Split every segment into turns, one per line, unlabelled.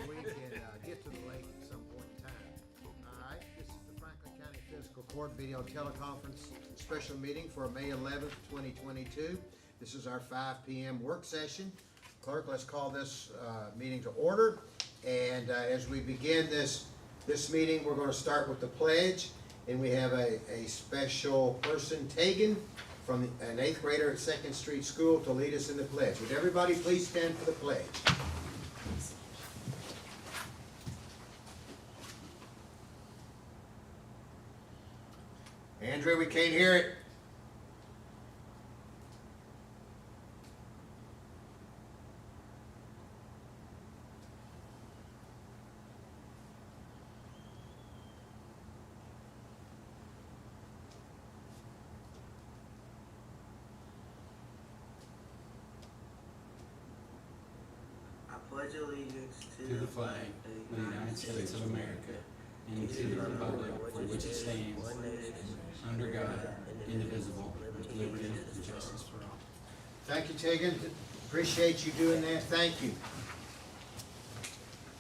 we can get to the lake at some point in time. All right, this is the Franklin County Fiscal Court video teleconference special meeting for May 11th, 2022. This is our 5 p.m. work session. Clerk, let's call this meeting to order. And as we begin this meeting, we're going to start with the pledge. And we have a special person, Tegan, from an 8th grader at 2nd Street School to lead us in the pledge. Would everybody please stand for the pledge? Andrea, we can't hear it.
I pledge allegiance
to the flag of the United States of America and to the republic for which it stands, under God, indivisible, with liberty and justice for all.
Thank you, Tegan. Appreciate you doing that. Thank you.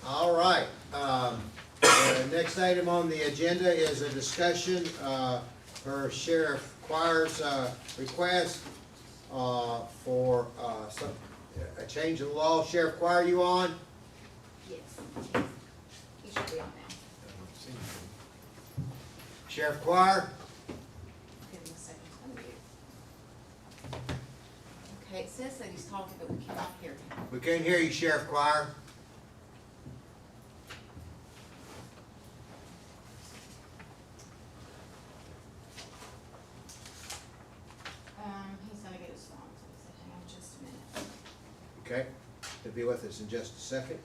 All right. The next item on the agenda is a discussion for Sheriff Choir's request for a change in the law. Sheriff Choir, you on?
Yes. He should be on now.
Sheriff Choir?
Give him a second to unmute. Okay, it says that he's talking, but we cannot hear him.
We can't hear you, Sheriff Choir.
He's gonna get his phone, so he said, hang on just a minute.
Okay. He'll be with us in just a second.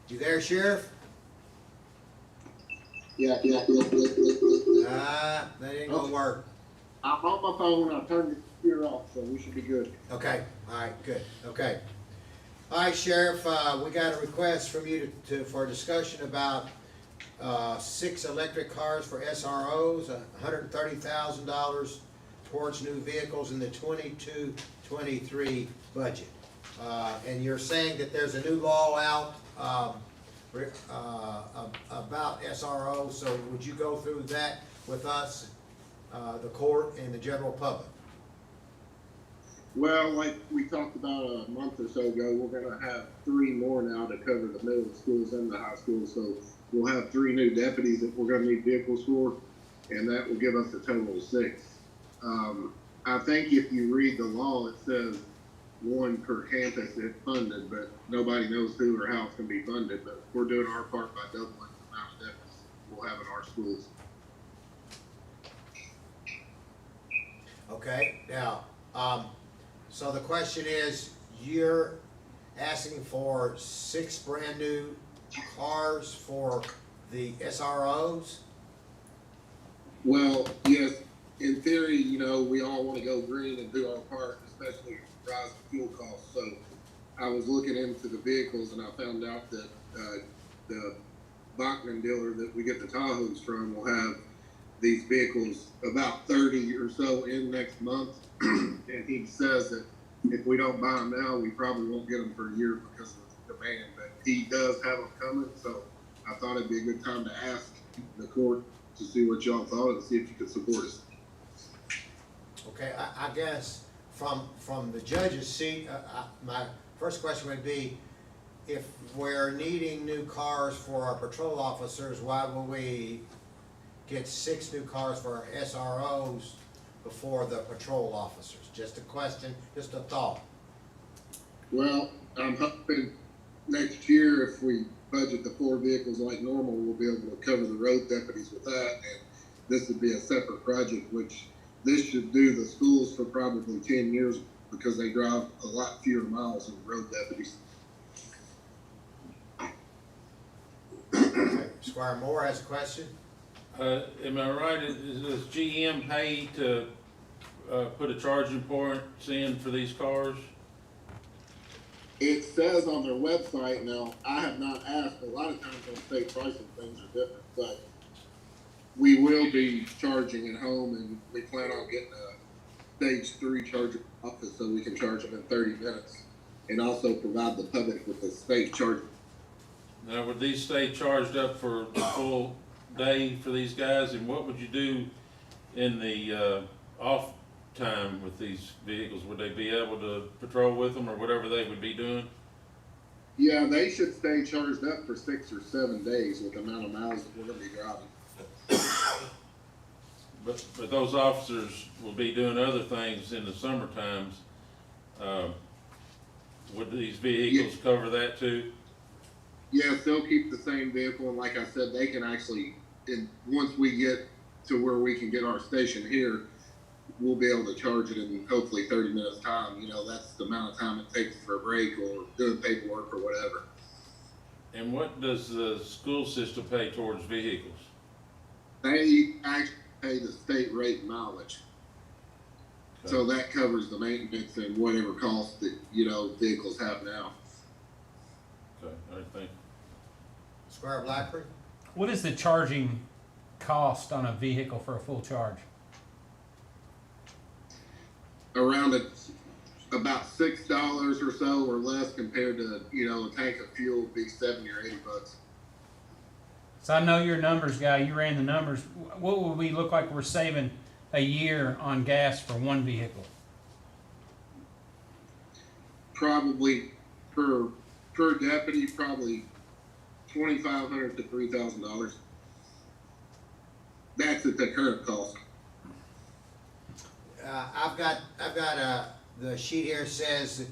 You there, Sheriff?
Yeah.
That ain't gonna work.
I'm on my phone, I turned the computer off, so we should be good.
Okay, all right, good, okay. All right, Sheriff, we got a request from you for discussion about 6 electric cars for SROs, $130,000 towards new vehicles in the 22-23 budget. And you're saying that there's a new law out about SRO, so would you go through that with us, the court, and the general public?
Well, like we talked about a month or so ago, we're gonna have 3 more now to cover the middle schools and the high schools, so we'll have 3 new deputies that we're gonna need vehicles for, and that will give us a total of 6. I think if you read the law, it says 1 per campus if funded, but nobody knows who or how it's gonna be funded, but we're doing our part by doubling the amount of deputies we'll have in our schools.
Okay, now, so the question is, you're asking for 6 brand new cars for the SROs?
Well, yes, in theory, you know, we all want to go green and do our part, especially rising fuel costs. So I was looking into the vehicles and I found out that the Bachman dealer that we get the Tahoes from will have these vehicles, about 30 or so, in next month. And he says that if we don't buy them now, we probably won't get them for a year because of demand. But he does have them coming, so I thought it'd be a good time to ask the court to see what y'all thought and see if you could support us.
Okay, I guess from the judge's seat, my first question would be, if we're needing new cars for our patrol officers, why will we get 6 new cars for our SROs before the patrol officers? Just a question, just a thought.
Well, I'm hoping next year, if we budget the 4 vehicles like normal, we'll be able to cover the road deputies with that. And this would be a separate project, which this should do the schools for probably 10 years because they drive a lot fewer miles than road deputies.
Okay. Squire Moore has a question.
Am I right, does GM pay to, put a charging point in for these cars?
It says on their website, now, I have not asked, a lot of times on state pricing, things are different, but we will be charging at home, and we plan on getting a stage 3 charger office so we can charge them in 30 minutes, and also provide the public with a safe charger.
Now, would these stay charged up for the full day for these guys, and what would you do in the, off time with these vehicles? Would they be able to patrol with them or whatever they would be doing?
Yeah, they should stay charged up for 6 or 7 days with the amount of miles that we're gonna be driving.
But those officers will be doing other things in the summer times. Would these vehicles cover that too?
Yes, they'll keep the same vehicle, and like I said, they can actually, once we get to where we can get our station here, we'll be able to charge it in hopefully 30 minutes time. You know, that's the amount of time it takes for a break or doing paperwork or whatever.
And what does the school system pay towards vehicles?
They actually pay the state rate mileage. So that covers the maintenance and whatever costs that, you know, vehicles have now.
Okay, all right, thank you.
Squire Blackford?
What is the charging cost on a vehicle for a full charge?
Around about $6 or so or less compared to, you know, a tank of fuel would be 70 or 80 bucks.
So I know you're a numbers guy, you ran the numbers. What would we look like we're saving a year on gas for one vehicle?
Probably per deputy, probably $2,500 to $3,000. That's at the current cost.
I've got the sheet here says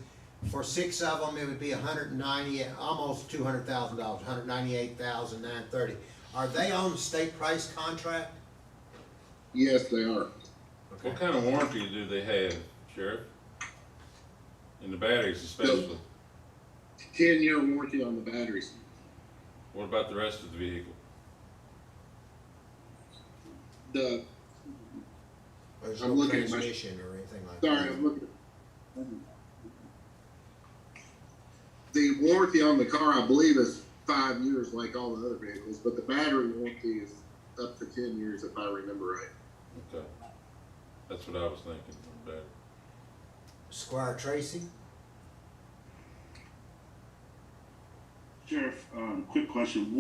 for 6 of them, it would be 190, almost $200,000, 198,930. Are they on state price contract?
Yes, they are.
What kind of warranty do they have, Sheriff? In the batteries especially?
10-year warranty on the batteries.
What about the rest of the vehicle?
There's
I'm
no
looking at my-
transmission or anything like that?
Sorry, I'm looking. The warranty on the car, I believe, is 5 years like all the other vehicles, but the battery warranty is up to 10 years if I remember right.
Okay, that's what I was thinking, battery.
Squire Tracy?
Sheriff, quick question.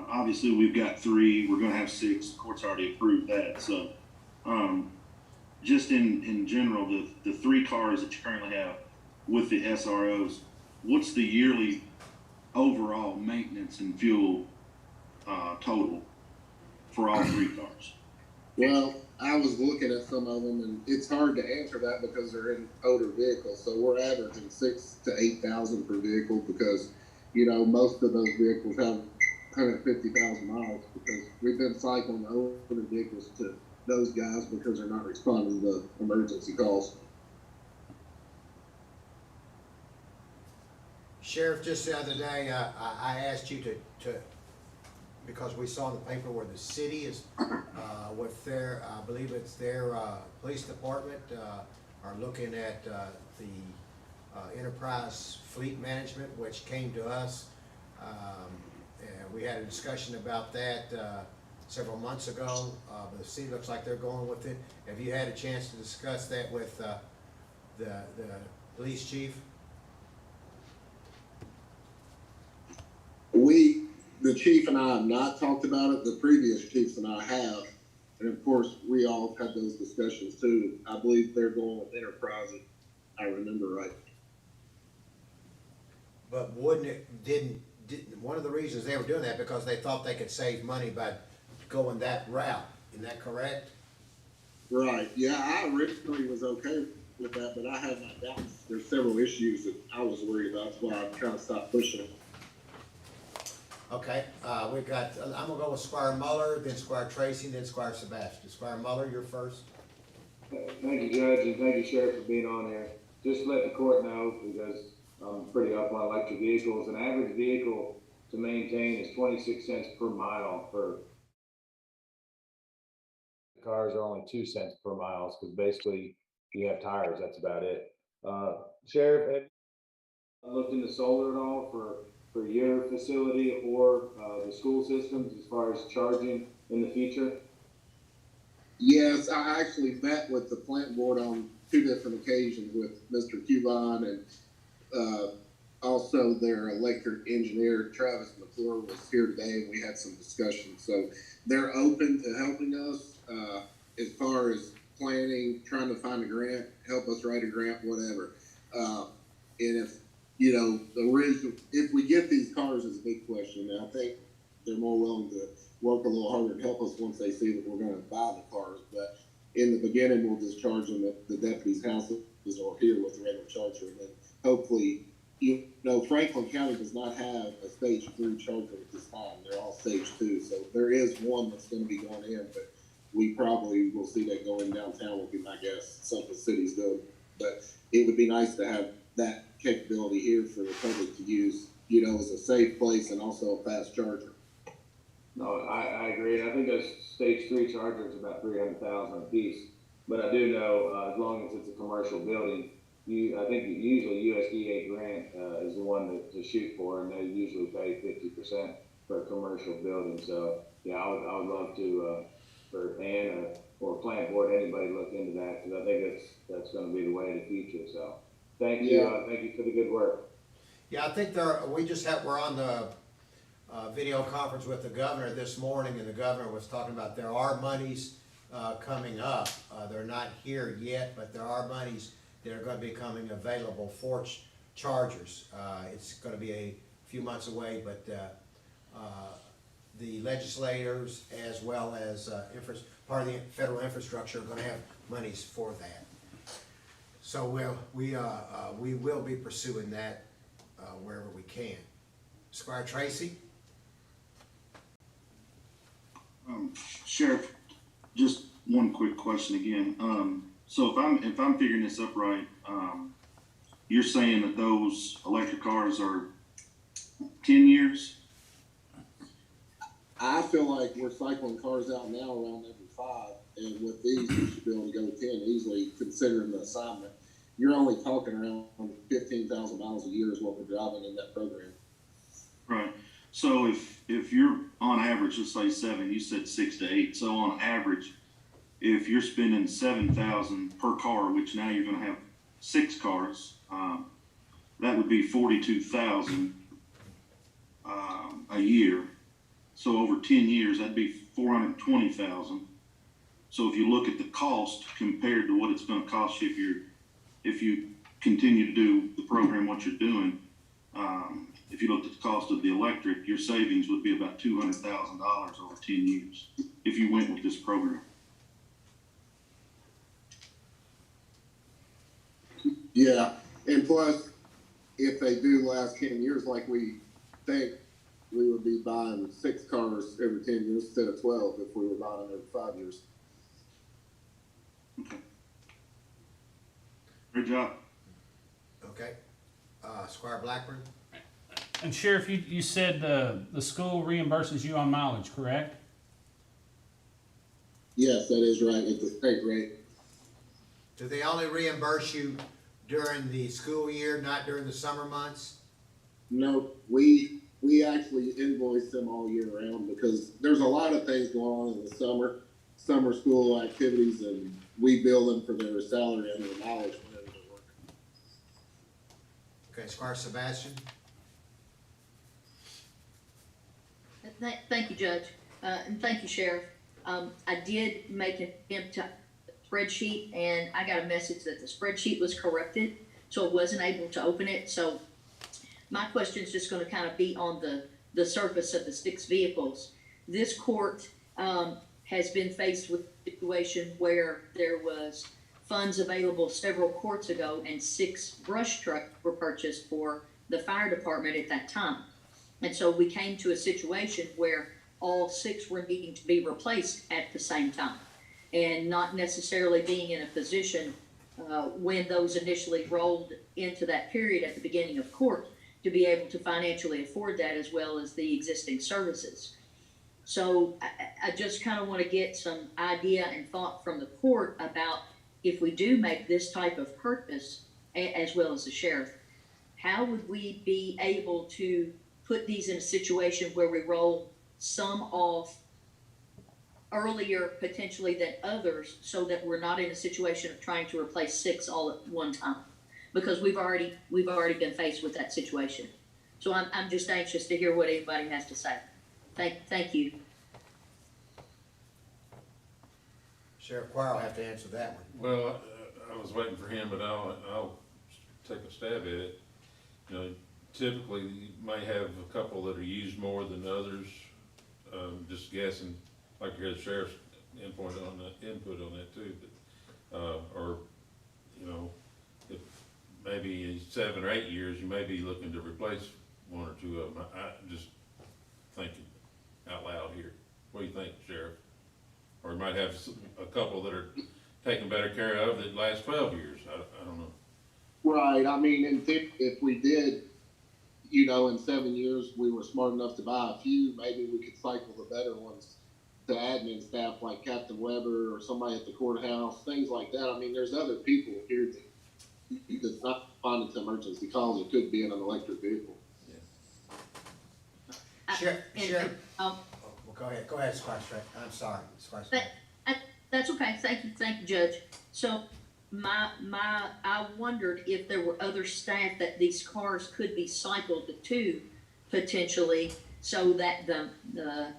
Obviously we've got 3, we're gonna have 6, the court's already approved that, so, just in general, the 3 cars that you currently have with the SROs, what's the yearly overall maintenance and fuel, total for all 3 cars?
Well, I was looking at some of them, and it's hard to answer that because they're in older vehicles. So we're averaging 6,000 to 8,000 per vehicle because, you know, most of those vehicles have 150,000 miles because we've been cycling the older vehicles to those guys because they're not responding to emergency calls.
Sheriff, just the other day, I asked you to, because we saw in the paper where the city is, with their, I believe it's their, police department, are looking at, the, enterprise fleet management, which came to us. And we had a discussion about that, several months ago, but the city looks like they're going with it. Have you had a chance to discuss that with, the police chief?
The chief and I have not talked about it. The previous chiefs and I have. And of course, we all had those discussions too. I believe they're going with enterprise, if I remember right.
But wouldn't it, didn't, one of the reasons they were doing that because they thought they could save money by going that route, isn't that correct?
Right, yeah, I originally was okay with that, but I have my doubts. There's several issues that I was worried about, that's why I kind of stopped pushing it.
Okay, we've got, I'm gonna go with Squire Muller, then Squire Tracy, then Squire Sebastian. Squire Muller, you're first.
Thank you, Judge, and thank you, Sheriff, for being on there. Just to let the court know, because I'm pretty up on electric vehicles. An average vehicle to maintain is 26 cents per mile for cars are only 2 cents per mile because basically you have tires. That's about it. Sheriff, have you looked into solar at all for your facility or the school systems as far as charging in the future?
Yes, I actually met with the plant board on 2 different occasions with Mr. Cubon and also their electric engineer, Travis McClure, was here today and we had some discussion. So they're open to helping us as far as planning, trying to find a grant, help us write a grant, whatever. And if, you know, if we get these cars is a big question. And I think they're more willing to work a little harder and help us once they see that we're going to buy the cars. But in the beginning, we'll just charge them at the deputy's house or here with the regular charger. And then hopefully, you know, Franklin County does not have a stage 3 charger at this time. They're all stage 2. So there is one that's going to be going in, but we probably will see that going downtown would be my guess. Some of the cities do. But it would be nice to have that capability here for the public to use, you know, as a safe place and also a fast charger.
No, I agree. I think those stage 3 chargers are about 300,000 a piece. But I do know as long as it's a commercial building, I think usually USDA grant is the one to shoot for, and they usually pay 50% for a commercial building. So yeah, I would love to for Ann or plant board, anybody look into that, because I think that's going to be the way of the future. So thank you, thank you for the good work.
Yeah, I think we're on the video conference with the governor this morning, and the governor was talking about there are monies coming up. They're not here yet, but there are monies that are going to be coming available for chargers. It's going to be a few months away, but the legislators as well as part of the federal infrastructure are going to have monies for that. So we will be pursuing that wherever we can. Squire Tracy?
Sheriff, just one quick question again. So if I'm figuring this up right, you're saying that those electric cars are 10 years?
I feel like we're cycling cars out now around every 5, and with these, we should be able to go 10 easily, considering the assignment. You're only talking around 15,000 miles a year is what we're driving in that program.
Right. So if you're on average, let's say 7, you said 6 to 8. So on average, if you're spending 7,000 per car, which now you're going to have 6 cars, that would be 42,000 a year. So over 10 years, that'd be 420,000. So if you look at the cost compared to what it's going to cost you if you continue to do the program what you're doing, if you looked at the cost of the electric, your savings would be about $200,000 over 10 years if you went with this program.
Yeah, and plus, if they do last 10 years like we think, we would be buying 6 cars every 10 years instead of 12 if we were buying them every 5 years.
Okay. Great job.
Okay. Squire Blackburn?
And Sheriff, you said the school reimburses you on mileage, correct?
Yes, that is right. It's a state rate.
Do they only reimburse you during the school year, not during the summer months?
No, we actually invoice them all year round because there's a lot of things going on in the summer school activities, and we bill them for their salary and their mileage whenever they work.
Okay, Squire Sebastian?
Thank you, Judge, and thank you, Sheriff. I did make an attempt to spreadsheet, and I got a message that the spreadsheet was corrupted, so I wasn't able to open it. So my question is just going to kind of be on the surface of the 6 vehicles. This court has been faced with a situation where there was funds available several courts ago, and 6 brush trucks were purchased for the fire department at that time. And so we came to a situation where all 6 were needing to be replaced at the same time, and not necessarily being in a position when those initially rolled into that period at the beginning of court to be able to financially afford that as well as the existing services. So I just kind of want to get some idea and thought from the court about if we do make this type of purchase, as well as the sheriff, how would we be able to put these in a situation where we roll some off earlier potentially than others, so that we're not in a situation of trying to replace 6 all at one time? Because we've already been faced with that situation. So I'm just anxious to hear what anybody has to say. Thank you.
Sheriff Quire will have to answer that one.
Well, I was waiting for him, but I'll take a stab at it. You know, typically you may have a couple that are used more than others. Just guessing, like you heard the sheriff's input on that too. But, or, you know, if maybe in 7 or 8 years, you may be looking to replace 1 or 2 of them. I'm just thinking out loud here. What do you think, Sheriff? Or you might have a couple that are taken better care of that last 12 years. I don't know.
Right. I mean, if we did, you know, in 7 years, we were smart enough to buy a few, maybe we could cycle the better ones to admin staff like Captain Weber or somebody at the courthouse, things like that. I mean, there's other people here that's not responding to emergency calls. It could be in an electric vehicle.
Sheriff, well, go ahead, Squire Straight. I'm sorry, Squire Straight.
That's okay. Thank you, Judge. So I wondered if there were other staff that these cars could be cycled to potentially, so that the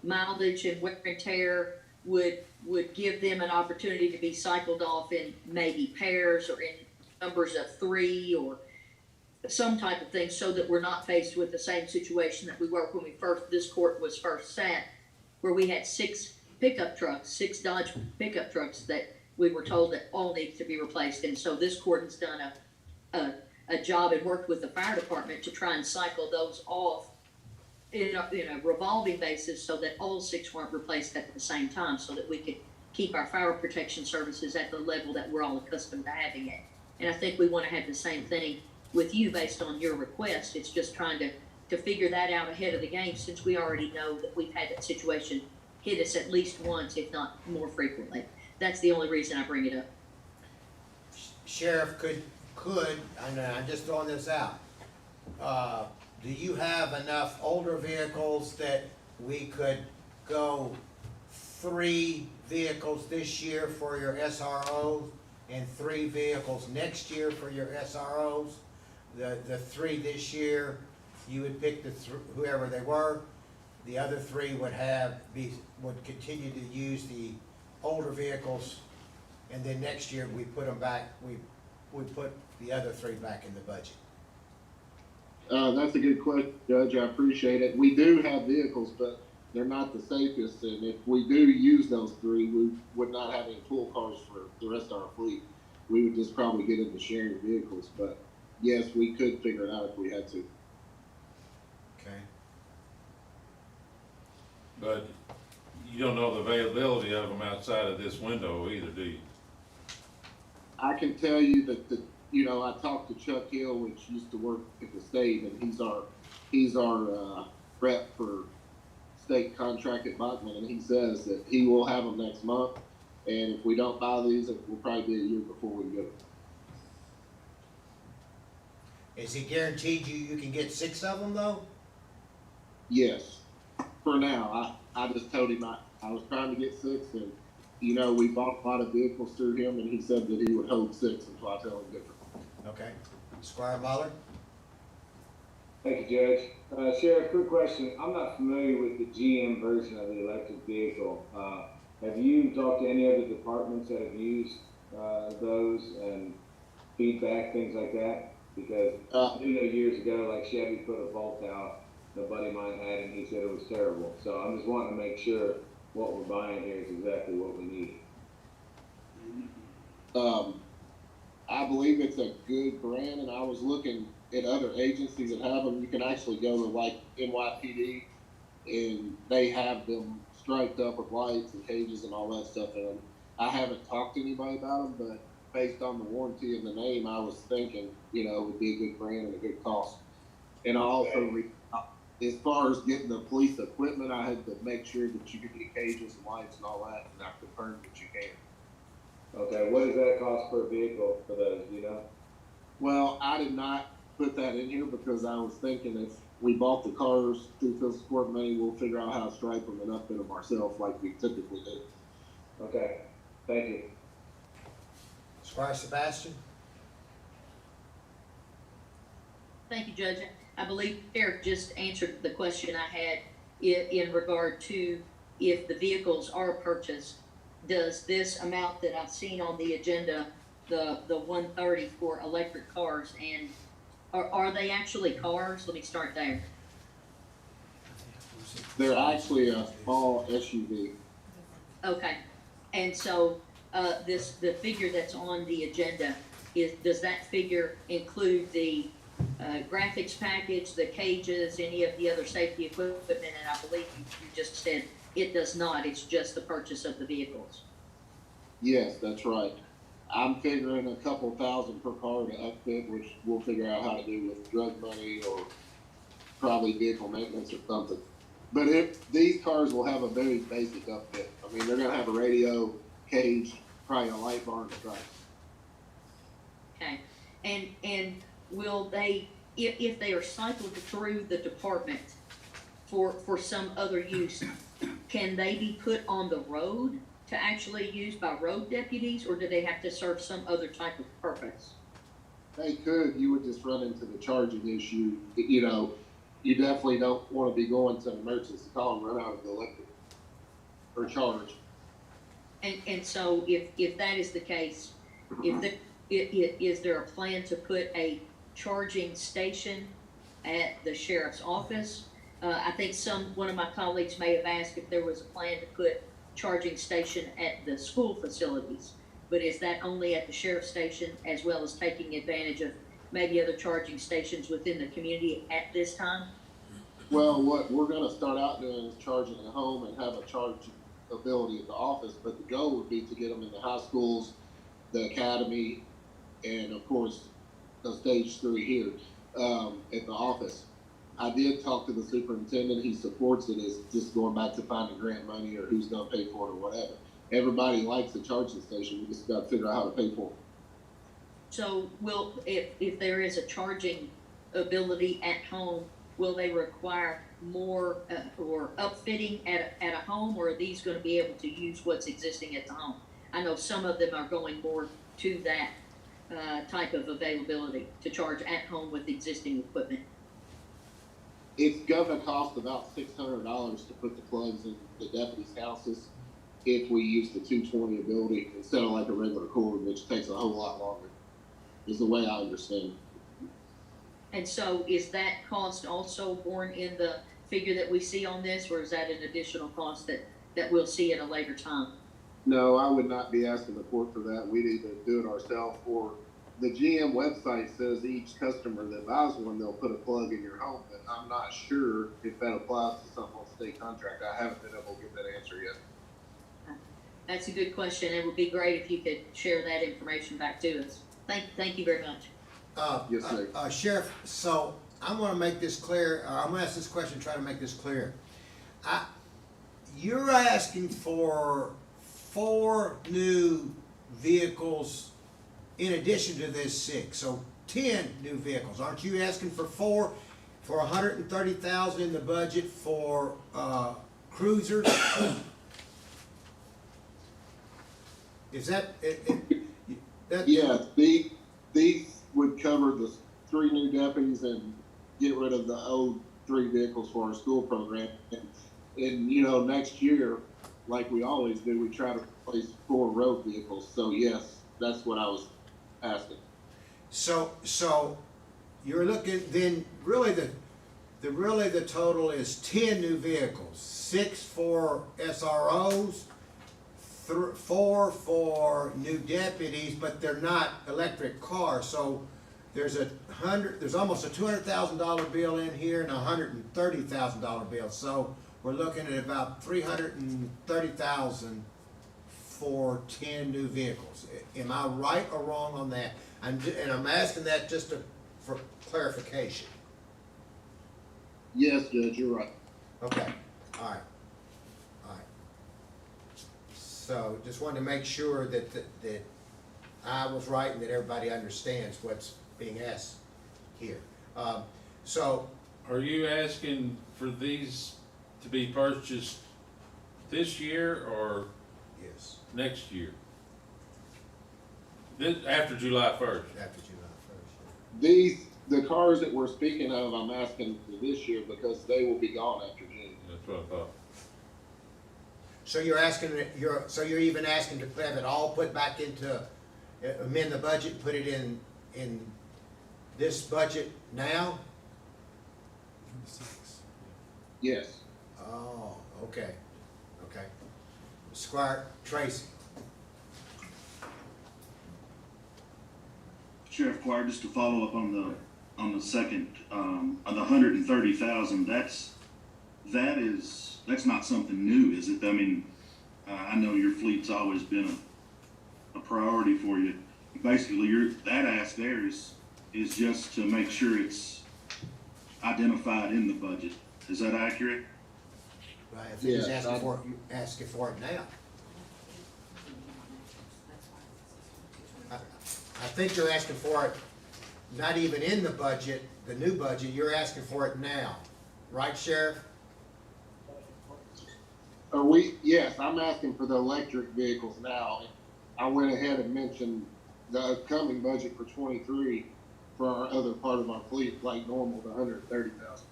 mileage and wear and tear would give them an opportunity to be cycled off in maybe pairs or in numbers of 3 or some type of thing, so that we're not faced with the same situation that we were when this court was first sat, where we had 6 Dodge pickup trucks that we were told that all needed to be replaced. And so this court has done a job and worked with the fire department to try and cycle those off in a revolving basis, so that all 6 weren't replaced at the same time, so that we could keep our fire protection services at the level that we're all accustomed to having it. And I think we want to have the same thing with you based on your request. It's just trying to figure that out ahead of the game, since we already know that we've had that situation hit us at least once, if not more frequently. That's the only reason I bring it up.
Sheriff, could, I'm just throwing this out. Do you have enough older vehicles that we could go 3 vehicles this year for your SROs and 3 vehicles next year for your SROs? The 3 this year, you would pick whoever they were. The other 3 would continue to use the older vehicles, and then next year we put them back. We put the other 3 back in the budget.
That's a good question, Judge. I appreciate it. We do have vehicles, but they're not the safest. And if we do use those 3, we would not have any pool cars for the rest of our fleet. We would just probably get into sharing vehicles. But yes, we could figure it out if we had to.
Okay.
But you don't know the availability of them outside of this window either, do you?
I can tell you that I talked to Chuck Hill, which used to work at the state, and he's our rep for state contract at Bachman, and he says that he will have them next month. And if we don't buy these, it will probably be a year before we get them.
Is he guaranteed you can get 6 of them though?
Yes, for now. I just told him I was trying to get 6, and we bought a lot of vehicles through him, and he said that he would hold 6 until I tell him different.
Okay. Squire Muller?
Thank you, Judge. Sheriff, quick question. I'm not familiar with the GM version of the electric vehicle. Have you talked to any other departments that have used those and feedback, things like that? Because I do know years ago, like Chevy put a Volt out, a buddy of mine had, and he said it was terrible. So I'm just wanting to make sure what we're buying here is exactly what we need.
I believe it's a good brand, and I was looking at other agencies that have them. You can actually go to like NYPD, and they have them striped up with lights and cages and all that stuff in them. I haven't talked to anybody about them, but based on the warranty and the name, I was thinking, it would be a good brand and a good cost. And I also, as far as getting the police equipment, I had to make sure that you could get cages and lights and all that, and I confirmed that you can.
Okay, what does that cost per vehicle for those, do you know?
Well, I did not put that in here because I was thinking if we bought the cars through fiscal court money, we'll figure out how to stripe them and upfit them ourselves like we typically do.
Okay, thank you.
Squire Sebastian?
Thank you, Judge. I believe Eric just answered the question I had in regard to if the vehicles are purchased, does this amount that I've seen on the agenda, the 130 for electric cars, and are they actually cars? Let me start there.
They're actually a small SUV.
Okay, and so, the figure that's on the agenda does that figure include the graphics package, the cages, any of the other safety equipment? And I believe you just said it does not, it's just the purchase of the vehicles.
Yes, that's right. I'm figuring a couple thousand per car to upfit, which we'll figure out how to do with drug money or probably vehicle maintenance or something. But these cars will have a very basic upfit. I mean, they're gonna have a radio, cage, probably a light bar and stripes.
Okay, and will they, if they are cycled through the department for some other use, can they be put on the road to actually use by road deputies, or do they have to serve some other type of purpose?
They could, you would just run into the charging issue. You know, you definitely don't want to be going to an emergency call and run out of the electric or charge.
And so if that is the case, is there a plan to put a charging station at the sheriff's office? I think one of my colleagues may have asked if there was a plan to put charging station at the school facilities, but is that only at the sheriff's station as well as taking advantage of maybe other charging stations within the community at this time?
Well, what we're going to start out doing is charging at home and have a charging ability at the office, but the goal would be to get them in the high schools, the academy, and of course, the stage 3 here at the office. I did talk to the superintendent. He supports it. It's just going back to finding grant money or who's going to pay for it or whatever. Everybody likes a charging station. We just got to figure out how to pay for it.
So if there is a charging ability at home, will they require more or upfitting at a home, or are these going to be able to use what's existing at the home? I know some of them are going more to that type of availability to charge at home with existing equipment.
It's going to cost about $600 to put the plugs in the deputies' houses if we use the 220 ability instead of like a regular cord, which takes a whole lot longer, is the way I understand it.
And so is that cost also borne in the figure that we see on this, or is that an additional cost that we'll see at a later time?
No, I would not be asking the court for that. We'd either do it ourselves, or the GM website says each customer that buys one, they'll put a plug in your home, but I'm not sure if that applies to some on state contract. I haven't been able to get that answer yet.
That's a good question. It would be great if you could share that information back to us. Thank you very much.
Yes, sir.
Sheriff, so I'm gonna make this clear, I'm gonna ask this question, try to make this clear. You're asking for 4 new vehicles in addition to this 6, so 10 new vehicles. Aren't you asking for 4 for $130,000 in the budget for cruisers? Is that that?
Yeah, these would cover the 3 new deputies and get rid of the old 3 vehicles for our school program. And you know, next year, like we always do, we try to replace 4 road vehicles. So yes, that's what I was asking.
So you're looking, then really the total is 10 new vehicles, 6 for SROs, 4 for new deputies, but they're not electric cars. So there's almost a $200,000 bill in here and a $130,000 bill. So we're looking at about $330,000 for 10 new vehicles. Am I right or wrong on that? And I'm asking that just for clarification.
Yes, Judge, you're right.
Okay, all right, all right. So just wanted to make sure that I was right and that everybody understands what's being asked here. So,
Are you asking for these to be purchased this year or
yes,
next year? After July 1st?
after July 1st.
The cars that we're speaking of, I'm asking for this year because they will be gone after June.
That's what I thought.
So you're asking, so you're even asking to have it all put back into, amend the budget, put it in this budget now?
Yes.
Oh, okay, okay. Squire Tracy,
Sheriff Choir, just to follow up on the second, on the 130,000, that's not something new, is it? I mean, I know your fleet's always been a priority for you. Basically, that ask there is just to make sure it's identified in the budget. Is that accurate?
right, I think he's
Yes,
asking for it now. I think you're asking for it, not even in the budget, the new budget, you're asking for it now, right, Sheriff?
Yes, I'm asking for the electric vehicles now. I went ahead and mentioned the upcoming budget for 23 for our other part of our fleet, like normal, the 130,000.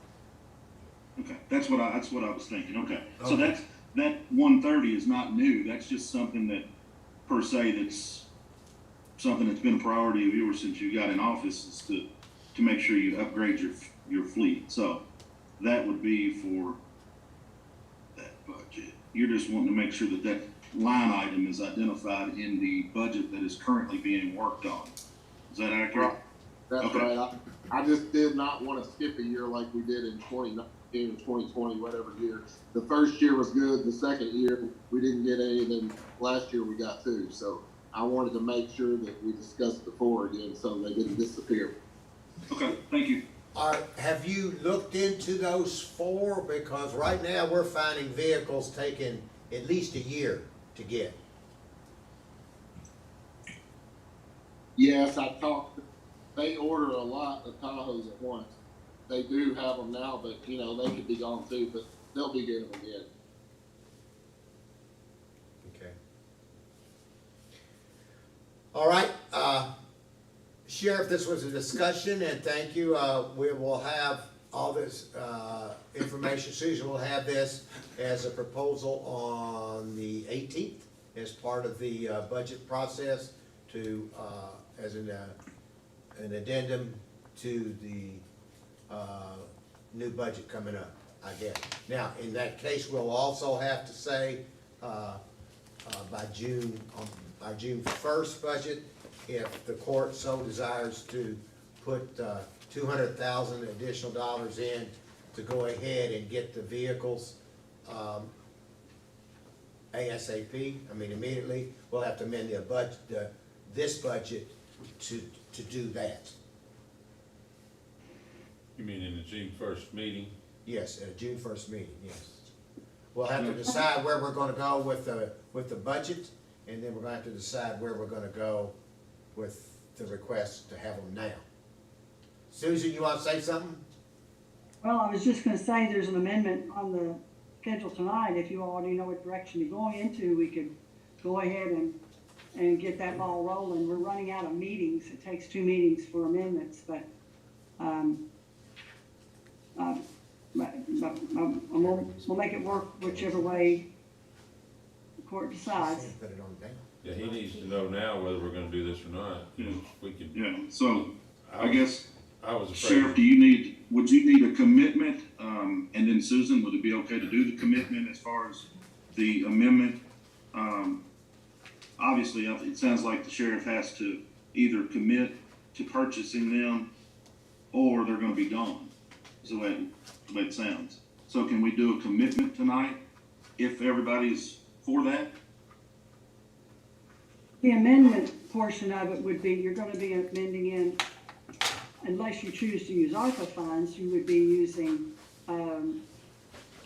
Okay, that's what I was thinking. Okay, so
Okay.
that 130 is not new. That's just something that, per se, that's something that's been a priority of yours since you got in office, is to make sure you upgrade your fleet. So that would be for that budget. You're just wanting to make sure that line item is identified in the budget that is currently being worked on. Is that accurate?
That's
Okay.
right. I just did not want to skip a year like we did in 2019 or 2020, whatever year. The first year was good. The second year, we didn't get any, and then last year we got 2. So I wanted to make sure that we discussed the 4 again so they didn't disappear.
Okay, thank you.
Have you looked into those 4? Because right now, we're finding vehicles taking at least a year to get.
Yes, they order a lot of Tahoes at once. They do have them now, but they could be gone too, but they'll be getting them again.
Okay. All right, Sheriff, this was a discussion, and thank you. We will have all this information. Susan will have this as a proposal on the 18th as part of the budget process as an addendum to the new budget coming up, I guess. Now, in that case, we'll also have to say by June, on our June 1st budget, if the court so desires to put $200,000 additional dollars in to go ahead and get the vehicles ASAP, immediately, we'll have to amend the budget, this budget to do that.
You mean in the June 1st meeting?
Yes, at a June 1st meeting, yes. We'll have to decide where we're gonna go with the budget, and then we're gonna have to decide where we're gonna go with the request to have them now. Susan, you wanna say something?
Well, I was just gonna say, there's an amendment on the schedule tonight. If you already know what direction you're going into, we could go ahead and get that ball rolling. We're running out of meetings. It takes 2 meetings for amendments, but we'll make it work whichever way the court decides.
Put it on down.
Yeah, he needs to know now whether we're gonna do this or not.
Yeah.
We can.
Yeah, so I guess,
I was afraid.
Sheriff, would you need a commitment? And then Susan, would it be okay to do the commitment as far as the amendment? Obviously, it sounds like the sheriff has to either commit to purchasing them or they're gonna be gone, is the way it sounds. So can we do a commitment tonight if everybody's for that?
The amendment portion of it would be, you're gonna be amending in, unless you choose to use ARPA funds, you would be using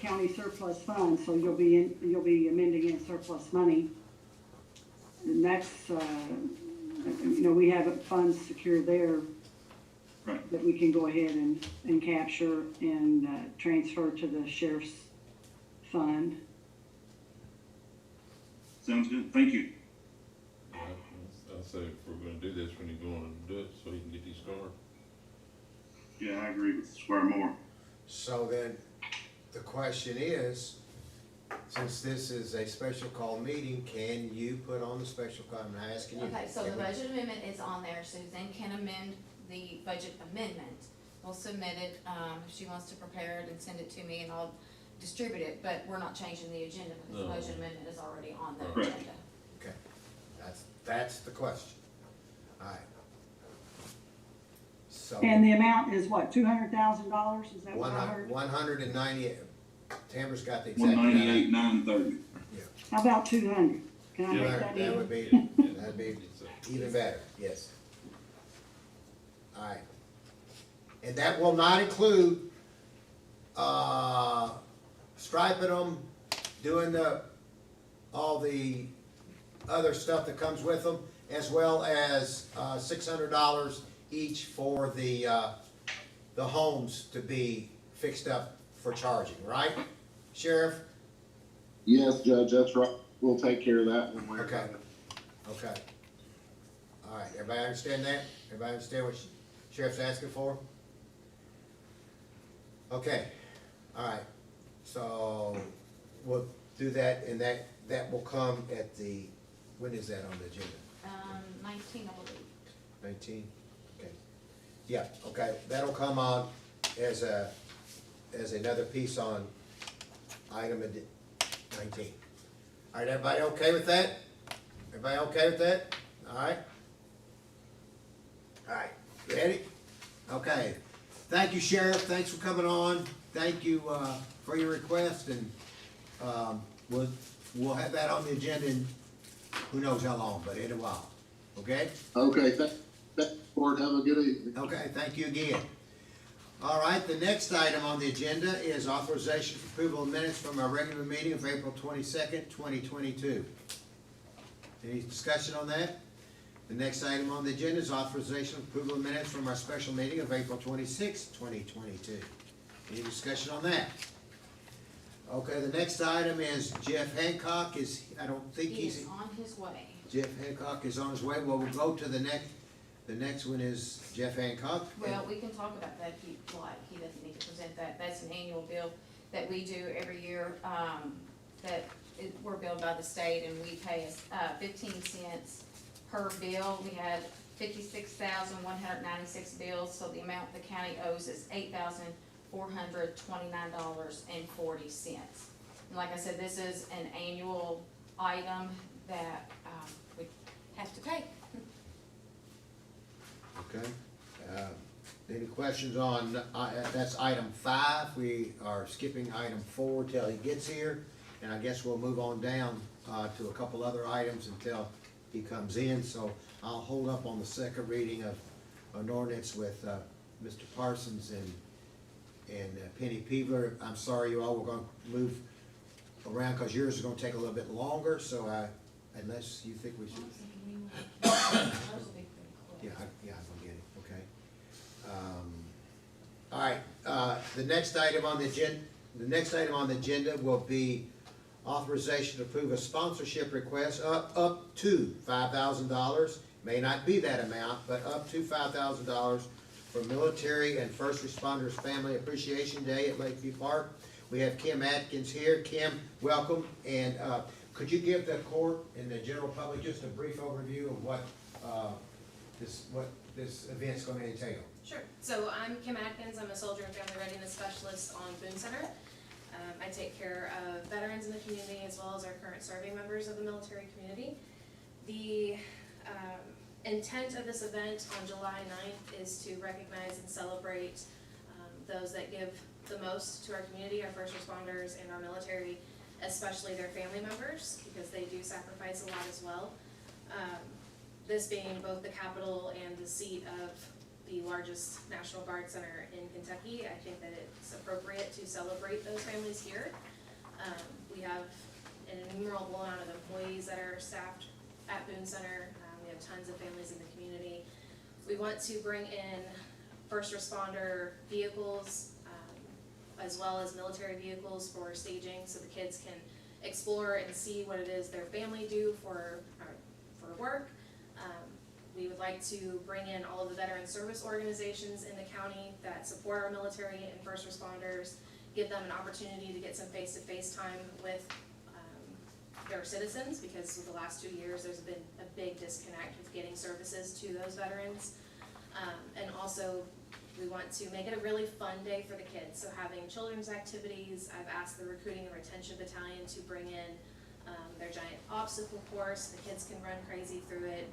county surplus funds, so you'll be amending in surplus money. And that's, we have funds secured there
Right.
that we can go ahead and capture and, transfer to the sheriff's fund.
Sounds good. Thank you.
I'll say if we're gonna do this, we need to go on and do it so he can get these cars.
Yeah, I agree with Square Moore.
So then, the question is, since this is a special call meeting, can you put on the special call? I'm asking you.
Okay, so the
Can we-
budget amendment is on there, Susan can amend the budget amendment. We'll submit it, if she wants to prepare it and send it to me, and I'll distribute it, but we're not changing the agenda because the
No.
budget amendment is already on the
Correct.
agenda.
Okay, that's the question. All right. So.
And the amount is what, $200,000? Is that what I heard?
190, Tamara's got the exact.
198, 930.
How about 200? Can I make that
That
even?
would be, that'd be even better, yes. All right. And that will not include, striping them, doing all the other stuff that comes with them, as well as, $600 each for the homes to be fixed up for charging, right, Sheriff?
Yes, Judge, that's right. We'll take care of that when we're.
Okay. Okay. All right, everybody understand that? Everybody understand what Sheriff's asking for? Okay, all right, so we'll do that, and that will come at the, when is that on the agenda?
19, I believe.
19? Okay. Yeah, okay, that'll come on as another piece on item 19. All right, everybody okay with that? Everybody okay with that? All right? All right, ready? Okay. Thank you, Sheriff. Thanks for coming on. Thank you for your request, and we'll have that on the agenda in who knows how long, but in a while. Okay?
Okay, thank Board. Have a good evening.
Okay, thank you again. All right, the next item on the agenda is authorization for approval of minutes from our regular meeting of April 22nd, 2022. Any discussion on that? The next item on the agenda is authorization of approval of minutes from our special meeting of April 26th, 2022. Any discussion on that? Okay, the next item is Jeff Hancock I don't think
He
he's.
is on his way.
Jeff Hancock is on his way. Well, we'll go to the next one is Jeff Hancock.
Well, we can talk about that if you'd like, he doesn't need to present that, that's an annual bill that we do every year, we're billed by the state, and we pay 15 cents per bill. We had 56,196 bills, so the amount the county owes is $8,429.40. And like I said, this is an annual item that, we have to pay.
Okay. Any questions on, that's item 5. We are skipping item 4 till he gets here. And I guess we'll move on down to a couple other items until he comes in. So I'll hold up on the second reading of an ordinance with Mr. Parsons and Penny Peever. I'm sorry, you all, we're gonna move around because yours is gonna take a little bit longer, so unless you think we should. Yeah, I'm gonna get it, okay. All right, the next item on the agenda will be authorization to approve a sponsorship request up to $5,000. May not be that amount, but up to $5,000 for Military and First Responders Family Appreciation Day at Lakeview Park. We have Kim Atkins here. Kim, welcome, and could you give the court and the general public just a brief overview of what this event's gonna entail?
Sure. So I'm Kim Atkins. I'm a Soldier and Family Readiness Specialist on Boone Center. I take care of veterans in the community as well as our current serving members of the military community. The intent of this event on July 9th is to recognize and celebrate those that give the most to our community, our first responders and our military, especially their family members, because they do sacrifice a lot as well. This being both the capital and the seat of the largest National Guard Center in Kentucky. I think that it's appropriate to celebrate those families here. We have an innumerable amount of employees that are staffed at Boone Center. We have tons of families in the community. We want to bring in first responder vehicles, as well as military vehicles for staging, so the kids can explore and see what it is their family do for work. We would like to bring in all of the veteran service organizations in the county that support our military and first responders, give them an opportunity to get some face-to-face time with their citizens, because for the last 2 years, there's been a big disconnect with getting services to those veterans. And also, we want to make it a really fun day for the kids, so having children's activities. I've asked the recruiting and retention battalion to bring in their giant obstacle course. The kids can run crazy through it.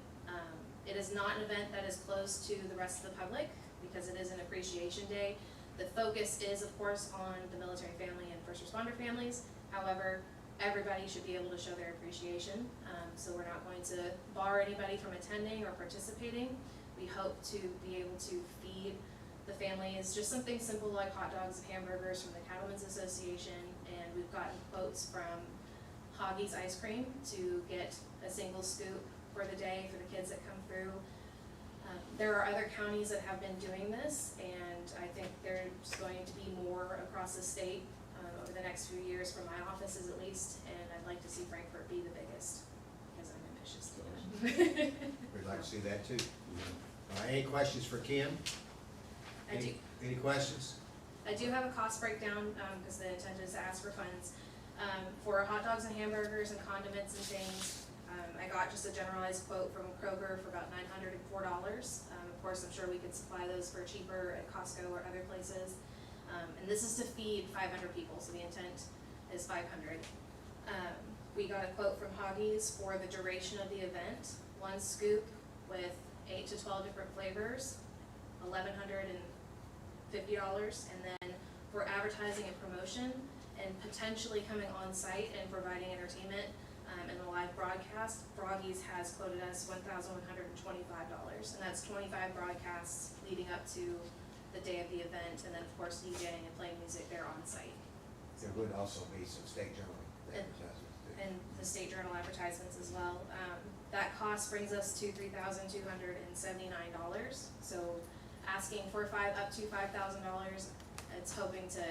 It is not an event that is closed to the rest of the public, because it is an appreciation day. The focus is, of course, on the military family and first responder families. However, everybody should be able to show their appreciation. So we're not going to bar anybody from attending or participating. We hope to be able to feed the families just something simple like hot dogs and hamburgers from the Cattlemen's Association, and we've gotten quotes from Hoggy's Ice Cream to get a single scoop for the day for the kids that come through. There are other counties that have been doing this, and I think there's going to be more across the state over the next few years, for my offices at least, and I'd like to see Frankfurt be the biggest, because I'm ambitious.
We'd like to see that too. Any questions for Kim? Any questions?
I do have a cost breakdown, because the intent is to ask for funds. For hot dogs and hamburgers and condiments and things, I got just a generalized quote from Kroger for about $904. Of course, I'm sure we could supply those for cheaper at Costco or other places. And this is to feed 500 people, so the intent is 500. We got a quote from Hoggy's for the duration of the event. 1 scoop with 8 to 12 different flavors, $1,150. And then for advertising and promotion, and potentially coming on site and providing entertainment in the live broadcast, Froggy's has quoted us $1,125, and that's 25 broadcasts leading up to the day of the event, and then of course DJing and playing music there on site.
There would also be some state journal advertisements too.
And the state journal advertisements as well. That cost brings us to $3,279. So asking for up to $5,000. It's hoping to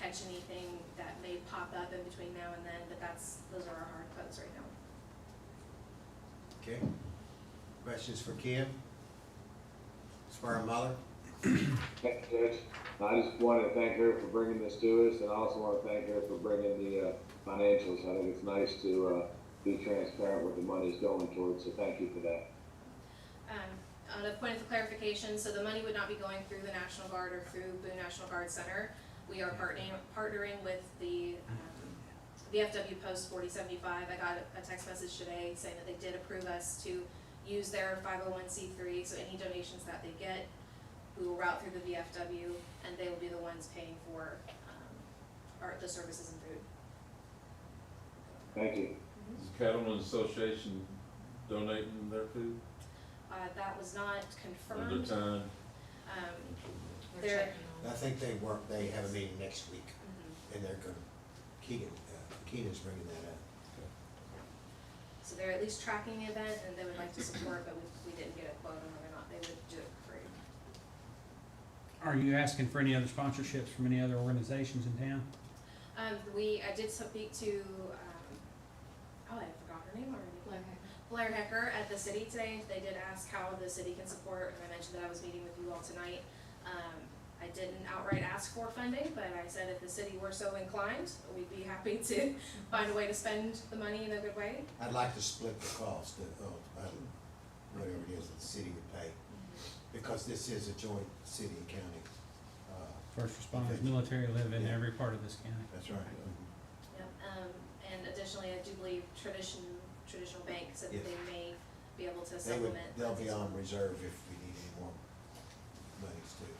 catch anything that may pop up in between now and then, but those are our hard quotes right now.
Okay. Questions for Kim? Spur Mother?
Thank you, Judge. I just want to thank her for bringing this to us, and I also want to thank her for bringing the financials. I think it's nice to be transparent with the money's going towards, so thank you for that.
On a point of clarification, so the money would not be going through the National Guard or through Boone National Guard Center. We are partnering with the VFW Post 4075. I got a text message today saying that they did approve us to use their 501c3, so any donations that they get, we will route through the VFW, and they will be the ones paying for the services and food.
Thank you.
Is the Cattlemen's Association donating their food?
That was not
At
confirmed.
the time?
I think they have a meeting next week, and they're gonna, Keenan's bringing that up.
So they're at least tracking the event, and they would like to support, but we didn't get a quote on whether or not they would do it for free.
Are you asking for any other sponsorships from any other organizations in town?
I did speak to, I forgot her name already. Blair Hecker at the city today. They did ask how the city can support, and I mentioned that I was meeting with you all tonight. I didn't outright ask for funding, but I said if the city were so inclined, we'd be happy to find a way to spend the money in a good way.
I'd like to split the cost of whatever it is that the city would pay, because this is a joint city and county.
First responders, military live in every part of this county.
That's right.
Yep. And additionally, I do believe traditional banks said that they may be able to supplement.
They'll be on reserve if we need any more monies too.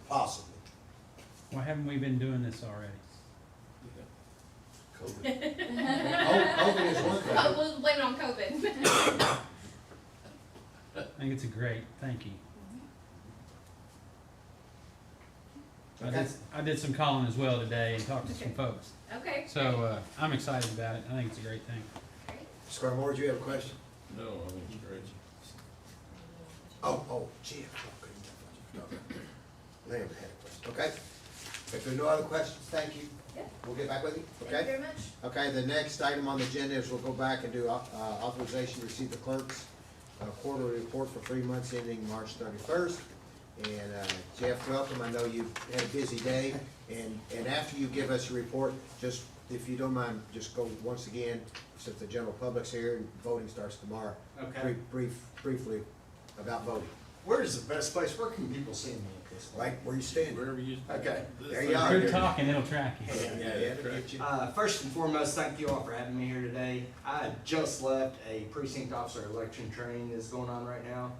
Possibly.
Why haven't we been doing this already?
COVID. COVID is one thing.
We'll blame it on COVID.
think it's a great, thank you.
Okay.
I did some calling as well today and talked to some
Okay.
folks.
Okay.
So, I'm excited about it. I think it's a great thing.
Great.
Mr. Carmore, do you have a question?
No, I mean, it's great.
Jim. Larry had a question. Okay. If there are no other questions, thank you.
Yeah.
We'll get back with you,
Thank you
okay?
very much.
Okay, the next item on the agenda is we'll go back and do authorization to receive the clerk's quarterly report for 3 months ending March 31st. And Jeff, welcome. I know you've had a busy day. And after you give us your report, just, if you don't mind, just go once again, since the general public's here and voting starts tomorrow.
Okay.
Briefly about voting.
Where's the best place? Where can people see me at this point?
Right where you stand.
Wherever you.
Okay.
There you are.
Good talking, it'll track you.
Yeah, get you.
First and foremost, thank you all for having me here today. I just left a precinct officer election training that's going on right now.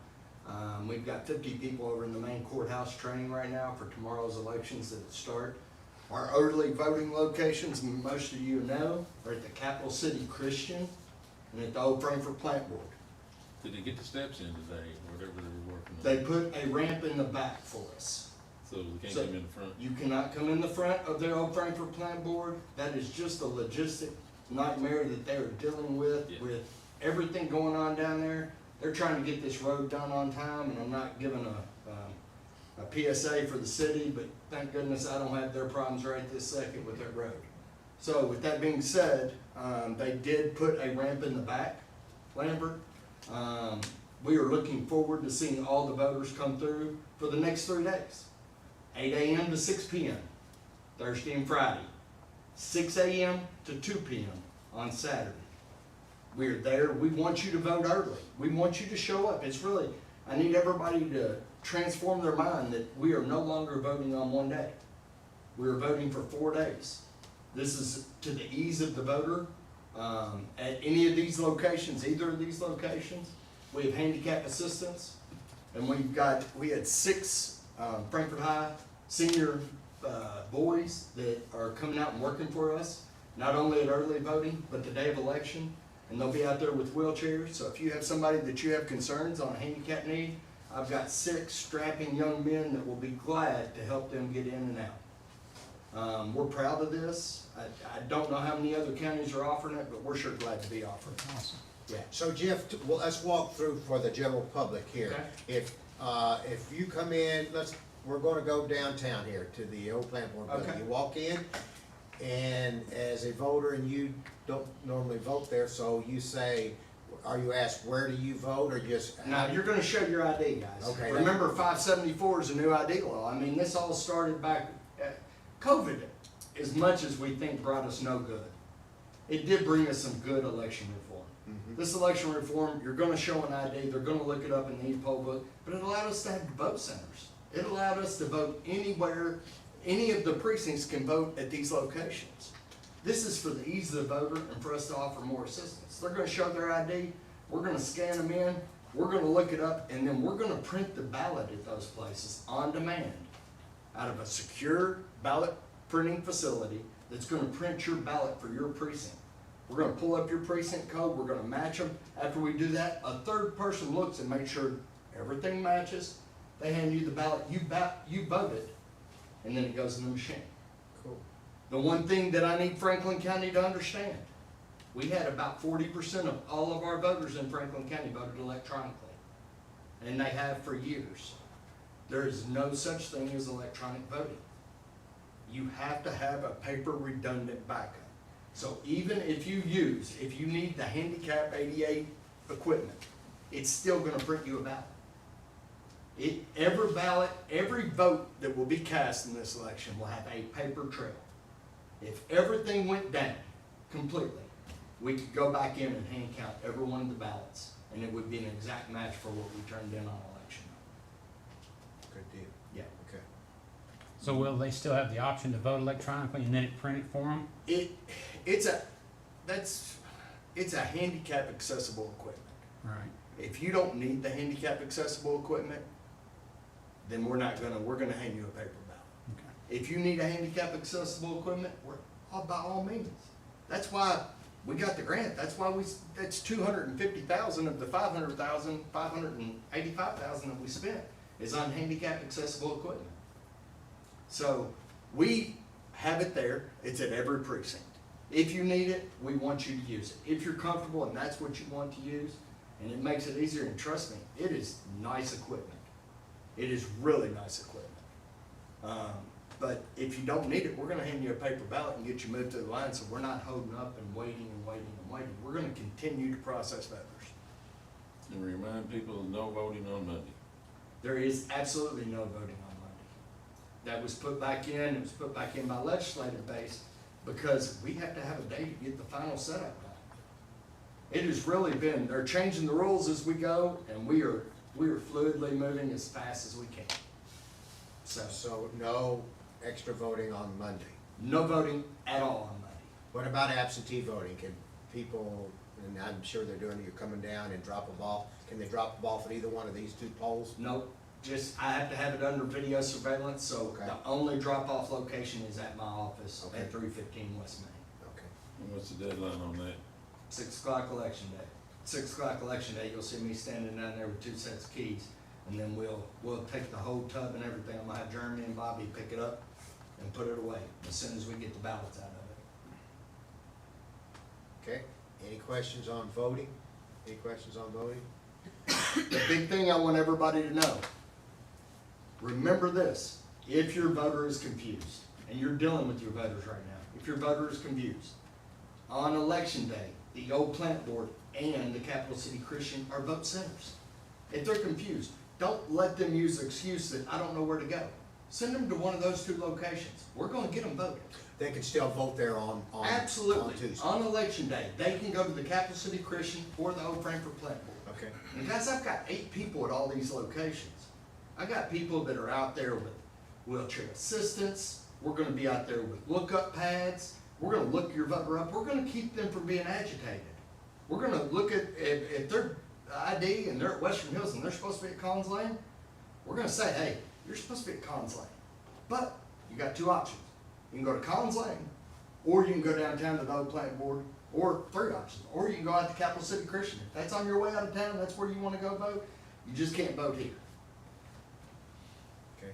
We've got 50 people over in the main courthouse training right now for tomorrow's elections that start. Our early voting locations, most of you know, are at the Capital City Christian and at the Old Frankfort Plant Board.
Did they get the steps in today, whatever they were working on?
They put a ramp in the back for us.
So they can't
So-
come in the front?
You cannot come in the front of their Old Frankfort Plant Board. That is just a logistic nightmare that they are dealing with everything going on down there. They're trying to get this road done on time, and I'm not giving a PSA for the city, but thank goodness I don't have their problems right this second with that road. So with that being said, they did put a ramp in the back, Lambert. We are looking forward to seeing all the voters come through for the next 3 days. 8 a.m. to 6 p.m. Thursday and Friday. 6 a.m. to 2 p.m. on Saturday. We're there. We want you to vote early. We want you to show up. It's really, I need everybody to transform their mind that we are no longer voting on one day. We are voting for 4 days. This is to the ease of the voter. At any of these locations, either of these locations, we have handicap assistance, and we had 6 Frankfort High senior boys that are coming out and working for us, not only at early voting, but the day of election, and they'll be out there with wheelchairs. So if you have somebody that you have concerns on a handicap need, I've got 6 strapping young men that will be glad to help them get in and out. We're proud of this. I don't know how many other counties are offering it, but we're sure glad to be offering it.
Awesome.
Yeah.
So Jeff, well, let's walk through for the general public here.
Okay.
If you come in, we're gonna go downtown here to the old plant board building.
Okay.
You walk in, and as a voter, and you don't normally vote there, so you say, are you asked, where do you vote, or just?
Now, you're gonna show your ID, guys.
Okay.
Remember, 574 is a new ID law. I mean, this all started back, COVID, as much as we think brought us no good. It did bring us some good election reform.
Mhm.
This election reform, you're gonna show an ID, they're gonna look it up in the e-poll book, but it allowed us to have vote centers. It allowed us to vote anywhere, any of the precincts can vote at these locations. This is for the ease of the voter and for us to offer more assistance. They're gonna show their ID, we're gonna scan them in, we're gonna look it up, and then we're gonna print the ballot at those places on demand out of a secure ballot printing facility that's gonna print your ballot for your precinct. We're gonna pull up your precinct code, we're gonna match them. After we do that, a third person looks and makes sure everything matches. They hand you the ballot, you vote it, and then it goes in the machine.
Cool.
The one thing that I need Franklin County to understand, we had about 40% of all of our voters in Franklin County voted electronically. And they have for years. There is no such thing as electronic voting. You have to have a paper redundant backup. So even if you need the handicap ADA equipment, it's still gonna print you a ballot. Every vote that will be cast in this election will have a paper trail. If everything went down completely, we could go back in and hand count every one of the ballots, and it would be an exact match for what we turned in on election night.
Good deal.
Yeah.
Okay.
So will they still have the option to vote electronically and then it print it for them?
It's a handicap accessible equipment.
Right.
If you don't need the handicap accessible equipment, then we're gonna hand you a paper ballot.
Okay.
If you need a handicap accessible equipment, by all means. That's why we got the grant. That's why that's 250,000 of the 500,000, 585,000 that we spent is on handicap accessible equipment. So we have it there. It's at every precinct. If you need it, we want you to use it. If you're comfortable and that's what you want to use, and it makes it easier, and trust me, it is nice equipment. It is really nice equipment. But if you don't need it, we're gonna hand you a paper ballot and get you moved to the line, so we're not holding up and waiting and waiting and waiting. We're gonna continue to process voters.
And remind people of no voting on Monday.
There is absolutely no voting on Monday. That was put back in, it was put back in by legislative base, because we have to have a day to get the final setup done. It has really been, they're changing the rules as we go, and we are fluidly moving as fast as we can.
So no extra voting on Monday.
No voting at all on Monday.
What about absentee voting? Can people, and I'm sure they're doing it, you're coming down and drop a ball, can they drop a ball at either one of these two polls?
Nope, just, I have to have it under video surveillance, so
Okay.
the only drop-off location is at my office
Okay.
at 315 West Main.
Okay.
And what's the deadline on that?
6 o'clock election day. 6 o'clock election day, you'll see me standing down there with 2 sets of keys, and then we'll take the whole tub and everything. I'm gonna have Jeremy and Bobby pick it up and put it away as soon as we get the ballots out of it.
Okay, any questions on voting? Any questions on voting?
The big thing I want everybody to know, remember this, if your voter is confused, and you're dealing with your voters right now, if your voter is confused, on election day, the old plant board and the Capital City Christian are vote centers. If they're confused, don't let them use the excuse that I don't know where to go. Send them to one of those 2 locations. We're gonna get them voted.
They can still vote there on
Absolutely.
Tuesday.
On election day, they can go to the Capital City Christian or the Old Frankfort Plant Board.
Okay.
And guys, I've got 8 people at all these locations. I got people that are out there with wheelchair assistants. We're gonna be out there with lookup pads. We're gonna look your voter up. We're gonna keep them from being agitated. We're gonna look at, if they're ID and they're at Western Hills and they're supposed to be at Collins Lane, we're gonna say, hey, you're supposed to be at Collins Lane. But you got 2 options. You can go to Collins Lane, or you can go downtown to the old plant board, or 3 options. Or you can go out to Capital City Christian. If that's on your way out of town, that's where you wanna go vote, you just can't vote here.
Okay.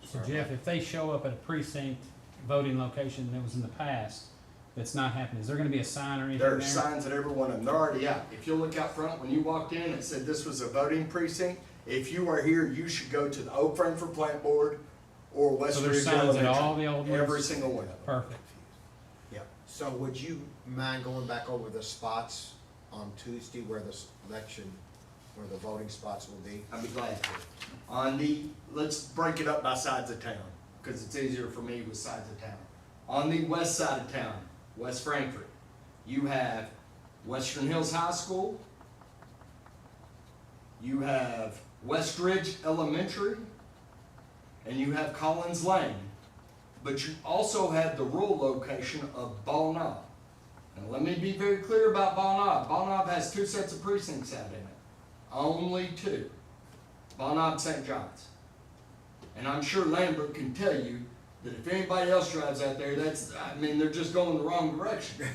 So Jeff, if they show up at a precinct voting location that was in the past, that's not happening, is there gonna be a sign or anything
There
there?
are signs at every one of them. They're already out. If you'll look out front, when you walked in, it said this was a voting precinct. If you are here, you should go to the Oak Frankfort Plant Board or West
So there's
Ridge
signs at
Elementary.
all the old ones?
Every single one of them.
Perfect.
Yeah, so would you mind going back over the spots on Tuesday where the election, where the voting spots will be?
I'd be glad to. Let's break it up by sides of town, because it's easier for me with sides of town. On the west side of town, West Frankfort, you have Western Hills High School, you have West Ridge Elementary, and you have Collins Lane. But you also have the rural location of Ball Knob. Now let me be very clear about Ball Knob. Ball Knob has 2 sets of precincts out in it. Only 2. Ball Knob, St. John's. And I'm sure Lambert can tell you that if anybody else drives out there, they're just going the wrong direction.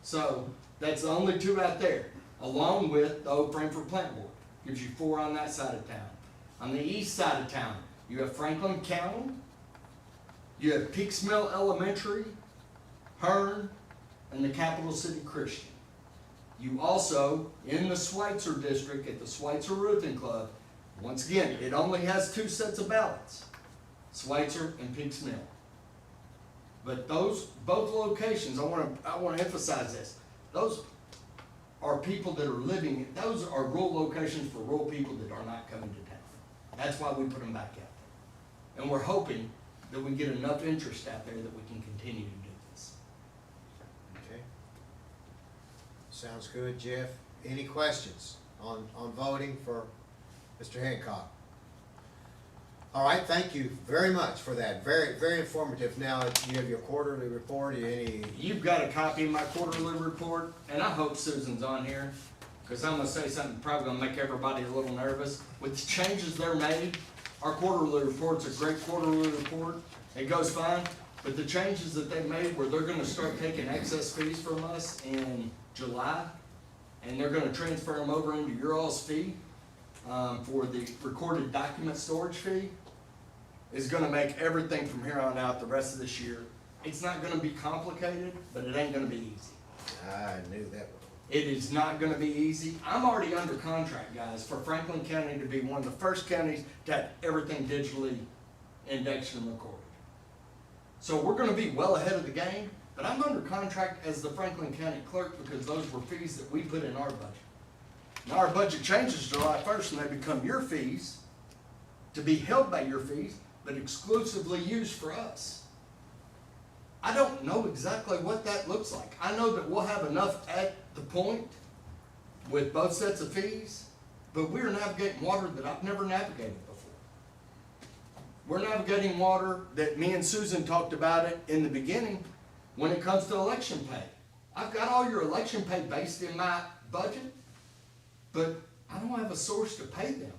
So that's the only 2 out there, along with the Old Frankfort Plant Board. Gives you 4 on that side of town. On the east side of town, you have Franklin County, you have Peaks Mill Elementary, Hearn, and the Capital City Christian. You also, in the Schweitzer district at the Schweitzer Roofing Club, once again, it only has 2 sets of ballots, Schweitzer and Peaks Mill. But both locations, I want to emphasize this, those are people that are living, those are rural locations for rural people that are not coming to town. That's why we put them back out there. And we're hoping that we get enough interest out there that we can continue to do this.
Okay. Sounds good, Jeff. Any questions on voting for Mr. Hancock? All right, thank you very much for that. Very, very informative. Now, you have your quarterly report,
You've got a copy of my quarterly report, and I hope Susan's on here, because I'm gonna say something probably gonna make everybody a little nervous. With the changes they're made, our quarterly report's a great quarterly report. It goes fine. But the changes that they made where they're gonna start taking excess fees from us in July, and they're gonna transfer them over into your all's fee, for the recorded document storage fee, is gonna make everything from here on out the rest of this year. It's not gonna be complicated, but it ain't gonna be easy.
I knew that one.
It is not gonna be easy. I'm already under contract, guys, for Franklin County to be one of the first counties to have everything digitally indexed and recorded. So we're gonna be well ahead of the game, but I'm under contract as the Franklin County clerk because those were fees that we put in our budget. Now our budget changes July 1st and they become your fees, to be held by your fees, but exclusively used for us. I don't know exactly what that looks like. I know that we'll have enough at the point with both sets of fees, but we're navigating water that I've never navigated before. We're navigating water that me and Susan talked about it in the beginning when it comes to election pay. I've got all your election pay based in my budget, but I don't have a source to pay them.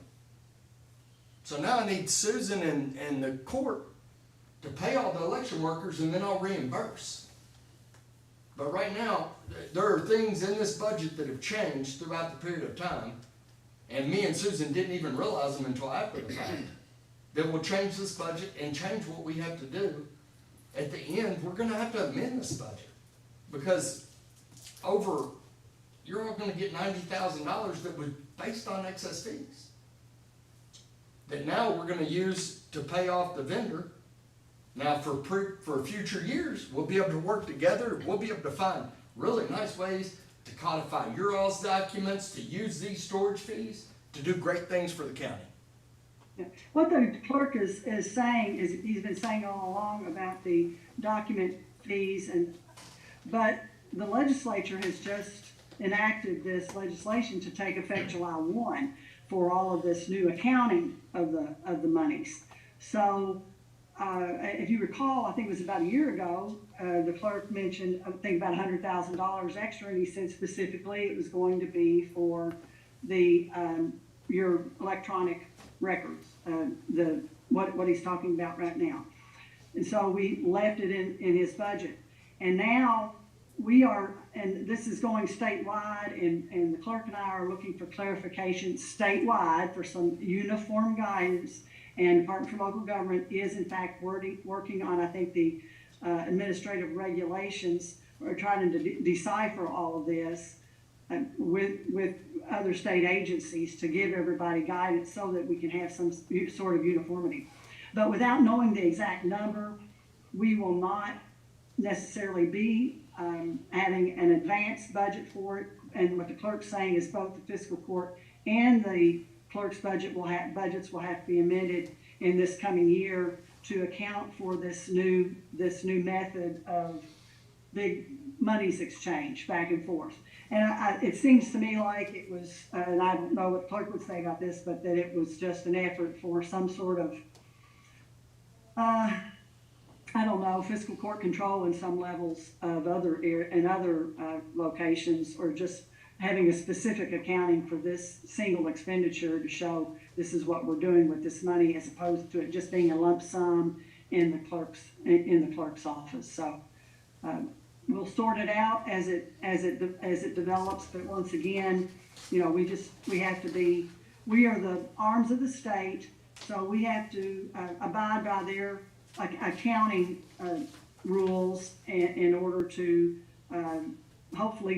So now I need Susan and the court to pay all the election workers and then I'll reimburse. But right now, there are things in this budget that have changed throughout the period of time, and me and Susan didn't even realize them until after the fact, that will change this budget and change what we have to do. At the end, we're gonna have to amend this budget, because you're all gonna get $90,000 that was based on excess fees, that now we're gonna use to pay off the vendor. Now, for future years, we'll be able to work together. We'll be able to find really nice ways to codify your all's documents, to use these storage fees, to do great things for the county.
Yeah. What the clerk is saying is, he's been saying all along about the document fees, but the legislature has just enacted this legislation to take effect July 1 for all of this new accounting of the monies. So, if you recall, I think it was about a year ago, the clerk mentioned, I think about $100,000 extra, and he said specifically it was going to be for the, your electronic records, what he's talking about right now. And so we left it in his budget. And now we are, and this is going statewide, and the clerk and I are looking for clarification statewide for some uniform guidance. And Department for Local Government is in fact working on, I think, the administrative regulations, or trying to decipher all of this with other state agencies to give everybody guidance so that we can have some sort of uniformity. But without knowing the exact number, we will not necessarily be having an advanced budget for it. And what the clerk's saying is both the fiscal court and the clerk's budgets will have to be amended in this coming year to account for this new method of big monies exchange back and forth. And it seems to me like it was, and I don't know what the clerk would say about this, but that it was just an effort for some sort of, I don't know, fiscal court control in some levels of other locations, or just having a specific accounting for this single expenditure to show this is what we're doing with this money, as opposed to it just being a lump sum in the clerk's office. So we'll sort it out as it develops. But once again, you know, we are the arms of the state, so we have to abide by their accounting rules in order to hopefully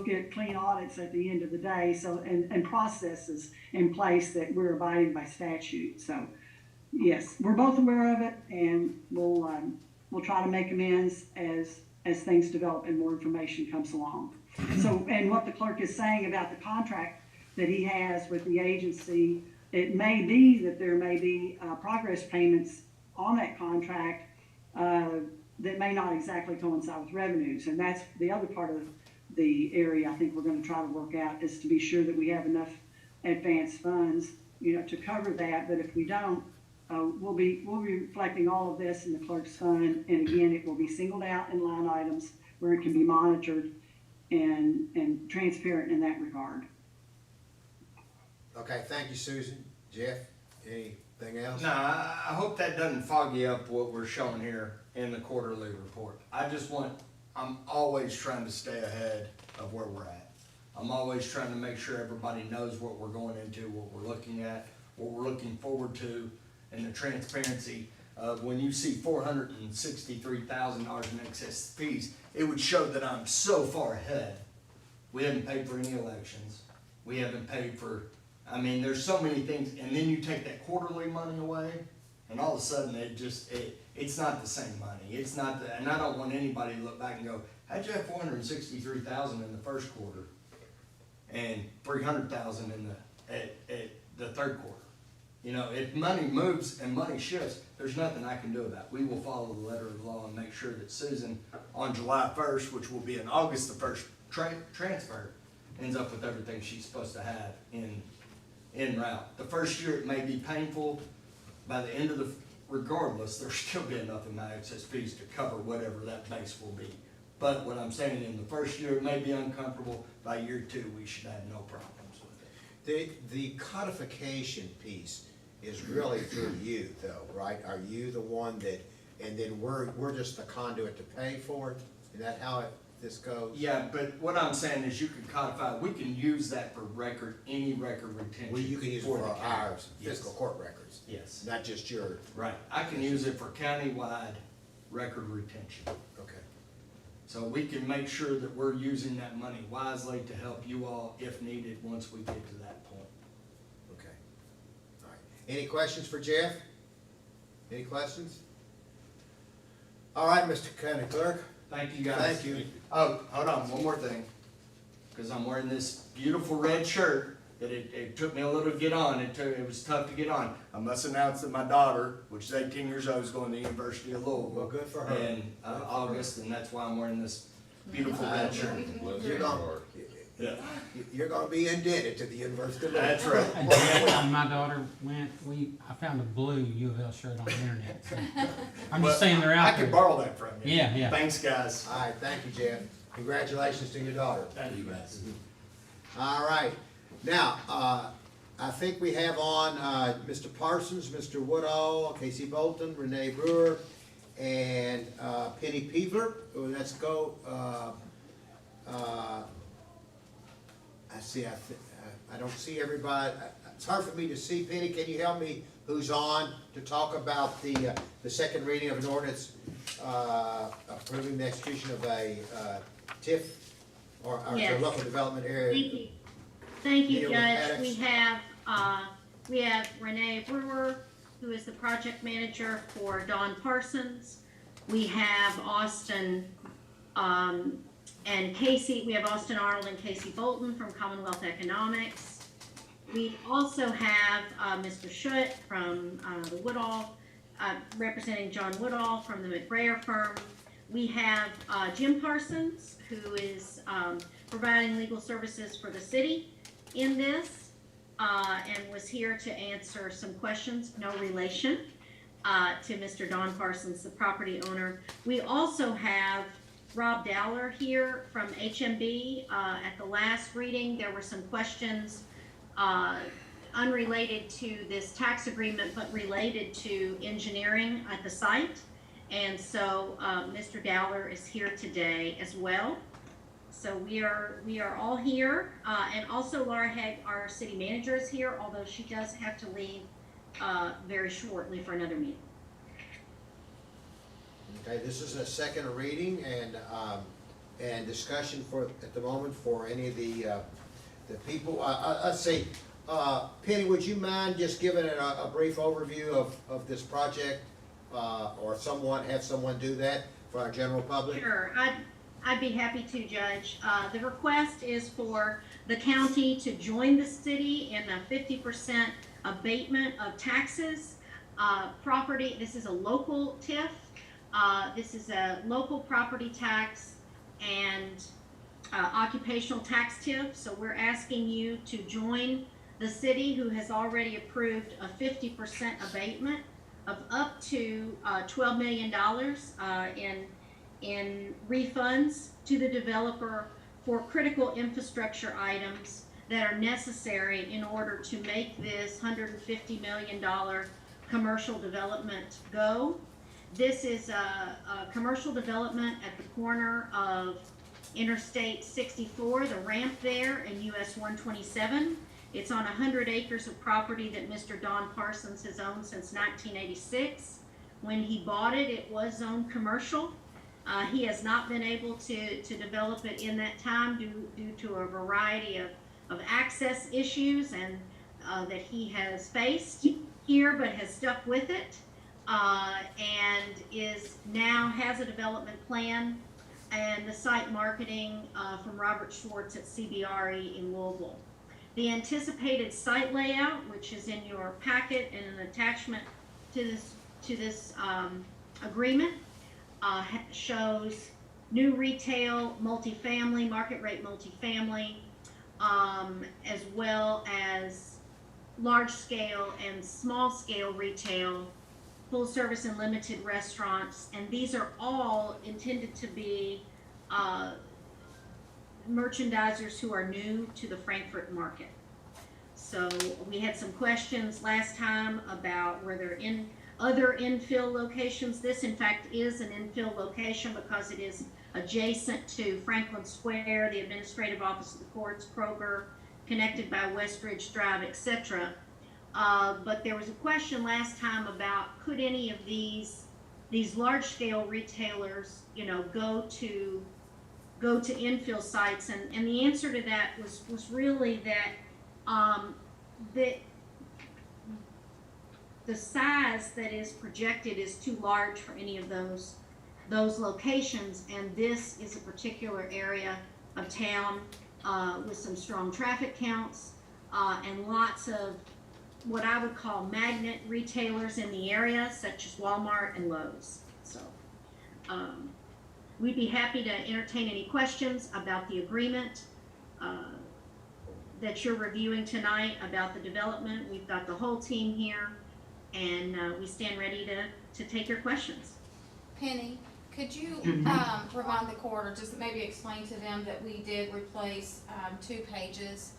get clean audits at the end of the day, so and processes in place that we're abiding by statute. So yes, we're both aware of it, and we'll try to make amends as things develop and more information comes along. So, and what the clerk is saying about the contract that he has with the agency, it may be that there may be progress payments on that contract that may not exactly coincide with revenues. And that's the other part of the area I think we're going to try to work out, is to be sure that we have enough advanced funds, you know, to cover that. But if we don't, we'll be reflecting all of this in the clerk's fund. And again, it will be singled out in line items where it can be monitored and transparent in that regard.
Okay, thank you, Susan. Jeff, anything else?
No, I hope that doesn't fog you up what we're showing here. in the quarterly report. I'm always trying to stay ahead of where we're at. I'm always trying to make sure everybody knows what we're going into, what we're looking at, what we're looking forward to, and the transparency of when you see $463,000 in excess fees, it would show that I'm so far ahead. We haven't paid for any elections. We haven't paid for, there's so many things, and then you take that quarterly money away, and all of a sudden it's not the same money. It's not and I don't want anybody to look back and go, how'd you have $463,000 in the first quarter and $300,000 at the third quarter? You know, if money moves and money shifts, there's nothing I can do about it. We will follow the letter of the law and make sure that Susan, on July 1st, which will be in August the first transfer, ends up with everything she's supposed to have en route. The first year it may be painful. By the end of regardless, there'll still be enough in my excess fees to cover whatever that base will be. But what I'm saying, in the first year it may be uncomfortable. By year 2, we should have no problems with it.
The codification piece is really through you though, right? Are you the one that, and then we're just the conduit to pay for it? Is that how this goes?
Yeah, but what I'm saying is you can codify, we can use that for any record retention.
Well, you can use it for
the
our
county.
fiscal court records.
Yes.
Not just your.
Right, I can use it for countywide record retention.
Okay.
So we can make sure that we're using that money wisely to help you all if needed once we get to that point.
Okay. All right. Any questions for Jeff? Any questions? All right, Mr. County Clerk.
Thank you, guys.
Thank you.
Oh, hold on, one more thing. Because I'm wearing this beautiful red shirt that it took me a little to get on. It was tough to get on. I must announce that my daughter, which is 18 years old, is going to the University of Louisville.
Well, good for her.
In August, and that's why I'm wearing this beautiful red shirt.
You're gonna be indebted to the University of Louisville.
That's right.
When my daughter went, I found a blue U of L shirt on the internet. So I'm just saying they're out
I
there.
can borrow that from you.
Yeah, yeah.
Thanks, guys.
All right, thank you, Jeff. Congratulations to your daughter.
Thank you, guys.
All right. Now, I think we have on Mr. Parsons, Mr. Woodall, Casey Bolton, Renee Brewer, and Penny Peever. Let's go. I see. I don't see everybody. It's hard for me to see. Penny, can you help me? Who's on to talk about the second reading of an ordinance approving the execution of a TIF or
Yes.
local development area?
Thank you. Thank you,
Deal with
Judge.
addicts.
We have Renee Brewer, who is the project manager for Don Parsons. We have Austin and Casey. We have Austin Arnold and Casey Bolton from Commonwealth Economics. We also have Mr. Schutt from the Woodall, representing John Woodall from the McBrayer firm. We have Jim Parsons, who is providing legal services for the city in this, and was here to answer some questions, no relation to Mr. Don Parsons, the property owner. We also have Rob Dowler here from HMB. At the last reading, there were some questions unrelated to this tax agreement, but related to engineering at the site. And so Mr. Dowler is here today as well. So we are all here, and also Laura Hegg, our city manager, is here, although she does have to leave very shortly for another meeting.
Okay, this is a second reading and discussion at the moment for any of the people. Let's see, Penny, would you mind just giving a brief overview of this project, or have someone do that for our general public?
Sure, I'd be happy to, Judge. The request is for the county to join the city in a 50% abatement of taxes. Property, this is a local TIF. This is a local property tax and occupational tax TIF. So we're asking you to join the city, who has already approved a 50% abatement of up to $12 million in refunds to the developer for critical infrastructure items that are necessary in order to make this $150 million commercial development go. This is a commercial development at the corner of Interstate 64, the ramp there, and US 127. It's on 100 acres of property that Mr. Don Parsons has owned since 1986. When he bought it, it was zoned commercial. He has not been able to develop it in that time due to a variety of access issues and that he has faced here, but has stuck with it, and has a development plan and the site marketing from Robert Schwartz at CBRE in Louisville. The anticipated site layout, which is in your packet and an attachment to this agreement, shows new retail, multifamily, market rate multifamily, as well as large scale and small scale retail, full service and limited restaurants, and these are all intended to be merchandisers who are new to the Frankfurt market. So we had some questions last time about were there other infill locations. This in fact is an infill location because it is adjacent to Franklin Square, the administrative office of the courts, Kroger, connected by Westridge Drive, etc. But there was a question last time about could any of these large-scale retailers, go to infill sites, and the answer to that was really that the size that is projected is too large for any of those locations, and this is a particular area of town with some strong traffic counts and lots of what I would call magnet retailers in the area, such as Walmart and Lowe's. So we'd be happy to entertain any questions about the agreement that you're reviewing tonight about the development. We've got the whole team here, and we stand ready to take your questions.
Penny, could you remind the court, or just maybe explain to them that we did replace 2 pages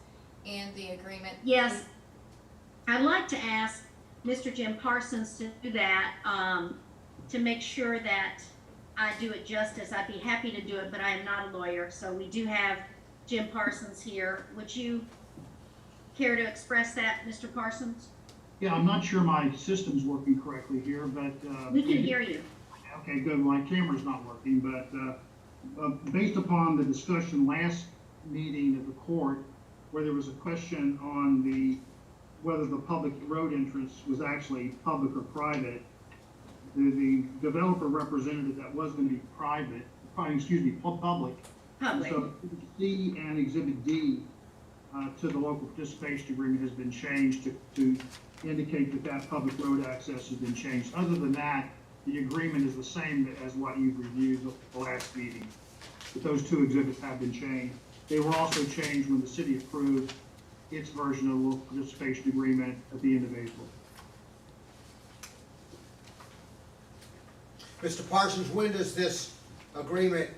in the agreement?
Yes, I'd like to ask Mr. Jim Parsons to do that, to make sure that I do it justice. I'd be happy to do it, but I am not a lawyer, so we do have Jim Parsons here. Would you care to express that, Mr. Parsons?
Yeah, I'm not sure my system's working correctly here, but
we can hear you.
Okay, good. My camera's not working, but based upon the discussion last meeting of the court, where there was a question on whether the public road entrance was actually public or private, the developer represented that was going to be public.
Public.
So C and Exhibit D to the local participation agreement has been changed to indicate that public road access has been changed. Other than that, the agreement is the same as what you've reviewed the last meeting. But those 2 exhibits have been changed. They were also changed when the city approved its version of the local participation agreement at the end of April.
Mr. Parsons, when does this agreement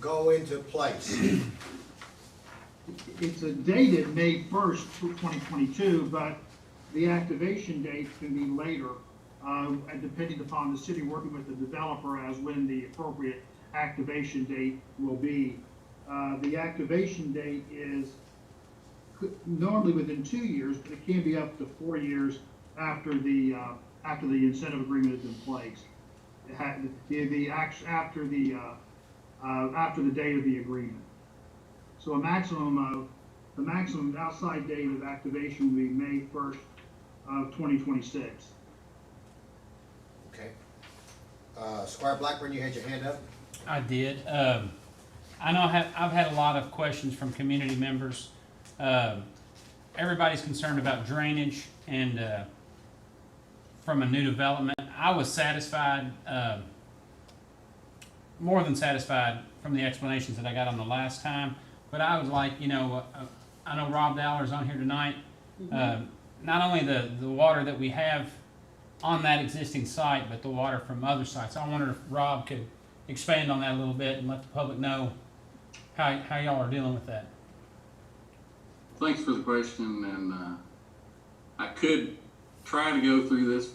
go into place?
It's a dated May 1st, 2022, but the activation date can be later, depending upon the city working with the developer as when the appropriate activation date will be. The activation date is normally within 2 years, but it can be up to 4 years after the incentive agreement is in place. After the date of the agreement. So the maximum outside date of activation will be May 1st of 2026.
Okay. Squire Blackburn, you had your hand up?
I did. I know I've had a lot of questions from community members. Everybody's concerned about drainage and from a new development. I was satisfied, more than satisfied from the explanations that I got on the last time, but I would like, I know Rob Dowler's on here tonight. Not only the water that we have on that existing site, but the water from other sites. I wonder if Rob could expand on that a little bit and let the public know how y'all are dealing with that.
Thanks for the question, and I could
try to go through this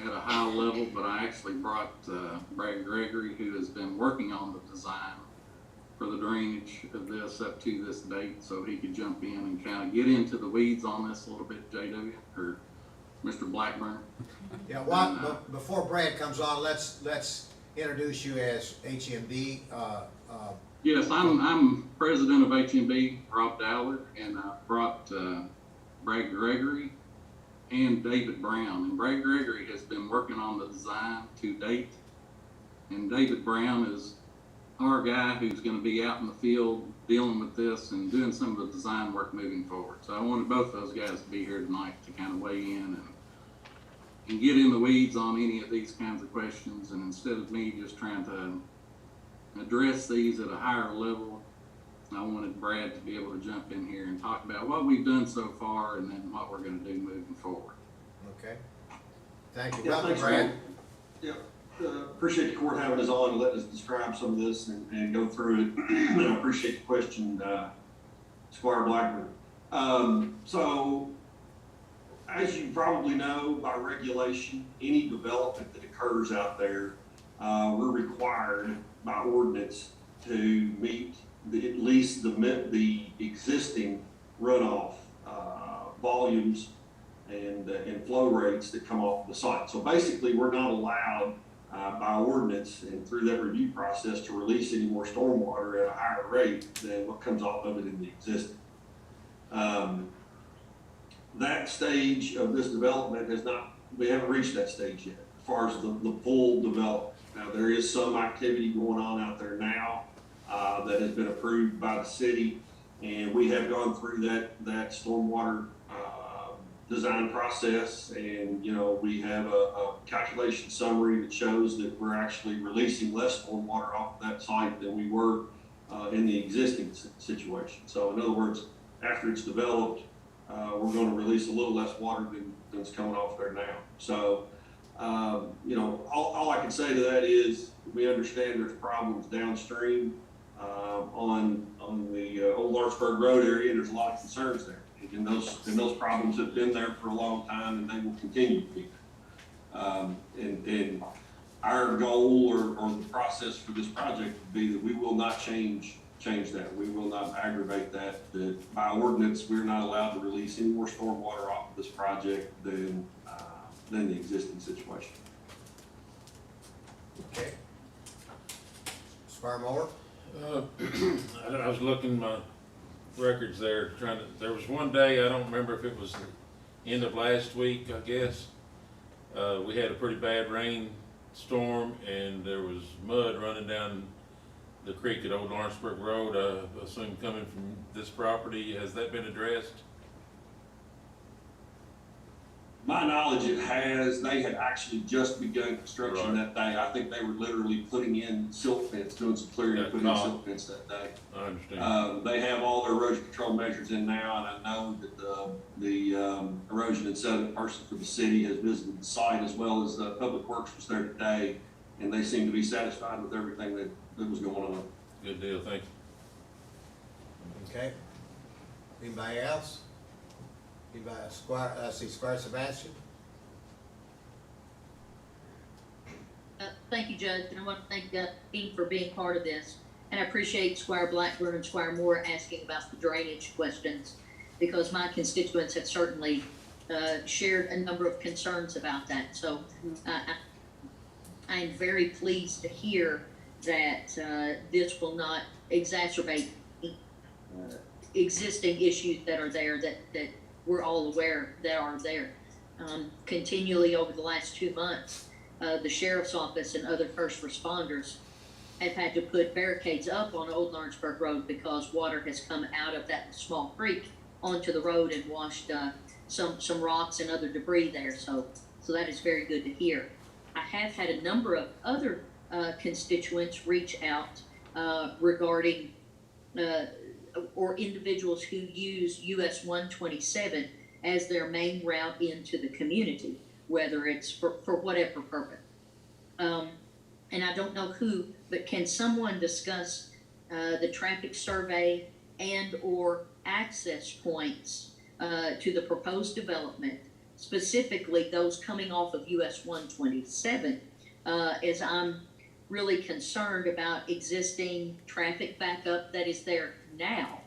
at a high level, but I actually brought Brad Gregory, who has been working on the design for the drainage of this up to this date, so he could jump in and kind of get into the weeds on this a little bit, JW, or Mr. Blackburn.
Yeah, before Brad comes on, let's introduce you as HMB.
Yes, I'm president of HMB, Rob Dowler, and I brought Brad Gregory and David Brown. And Brad Gregory has been working on the design to date, and David Brown is our guy who's going to be out in the field dealing with this and doing some of the design work moving forward. So I wanted both those guys to be here tonight to kind of weigh in and get in the weeds on any of these kinds of questions. And instead of me just trying to address these at a higher level, I wanted Brad to be able to jump in here and talk about what we've done so far and then what we're going to do moving forward.
Okay. Thank you.
Yeah,
Welcome,
thanks,
Brad.
Yeah, appreciate the court having us on and letting us describe some of this and go through it. And I appreciate the question, Squire Blackburn. So, as you probably know, by regulation, any development that occurs out there, we're required by ordinance to meet at least the existing runoff volumes and flow rates that come off the site. So basically, we're not allowed by ordinance and through that review process to release any more stormwater at a higher rate than what comes off of it in the existing. That stage of this development we haven't reached that stage yet as far as the full development. Now, there is some activity going on out there now that has been approved by the city, and we have gone through that stormwater design process, and we have a calculation summary that shows that we're actually releasing less stormwater off of that site than we were in the existing situation. So in other words, after it's developed, we're going to release a little less water than's coming off there now. So all I can say to that is we understand there's problems downstream on the Old Lawrenceburg Road area, and there's a lot of concerns there. And those problems have been there for a long time, and they will continue to be there. And our goal or the process for this project would be that we will not change that. We will not aggravate that. That by ordinance, we're not allowed to release any more stormwater off of this project than the existing situation.
Okay. Squire Moore?
I was looking my records there, there was one day, I don't remember if it was the end of last week, I guess. We had a pretty bad rainstorm and there was mud running down the creek at Old Lawrenceburg Road, I assume coming from this property. Has that been addressed?
My knowledge, it has. They had actually just begun construction
Right.
that day. I think they were literally putting in silt fence, doing some clearing, and putting in silt fence that day.
I understand.
They have all their erosion control measures in now, and I know that the erosion and sediment person for the city has visited the site, as well as Public Works was there today, and they seem to be satisfied with everything that was going on.
Good deal, thank you.
Okay. Anybody else? Anybody? Squire Sebastian?
Thank you, Judge, and I want to thank the team for being part of this. And I appreciate Squire Blackburn and Squire Moore asking about the drainage questions, because my constituents have certainly shared a number of concerns about that. So I am very pleased to hear that this will not exacerbate existing issues that are there that we're all aware that are there. Continually over the last 2 months, the sheriff's office and other first responders have had to put barricades up on Old Lawrenceburg Road because water has come out of that small creek onto the road and washed some rocks and other debris there. So that is very good to hear. I have had a number of other constituents reach out regarding or individuals who use US 127 as their main route into the community, whether it's for whatever purpose. And I don't know who, but can someone discuss the traffic survey and or access points to the proposed development specifically those coming off of US 127, as I'm really concerned about existing traffic backup that is there now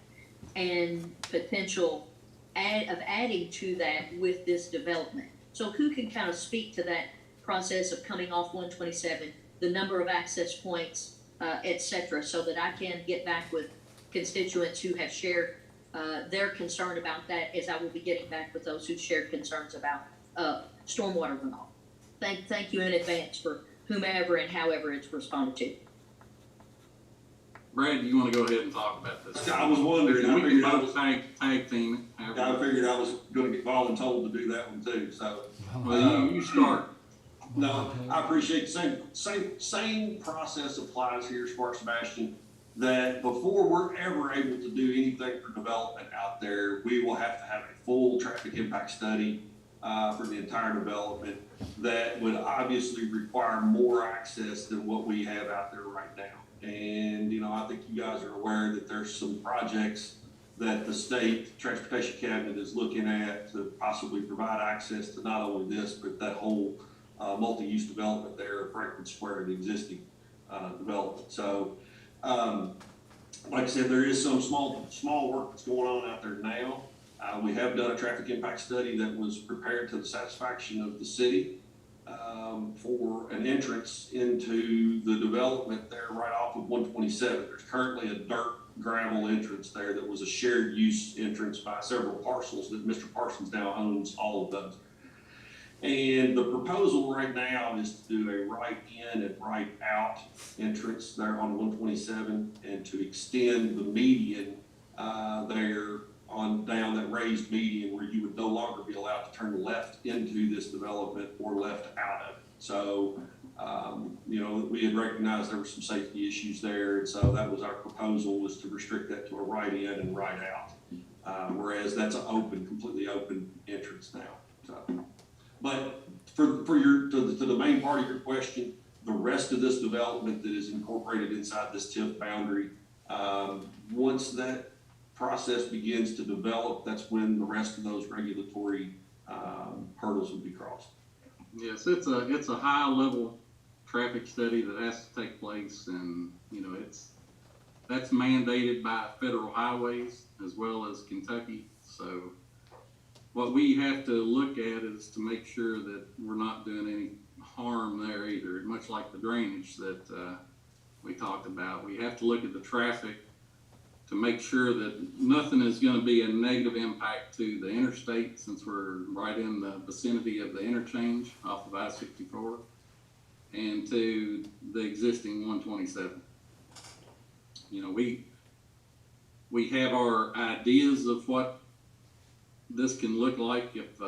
and potential adding to that with this development. So who can kind of speak to that process of coming off 127, the number of access points, et cetera, so that I can get back with constituents who have shared their concern about that, as I will be getting back with those who shared concerns about stormwater runoff. Thank you in advance for whomever and however it's responded to.
Brad, do you want to go ahead and talk about this?
I was wondering.
We can both tag team it.
I figured I was gonna get voluntold to do that one too, so.
Well, you start.
No, I appreciate the same process applies here as far as Sebastian, that before we're ever able to do anything for development out there, we will have to have a full traffic impact study for the entire development that would obviously require more access than what we have out there right now. And, you know, I think you guys are aware that there's some projects that the state transportation cabinet is looking at to possibly provide access to not only this, but that whole multi-use development there at Franklin Square, the existing development. So, like I said, there is some small work that's going on out there now. We have done a traffic impact study that was prepared to the satisfaction of the city for an entrance into the development there right off of 127. There's currently a dirt gravel entrance there that was a shared use entrance by several parcels that Mr. Parsons now owns all of those. And the proposal right now is to do a right in and right out entrance there on 127 and to extend the median there on down that raised median where you would no longer be allowed to turn left into this development or left out of it. So, you know, we had recognized there were some safety issues there, and so that was our proposal, was to restrict that to a right in and right out. Whereas that's an open, completely open entrance now. So, but for your to the main part of your question, the rest of this development that is incorporated inside this TIF boundary, once that process begins to develop, that's when the rest of those regulatory hurdles would be crossed.
Yes, it's a high level traffic study that has to take place, and you know that's mandated by federal highways as well as Kentucky. So what we have to look at is to make sure that we're not doing any harm there either. Much like the drainage that we talked about, we have to look at the traffic to make sure that nothing is going to be a negative impact to the interstate, since we're right in the vicinity of the interchange off of I-64, and to the existing 127. You know, we have our ideas of what this can look like if,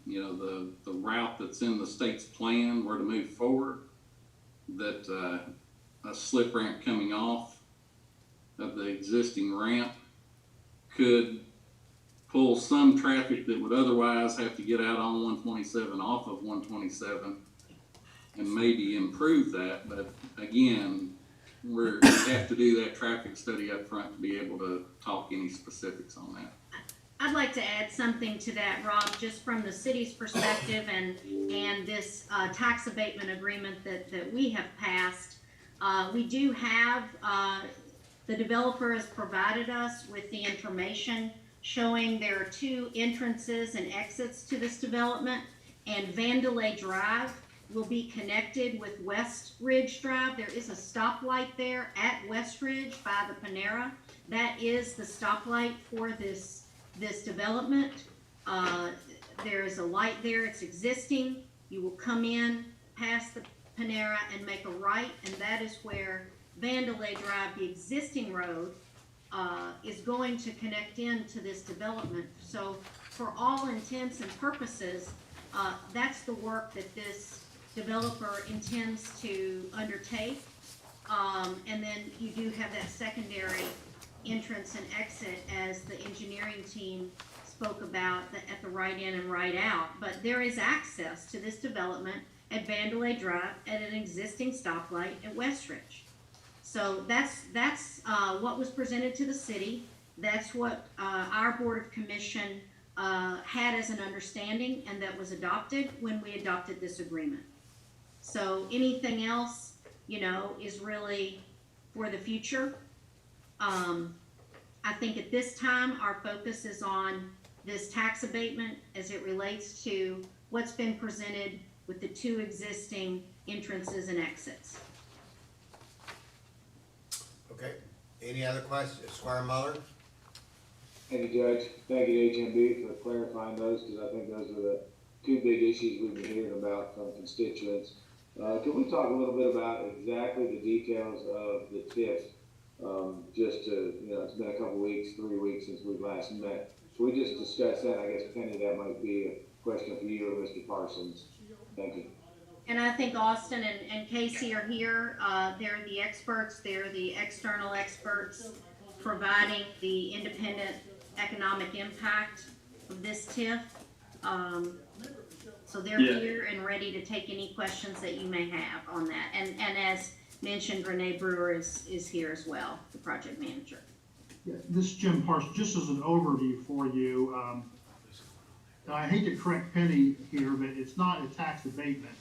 you know, the route that's in the state's plan were to move forward, that a slip ramp coming off of the existing ramp could pull some traffic that would otherwise have to get out on 127 off of 127 and maybe improve that. But again, we have to do that traffic study up front to be able to talk any specifics on that.
I'd like to add something to that, Rob, just from the city's perspective and this tax abatement agreement that we have passed. We do have, the developer has provided us with the information showing there are 2 entrances and exits to this development, and Vandalay Drive will be connected with West Ridge Drive. There is a stoplight there at West Ridge by the Panera. That is the stoplight for this development. There is a light there, it's existing. You will come in past the Panera and make a right, and that is where Vandalay Drive, the existing road, is going to connect into this development. So for all intents and purposes, that's the work that this developer intends to undertake. And then you do have that secondary entrance and exit, as the engineering team spoke about, at the right in and right out. But there is access to this development at Vandalay Drive at an existing stoplight at West Ridge. So that's what was presented to the city. That's what our Board of Commission had as an understanding and that was adopted when we adopted this agreement. So anything else, you know, is really for the future. I think at this time, our focus is on this tax abatement as it relates to what's been presented with the two existing entrances and exits.
Okay, any other questions? Squire Muller?
Thank you, Judge. Thank you, HMB, for clarifying those, because I think those are the two big issues we've been hearing about from constituents. Can we talk a little bit about exactly the details of the TIF? Just to, you know, it's been a couple weeks, 3 weeks since we last met. Can we just discuss that? I guess, Penny, that might be a question for you or Mr. Parsons. Thank you.
And I think Austin and Casey are here. They're the experts. They're the external experts providing the independent economic impact of this TIF. So they're here and ready to take any questions that you may have on that. And as mentioned, Renee Brewer is here as well, the project manager.
Yeah, this is Jim Parsons. Just as an overview for you, I hate to correct Penny here, but it's not a tax abatement.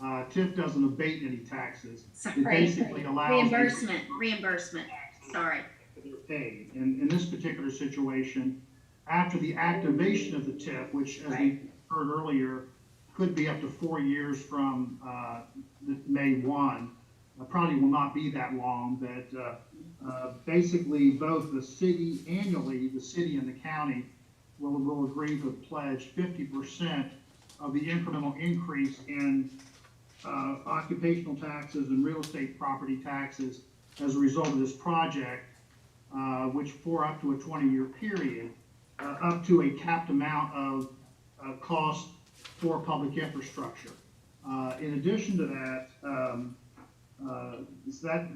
TIF doesn't abate any taxes.
Sorry.
It basically allows
Reimbursement. Sorry.
Paid. In this particular situation, after the activation of the TIF, which, as we heard earlier, could be up to 4 years from May 1, probably will not be that long, but basically both the city annually, the city and the county will agree to pledge 50% of the incremental increase in occupational taxes and real estate property taxes as a result of this project, which for up to a 20-year period, up to a capped amount of cost for public infrastructure. In addition to that,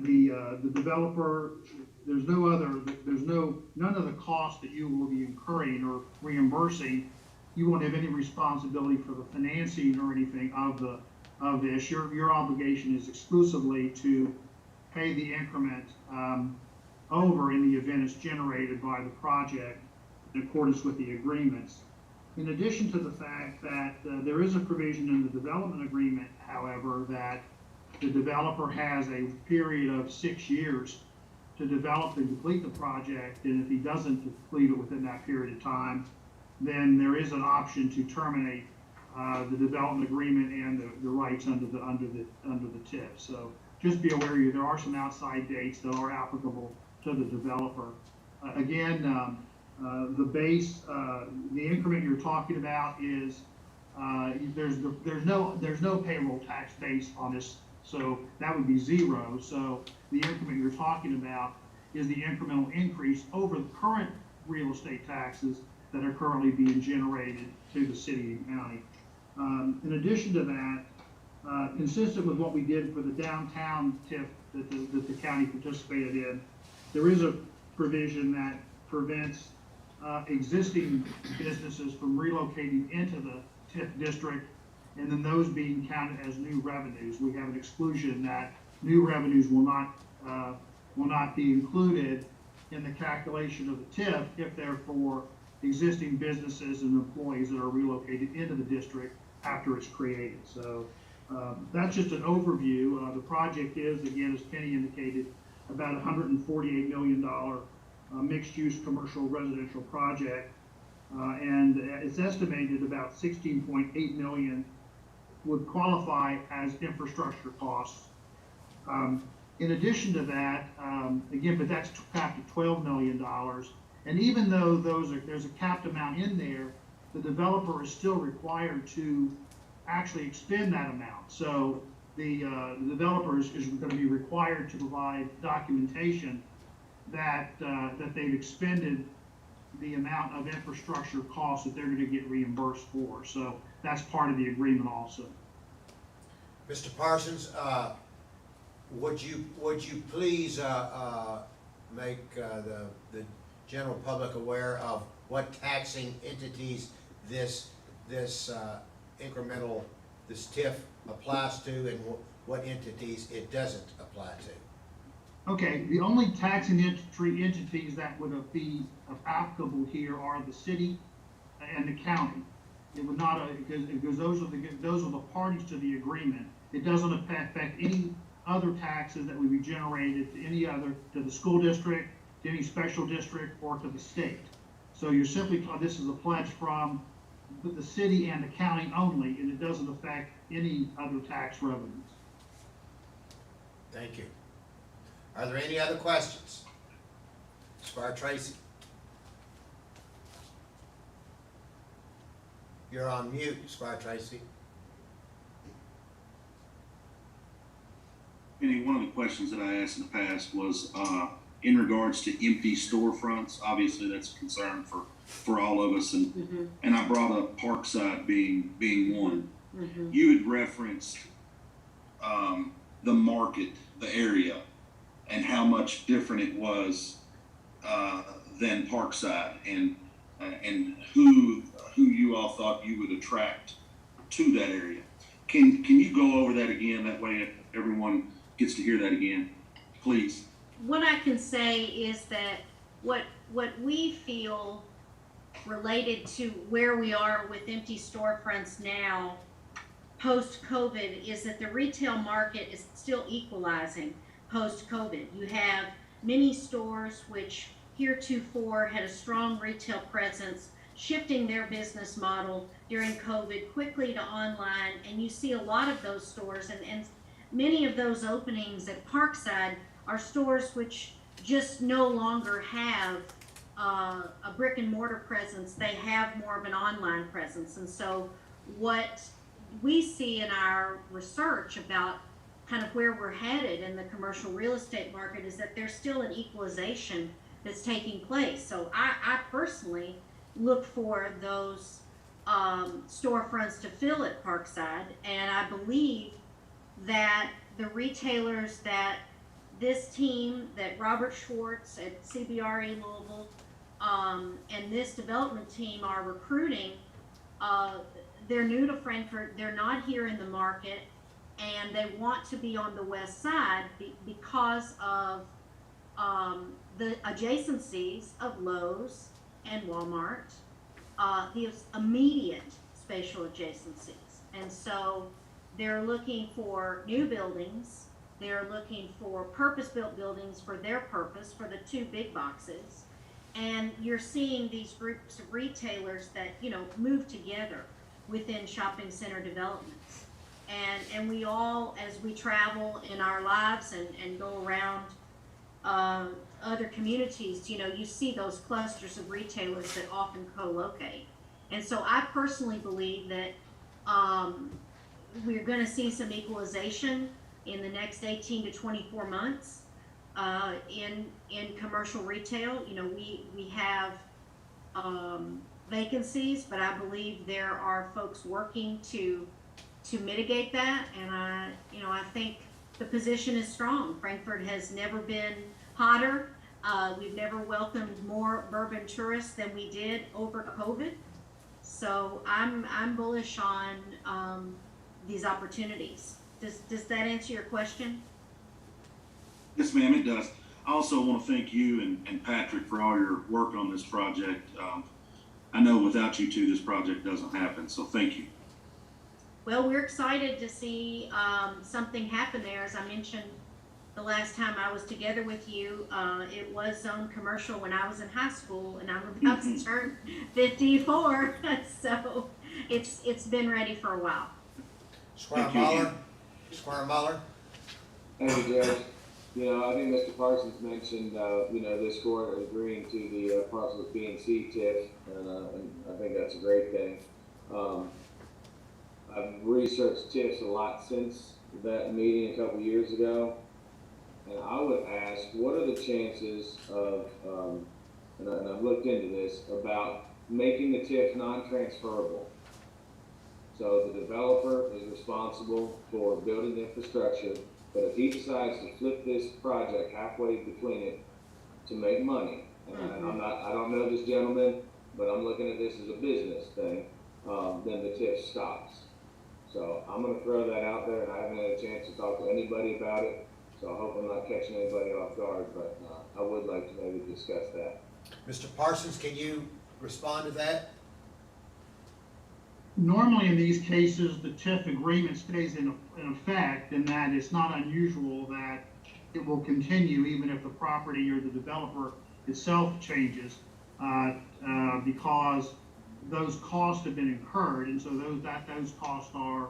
the developer, none of the costs that you will be incurring or reimbursing. You won't have any responsibility for the financing or anything of this. Your obligation is exclusively to pay the increment over in the event it's generated by the project in accordance with the agreements. In addition to the fact that there is a provision in the development agreement, however, that the developer has a period of 6 years to develop and complete the project, and if he doesn't complete it within that period of time, then there is an option to terminate the development agreement and the rights under the TIF. So just be aware there are some outside dates that are applicable to the developer. Again, the base, the increment you're talking about is there's no payroll tax base on this, so that would be 0. So the increment you're talking about is the incremental increase over the current real estate taxes that are currently being generated to the city and county. In addition to that, consistent with what we did for the downtown TIF that the county participated in, there is a provision that prevents existing businesses from relocating into the TIF district, and then those being counted as new revenues. We have an exclusion that new revenues will not be included in the calculation of the TIF if they're for existing businesses and employees that are relocated into the district after it's created. So that's just an overview. The project is, again, as Penny indicated, about $148 million mixed-use commercial residential project, and it's estimated about 16.8 million would qualify as infrastructure costs. In addition to that, again, but that's capped at $12 million, and even though there's a capped amount in there, the developer is still required to actually expend that amount. So the developer is going to be required to provide documentation that they've expended the amount of infrastructure costs that they're going to get reimbursed for. So that's part of the agreement also.
Mr. Parsons, would you please make the general public aware of what taxing entities this incremental, this TIF applies to, and what entities it doesn't apply to?
Okay, the only taxing entities that would be applicable here are the city and the county. It would not, because those are the parties to the agreement. It doesn't affect any other taxes that would be generated to the school district, to any special district, or to the state. So you're simply, this is a pledge from the city and the county only, and it doesn't affect any other tax revenues.
Thank you. Are there any other questions? Squire Tracy? You're on mute, Squire Tracy.
One of the questions that I asked in the past was in regards to empty storefronts. Obviously, that's a concern for all of us, and and I brought up Parkside being one. You had referenced the market, the area, and how much different it was than Parkside, and who you all thought you would attract to that area. Can you go over that again? That way everyone gets to hear that again, please.
What I can say is that what we feel related to where we are with empty storefronts now, post-COVID, is that the retail market is still equalizing post-COVID. You have many stores which heretofore had a strong retail presence, shifting their business model during COVID quickly to online, and you see a lot of those stores, and many of those openings at Parkside are stores which just no longer have a brick and mortar presence. They have more of an online presence. And so what we see in our research about kind of where we're headed in the commercial real estate market is that there's still an equalization that's taking place. So I personally look for those storefronts to fill at Parkside, and I believe that the retailers that this team, that Robert Schwartz at CBRE Louisville, and this development team are recruiting, they're new to Frankfort, they're not here in the market, and they want to be on the west side because of the adjacencies of Lowe's and Walmart, the immediate spatial adjacencies. And so they're looking for new buildings, they're looking for purpose-built buildings for their purpose, for the two big boxes. And you're seeing these groups of retailers that, move together within shopping center developments. And we all, as we travel in our lives and go around other communities, you see those clusters of retailers that often co-locate. And so I personally believe that we're going to see some equalization in the next 18 to 24 months in commercial retail. We have vacancies, but I believe there are folks working to mitigate that. And I think the position is strong. Frankfort has never been hotter. We've never welcomed more bourbon tourists than we did over COVID. So I'm bullish on these opportunities. Does that answer your question?
Yes, ma'am, it does. I also want to thank you and Patrick for all your work on this project. I know without you two, this project doesn't happen, so thank you.
Well, we're excited to see something happen there. As I mentioned the last time I was together with you, it was zoned commercial when I was in high school, and I'm about to turn 54, so it's been ready for a while.
Squire Muller? Squire Muller?
Thank you, Judge. I think Mr. Parsons mentioned, this court agreeing to the parcels B and C TIF, and I think that's a great thing. I've researched TIFs a lot since that meeting a couple years ago, and I would ask, what are the chances of, and I've looked into this, about making the TIF non-transferable? So the developer is responsible for building the infrastructure, but if he decides to flip this project halfway between it to make money, and I don't know this gentleman, but I'm looking at this as a business thing, then the TIF stops. So I'm going to throw that out there, and I haven't had a chance to talk to anybody about it, so I hope I'm not catching anybody off guard, but I would like to maybe discuss that.
Mr. Parsons, can you respond to that?
normally in these cases, the TIF agreement stays in effect, and that it's not unusual that it will continue even if the property or the developer itself changes, because those costs have been incurred, and so those costs are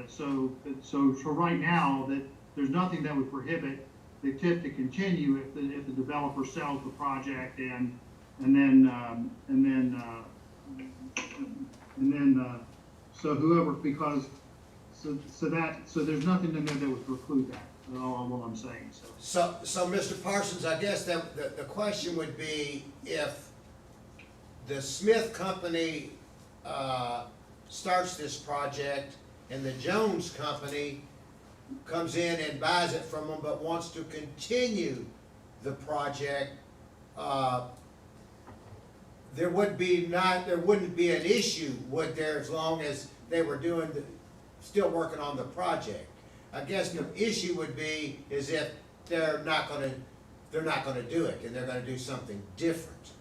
so for right now, that there's nothing that would prohibit the TIF to continue if the developer sells the project and then so whoever, because so there's nothing in there that would preclude that. That's all what I'm saying.
So Mr. Parsons, I guess that the question would be if the Smith Company starts this project and the Jones Company comes in and buys it from them but wants to continue the project, there wouldn't be an issue, would there, as long as they were still working on the project? I guess the issue would be is if they're not gonna do it and they're gonna do something different.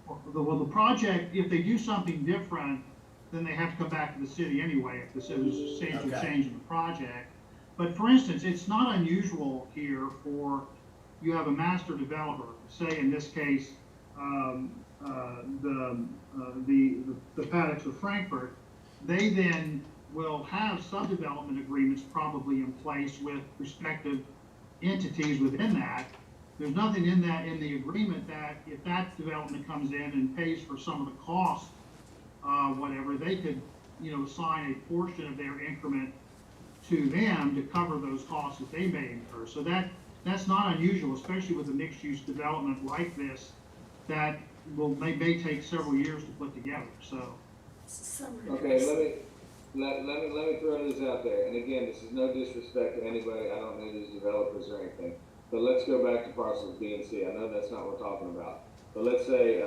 Well, the project, if they do something different, then they have to come back to the city anyway if there's a substantial change in the project. But for instance, it's not unusual here for you have a master developer, say in this case, the paddocks of Frankfurt. They then will have sub-development agreements probably in place with respective entities within that. There's nothing in the agreement that if that development comes in and pays for some of the costs, whatever, they could, assign a portion of their increment to them to cover those costs that they may incur. So that's not unusual, especially with a mixed-use development like this that may take several years to put together. So.
Okay, let me throw this out there. And again, this is no disrespect to anybody. I don't know these developers or anything. But let's go back to parcels B and C. I know that's not what we're talking about. But let's say